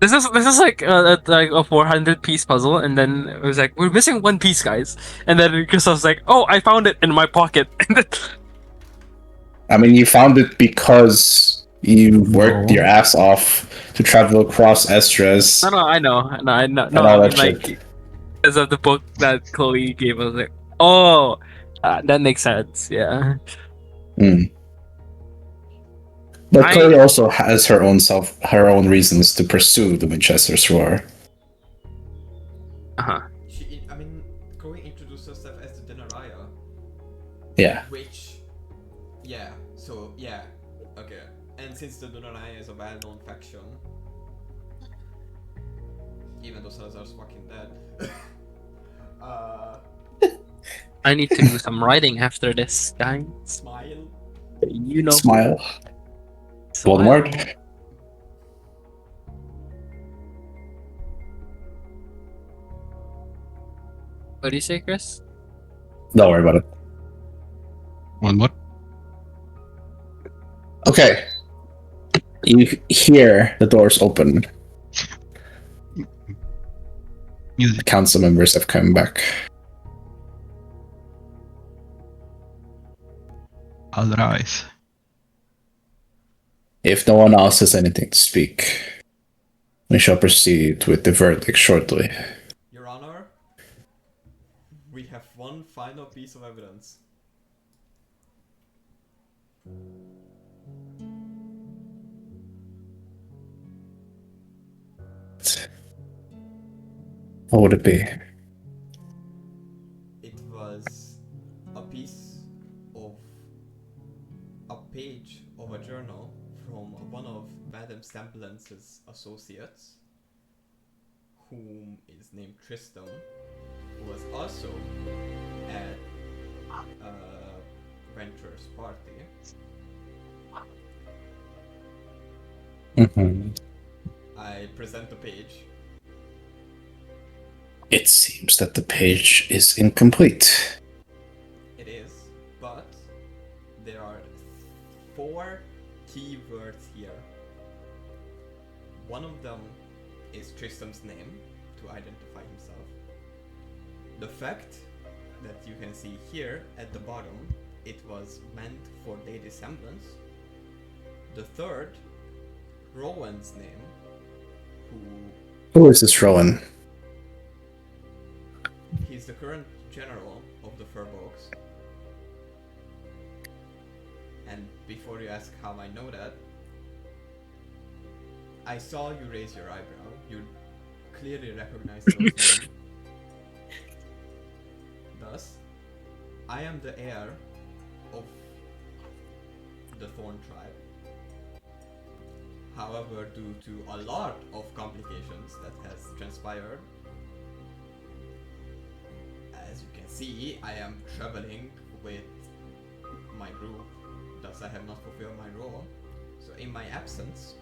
This is like a 400-piece puzzle, and then it was like, we're missing one piece, guys. And then Christoph's like, oh, I found it in my pocket. And then, I mean, you found it because you worked No. your ass off to travel across Estras. no, I know, no, I know, no, And all I mean that like shit. because of the book that Chloe gave us, like, oh, that makes sense, yeah. Mm. But I- Chloe also has her own reasons to pursue the Winchester's roar. Chloe introduced herself as the Denariah. Yeah. Which, yeah, so, yeah, okay. And since the Denariah is a well-known faction, even though Salazar's fucking dead, I need to do some writing after this, guys. smile. You know, Smile. smile. Voldemort. What do you say, Chris? Don't worry about it. One more. Okay. You hear the doors open. Music. The council members have come back. I'll rise. If no one else has anything to speak, we shall proceed with the verdict shortly. Your Honor, we have one final piece of evidence. What would it be? It was a piece of a page of a journal from one of Madame Semblance's associates, whom is named Tristram, who was also at Venture's party. Mm-hmm. I present the page. It seems that the page is incomplete. It is, but there are 4 key words here. One of them is Tristram's name to identify himself. The fact that you can see here at the bottom, it was meant for Lady Semblance. The third, Rowan's name, Who is this Rowan? he's the current general of the Furbolgs. And before you ask how I know that, I saw you raise your eyebrow. You clearly recognize those names. Thus, I am the heir of the Thorn tribe. However, due to a lot of complications that has transpired, as you can see, I am traveling with my group, thus I have not fulfilled my role. So in my absence,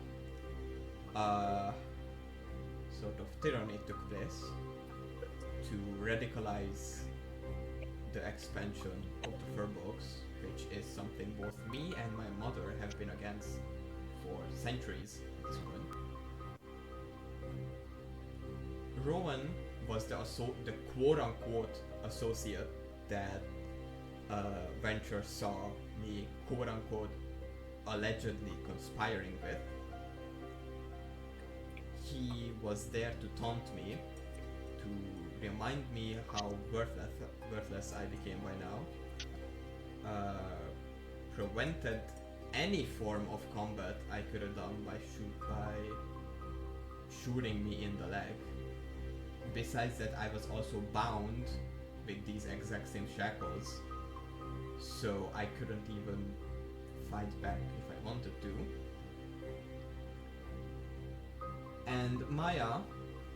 sort of tyranny took place to radicalize the expansion of the Furbolgs, which is something both me and my mother have been against for centuries at this point. Rowan was the quote-unquote associate that Venture saw me quote-unquote allegedly conspiring with. He was there to taunt me, to remind me how worthless I became by now, prevented any form of combat I could have done by shooting me in the leg. Besides that, I was also bound with these exact same shackles, so I couldn't even fight back if I wanted to. And Maya,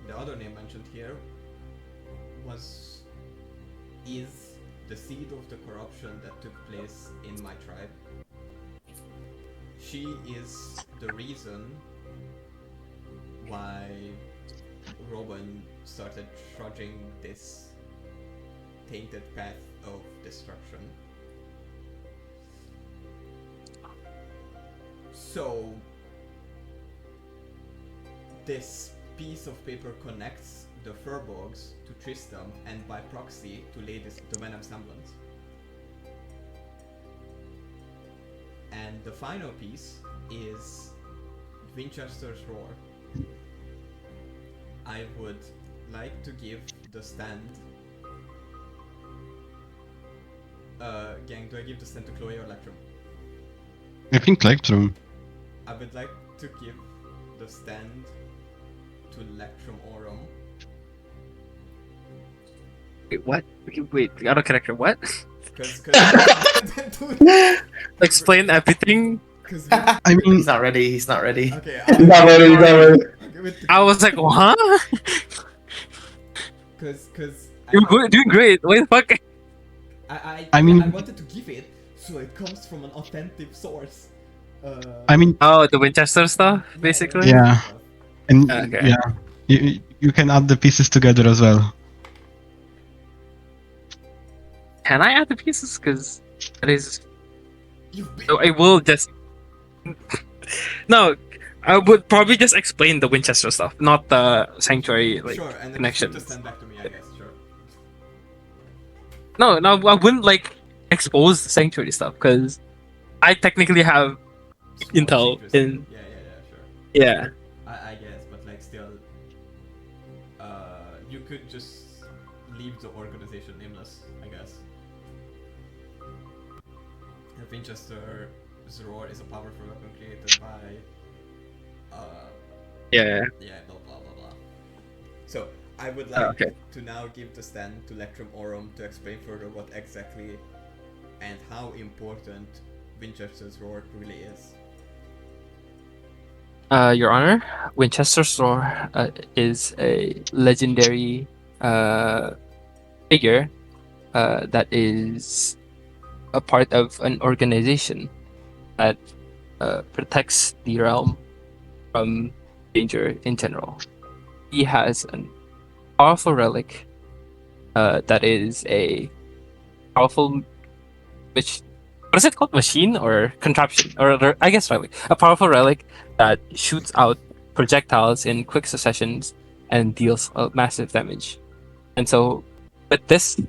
the other name mentioned here, is the seed of the corruption that took place in my tribe. She is the reason why Robin started trudging this tainted path of destruction. So this piece of paper connects the Furbolgs to Tristram and by proxy to to Venom Semblance. And the final piece is Winchester's Roar. I would like to give the stand. Gang, do I give the stand to Chloe or Electrum? I think Electrum. I would like to give the stand to Electrum Aurum. Wait, what? Wait, auto connector, what? Cause Explain everything. I mean, He's not ready. He's not ready. Okay, Not ready, not ready. I was like, what? Cause You're doing great. What the fuck? I mean- I wanted to give it so it comes from an authentic source. I mean, Oh, the Winchester stuff, basically? Yeah. and Okay. yeah, you can add the pieces together as well. Can I add the pieces? Because that is. You've been So I will just. No, I would probably just explain the Winchester stuff, not the Sanctuary sure, and then connections. just stand back to me, I guess. Sure. No, I wouldn't like expose the Sanctuary stuff because I technically have Small intel secrets. in. Sure. Yeah. I guess, but like still, you could just leave the organization nameless, I guess. Winchester's Roar is a powerful weapon created by, Yeah. blah blah blah blah. So I would like Okay. to now give the stand to Electrum Aurum to explain further what exactly and how important Winchester's Roar really is. Your Honor, Winchester's Roar is a legendary figure that is a part of an organization that protects the realm from danger in general. He has a powerful relic that is a powerful what is it called? Machine or contraption? Or I guess relic. A powerful relic that shoots out projectiles in quick successions and deals massive damage. And so, but this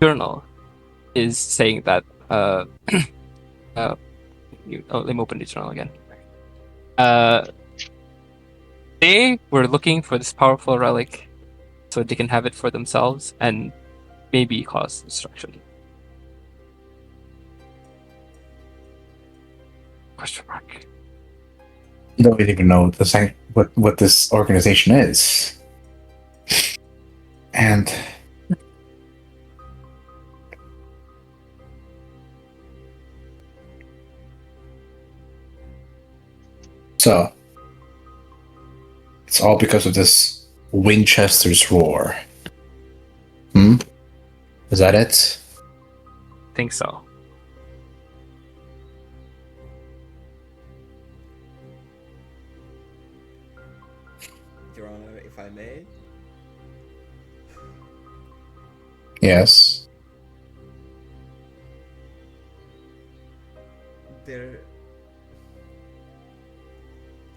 journal is saying that let me open the journal again. They were looking for this powerful relic so they can have it for themselves and maybe cause destruction. Question mark. You don't even know what this organization is. And So, it's all because of this Winchester's roar. Is that it? Think so. Your Honor, if I may, Yes. there.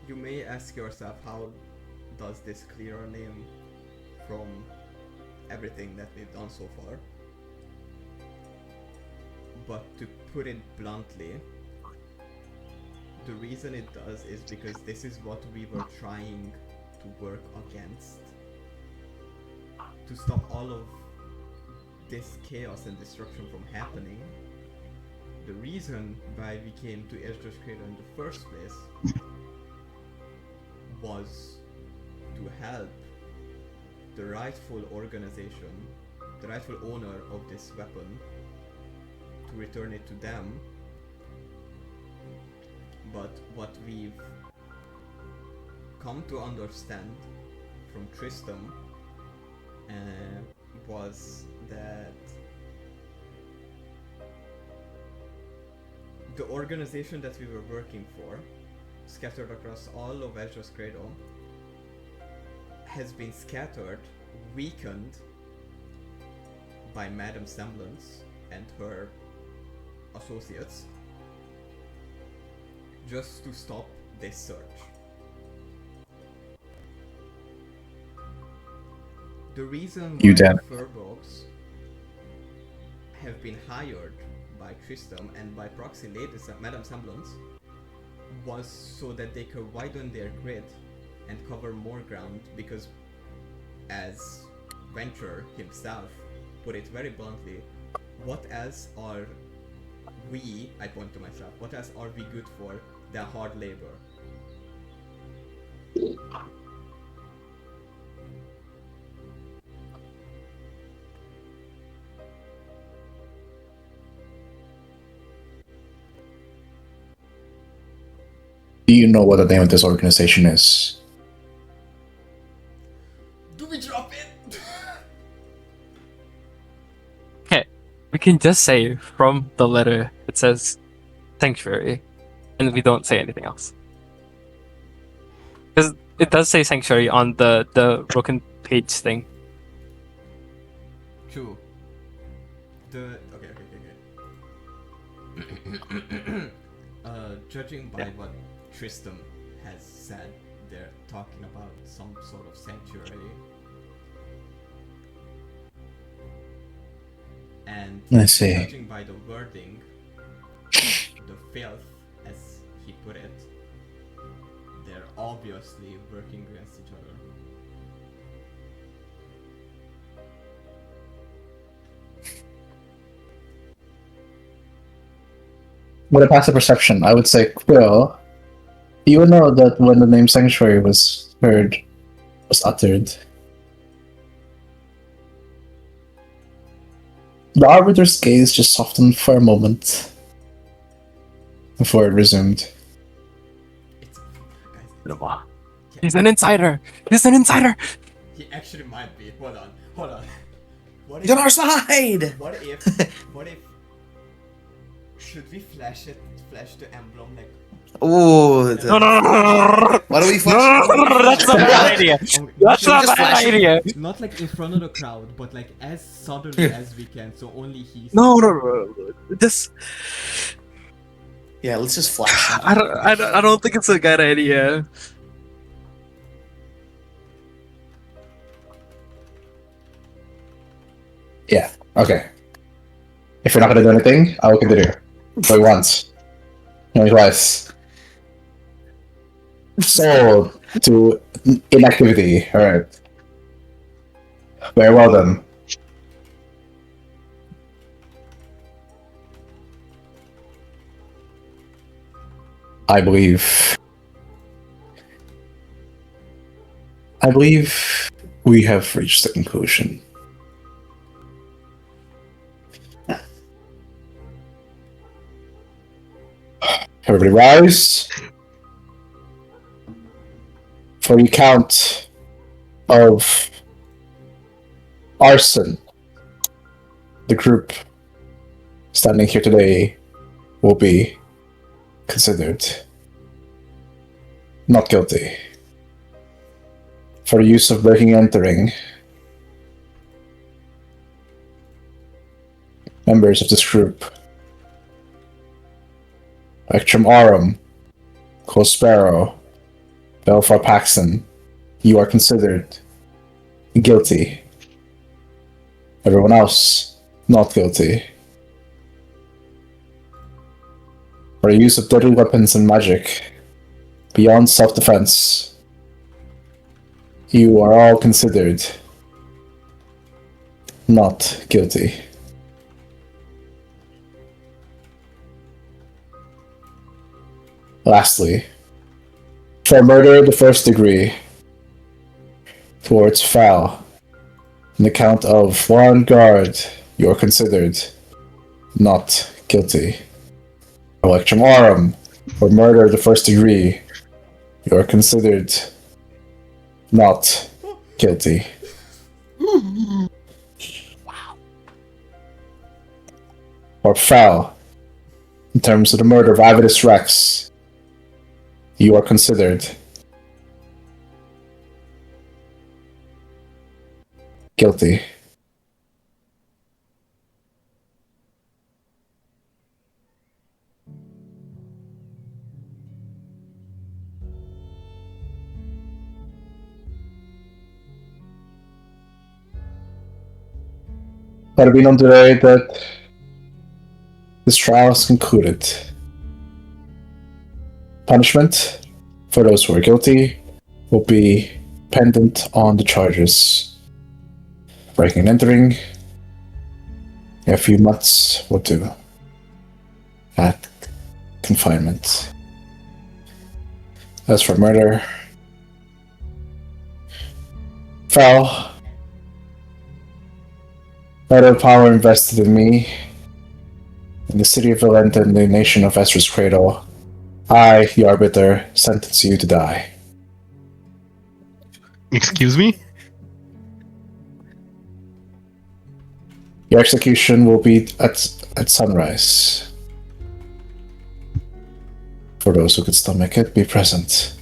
You may ask yourself, how does this clear our name from everything that we've done so far? But to put it bluntly, the reason it does is because this is what we were trying to work against. To stop all of this chaos and destruction from happening. The reason why we came to Ezra's Crater in the first place was to help the rightful organization, the rightful owner of this weapon, to return it to them. But what we've come to understand from Tristram was that the organization that we were working for, scattered across all of Ezra's Cradle, has been scattered, weakened by Madame Semblance and her associates, just to stop this search. The reason why the Furbolgs have been hired by Tristram and by proxy Lady Madame Semblance was so that they could widen their grid and cover more ground, because as Venture himself put it very bluntly, what else are we, I point to myself, what else are we good for than hard labor? Do you know what the name of this organization is? Do we drop it? Okay, we can just say from the letter it says Sanctuary, and we don't say anything else. Because it does say Sanctuary on the broken page thing. True. Okay. Judging by what Tristram has said, they're talking about some sort of sanctuary. And I see. judging by the wording, the filth, as he put it, they're obviously working against each other. With a passive perception, I would say, Quill, you would know that when the name Sanctuary was uttered, the Arbiter's gaze just softened for a moment before it resumed. Guys, He's an insider! He's an insider! he actually might be. Hold on. What He's on our side! What if should we flash the emblem like? Ooh. No. Why do we flash? No, that's a bad idea. That's Should we a just bad flash it? idea. Not like in front of the crowd, but like as suddenly as we can, so only he. No. This. Yeah, let's just flash him. I don't think it's a good idea. Yeah, okay. If you're not gonna do anything, I will continue. Going once. Going twice. Sold to inactivity. Alright. Very well done. I believe we have reached the conclusion. Everybody rise. For the count of arson, the group standing here today will be considered not guilty. For the use of breaking and entering, members of this group, Electrum Aurum, Cole Sparrow, Belfar Paxton, you are considered guilty. Everyone else, not guilty. For the use of deadly weapons and magic, beyond self-defense, you are all considered not guilty. Lastly, for murder of the first degree towards Foul, on the count of 1 guard, you are considered not guilty. Electrum Aurum, for murder of the first degree, you are considered not guilty. For Foul, in terms of the murder of Avidus Rex, you are considered guilty. Let it be known today that this trial is concluded. Punishment for those who are guilty will be pendant on the charges. Breaking and entering, a few months will do. At confinement. As for murder, Foul, by the power invested in me, in the city of Valenta and the nation of Esra's Cradle, I, the Arbiter, sentence you to die. Excuse me? Your execution will be at sunrise. For those who could stomach it, be present.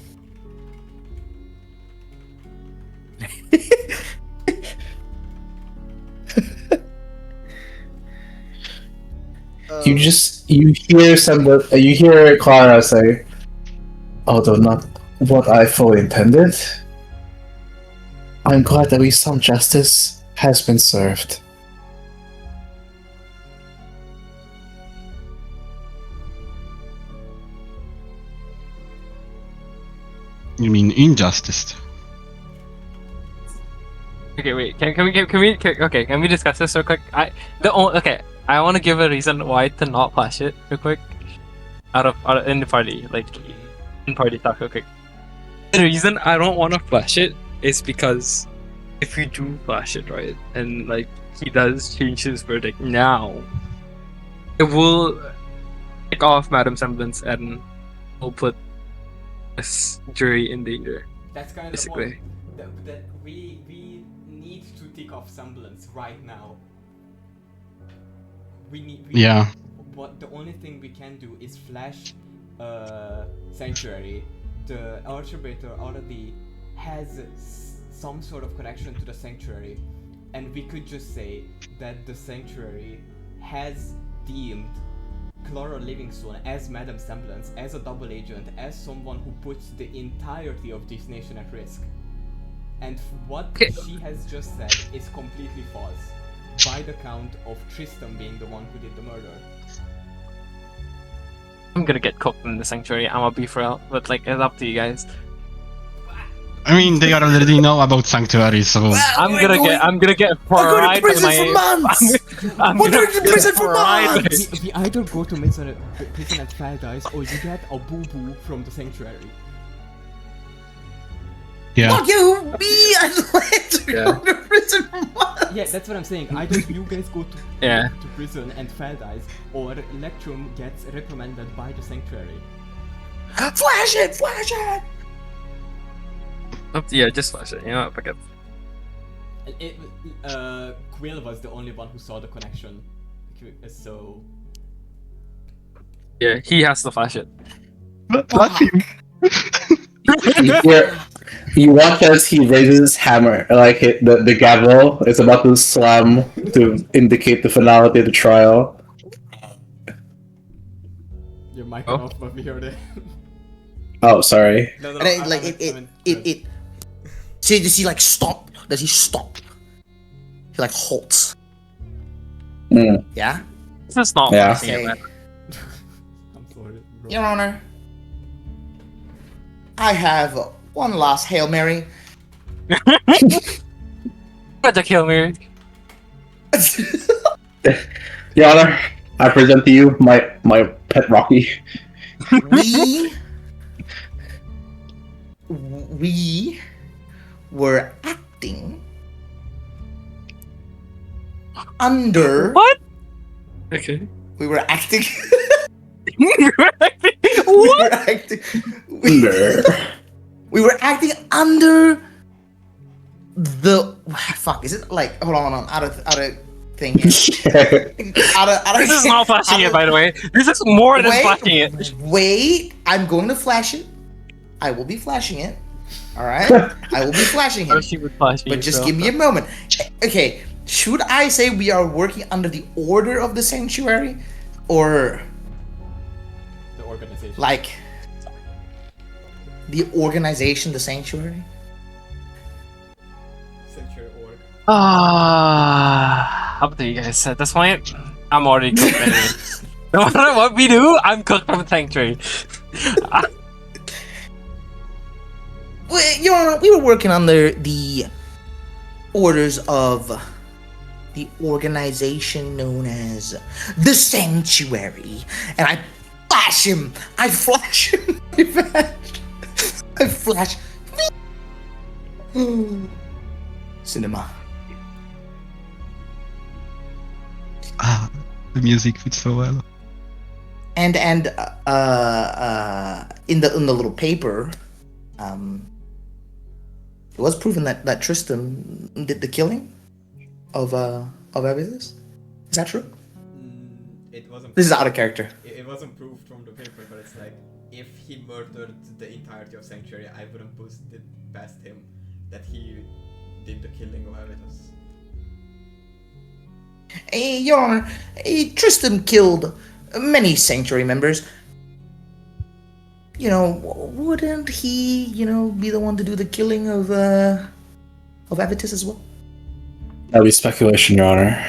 You hear Clara say, although not what I fully intended, I'm glad that at least some justice has been served. You mean injustice? Okay, wait. Can we discuss this real quick? I want to give a reason why to not flash it real quick. Out in the party, like in party talk real quick. The reason I don't want to flash it is because if we do flash it, right, and like he does change his verdict now, it will kick off Madam Semblance and will put this jury in danger. That's kind of basically the point. That we need to tick off Semblance right now. Yeah. What the only thing we can do is flash Sanctuary. The Archbishop already has some sort of connection to the Sanctuary, and we could just say that the Sanctuary has deemed Clara Livingstone as Madam Semblance, as a double agent, as someone who puts the entirety of this nation at risk. And what she has just said is completely false, by the count of Tristan being the one who did the murder. I'm gonna get cooked in the Sanctuary, I'm gonna be for real, but like, it's up to you guys. I mean, they already know about Sanctuary, so... I'm gonna get fried by my... We're going to prison for months! We either go to prison at Paradise, or you get a boo-boo from the Sanctuary. Yeah. Fuck you! Me and Lance are going to prison for months! Yeah, that's what I'm saying. Either you guys go to prison and Paradise, or Electrum gets reprimanded by the Sanctuary. Flash it! Flash it! Yeah, just flash it. You know, forget. Quill was the only one who saw the connection, so Yeah, he has to flash it. Flash him. You watch as he raises his hammer, like the gavel is about to slam to indicate the finality of the trial. your mic Oh. off, but we heard it. Oh, sorry. No, And then, like it. See, does he like stop? Does he stop? He like halts. Mm. Yeah. This is not Yeah. flashing it, Say, man. I'm sorry, bro. Your Honor, I have one last Hail Mary. Better kill me. Your Honor, I present to you my pet Rocky. We were acting under. What? Okay. We were acting. What? We were acting. We were acting under the. Fuck. Is it like? Hold on. Out of thing here. Out of, This is not flashing it, by the way. This is more than flashing it. Wait, I'm going to flash it. I will be flashing it. All right, I will be flashing Or it. she would flash But it, just so. give me a moment. Okay, should I say we are working under the order of the sanctuary, or The organization. like the organization, the sanctuary? Sanctuary org. Up to you guys. At this point, I'm already cooked anyway. No matter what we do, I'm cooked from Sanctuary. We were working under the orders of the organization known as the Sanctuary, and I flash him. I flash him. I flash. Cinema. Ah, the music fits so well. And in the little paper, it was proven that Tristan did the killing of Evidus. Is that true? It wasn't. This is out of character. It wasn't proved from the paper, but it's like if he murdered the entirety of Sanctuary, I wouldn't put it past him that he did the killing of Avitus. Your Honor, Tristan killed many Sanctuary members. Wouldn't he, be the one to do the killing of Avitus as well? That'll be speculation, Your Honor.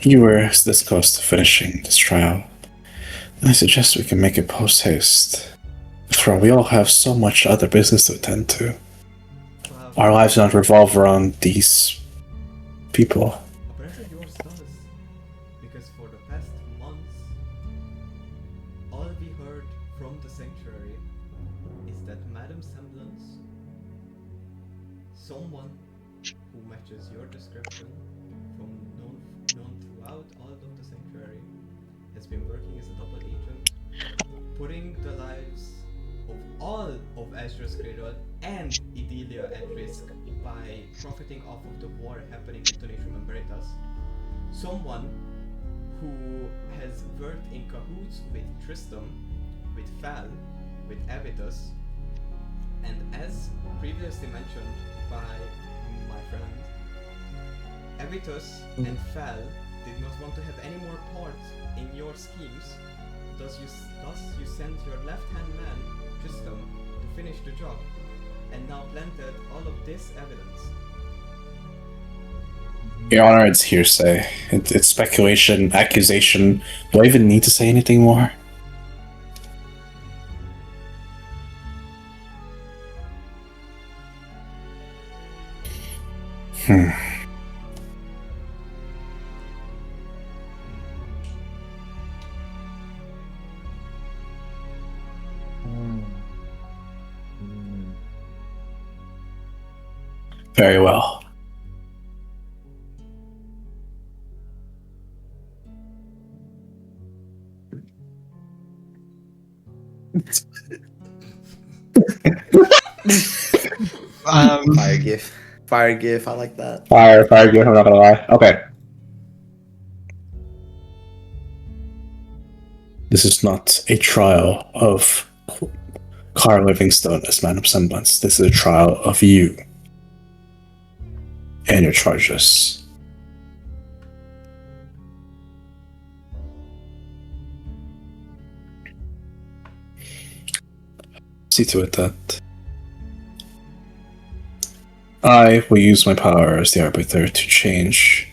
You were this close to finishing this trial. I suggest we can make it post-haste. After all, we all have so much other business to attend to. Our lives do not revolve around these people. Apparently yours does, because for the past months, all we heard from the Sanctuary is that Madame Semblance, someone who matches your description from known throughout all of the Sanctuary, has been working as a double agent, putting the lives of all of Azra's Cradle and Idalia at risk by profiting off of the war happening in Tunisium and Veritas. Someone who has worked in cahoots with Tristram, with Fal, with Avitus, and as previously mentioned by my friend, Avitus and Fal did not want to have any more part in your schemes, thus you sent your left-hand man, Tristram, to finish the job, and now planted all of this evidence. Your Honor, it's hearsay. It's speculation, accusation. Do I even need to say anything more? Very well. Fire gif. Fire gif. I like that. Fire, I'm not gonna lie. Okay. This is not a trial of Carl Livingstone as man of semblance. This is a trial of you and your charges. See to it that I will use my power as the arbiter to change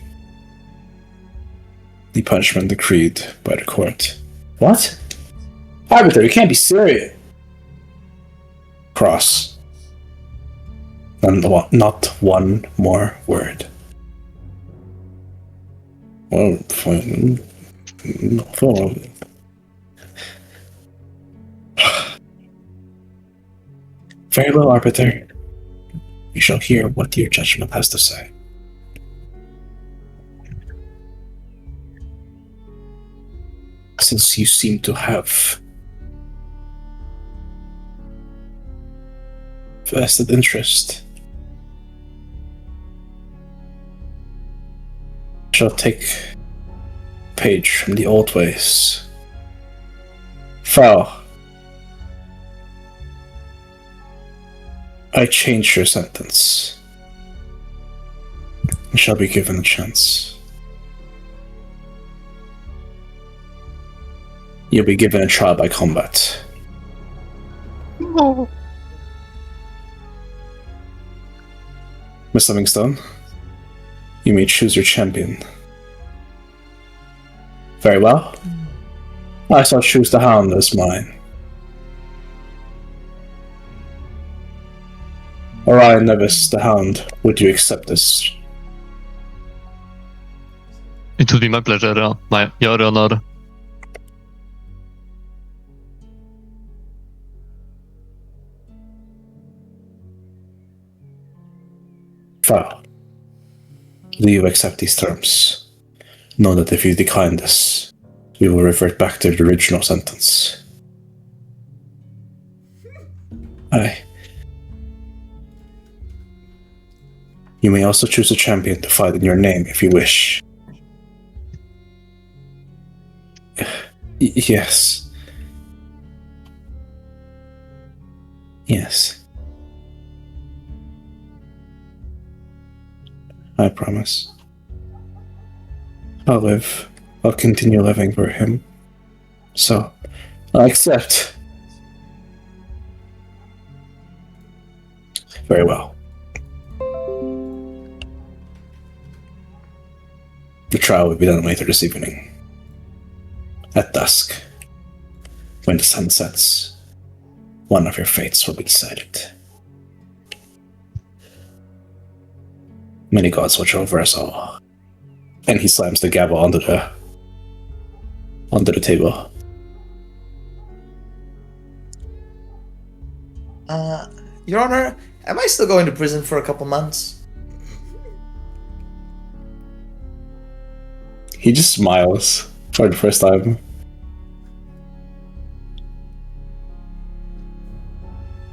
the punishment decreed by the court. What? Arbiter, you can't be serious. Cross. Not one more word. Well, fine. Very well, Arbiter. You shall hear what your judgment has to say. Since you seem to have vested interest, I shall take a page from the old ways. Foul. I change your sentence. You shall be given a chance. You'll be given a trial by combat. No. Miss Livingstone, you may choose your champion. Very well. I shall choose the Hound as mine. Orion Nevis, the Hound, would you accept this? It would be my pleasure, your honor. Foul. Do you accept these terms? Know that if you decline this, we will revert back to the original sentence. Aye. You may also choose a champion to fight in your name if you wish. Yes. Yes. I promise. I'll live. I'll continue living for him. So, I accept. Very well. The trial will be done later this evening. At dusk. When the sun sets, one of your fates will be decided. Many gods watch over us all. And he slams the gavel onto the table. Your Honor, am I still going to prison for a couple months? He just smiles for the first time.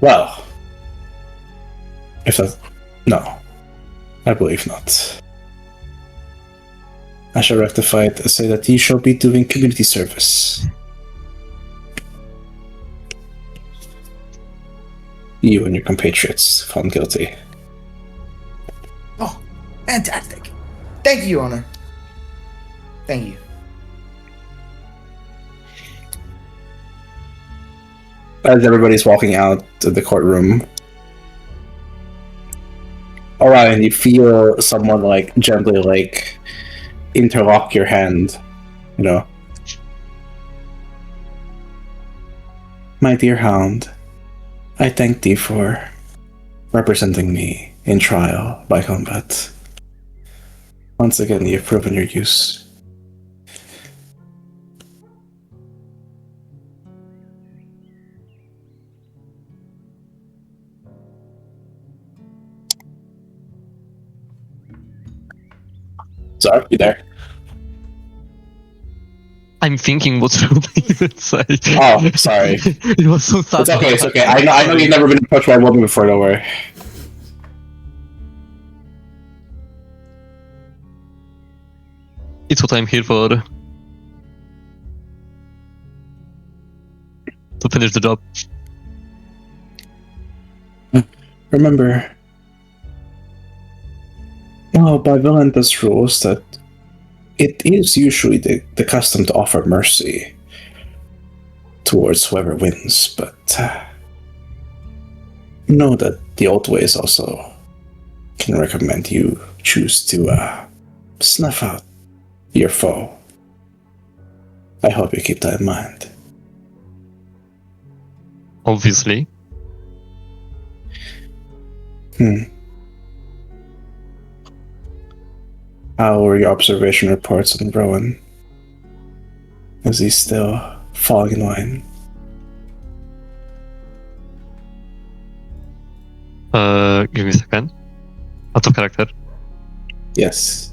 Well, if that... No, I believe not. I shall rectify it and say that you shall be doing community service. You and your compatriots found guilty. Oh, fantastic. Thank you, Your Honor. Thank you. As everybody's walking out of the courtroom, Orion, you feel someone gently interlock your hand, you know. My dear Hound, I thank thee for representing me in trial by combat. Once again, you've proven your use. Sorry, you there? I'm thinking what Ruby would say. Oh, sorry. It was so sad. It's okay, it's okay. I know you've never been approached by a woman before, don't worry. It's what I'm here for. To finish the job. Remember, by Valentis rules that it is usually the custom to offer mercy towards whoever wins, but know that the old ways also can recommend you choose to snuff out your foe. I hope you keep that in mind. Obviously. How were your observation reports on Rowan? Is he still falling in line? Give me a second. Out of character. Yes.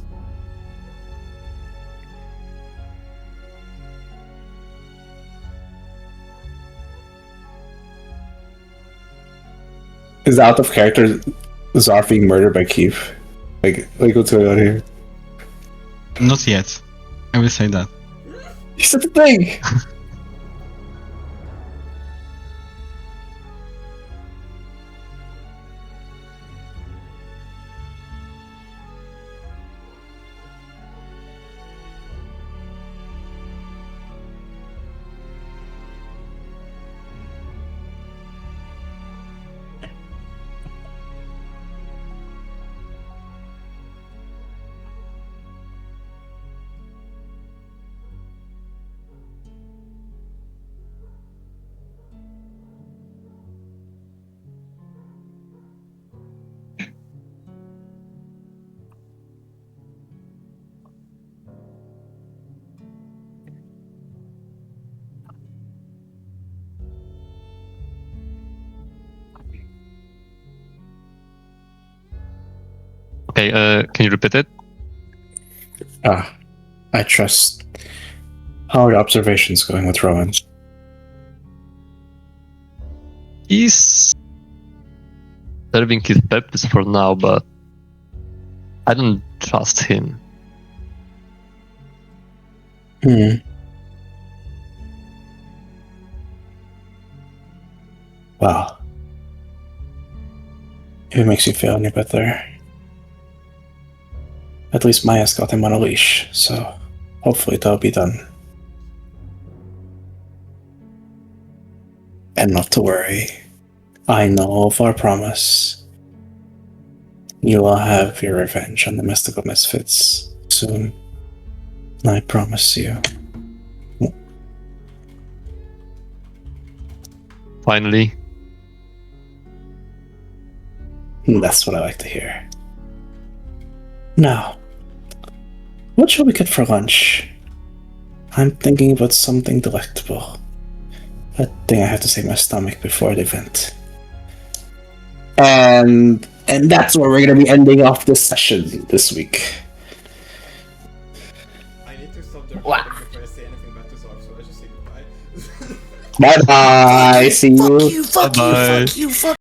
Is out of character Zarf being murdered by Keith? Like what's going on here? Not yet. I will say that. You said the thing! Okay, can you repeat it? I trust. How are your observations going with Rowan? He's serving his purpose for now, but I don't trust him. Well, if it makes you feel any better, at least Maya's got him on a leash, so hopefully that'll be done. And not to worry, I know of our promise. You will have your revenge on the mystical misfits soon. I promise you. Finally. That's what I like to hear. Now, what shall we get for lunch? I'm thinking about something delectable. I think I have to save my stomach before the event. And that's where we're going to be ending off this session this week. I need to stop the recording before I say anything bad to Zarf, so I just say goodbye. Bye bye. See you. Fuck you, fuck you, fuck you, fuck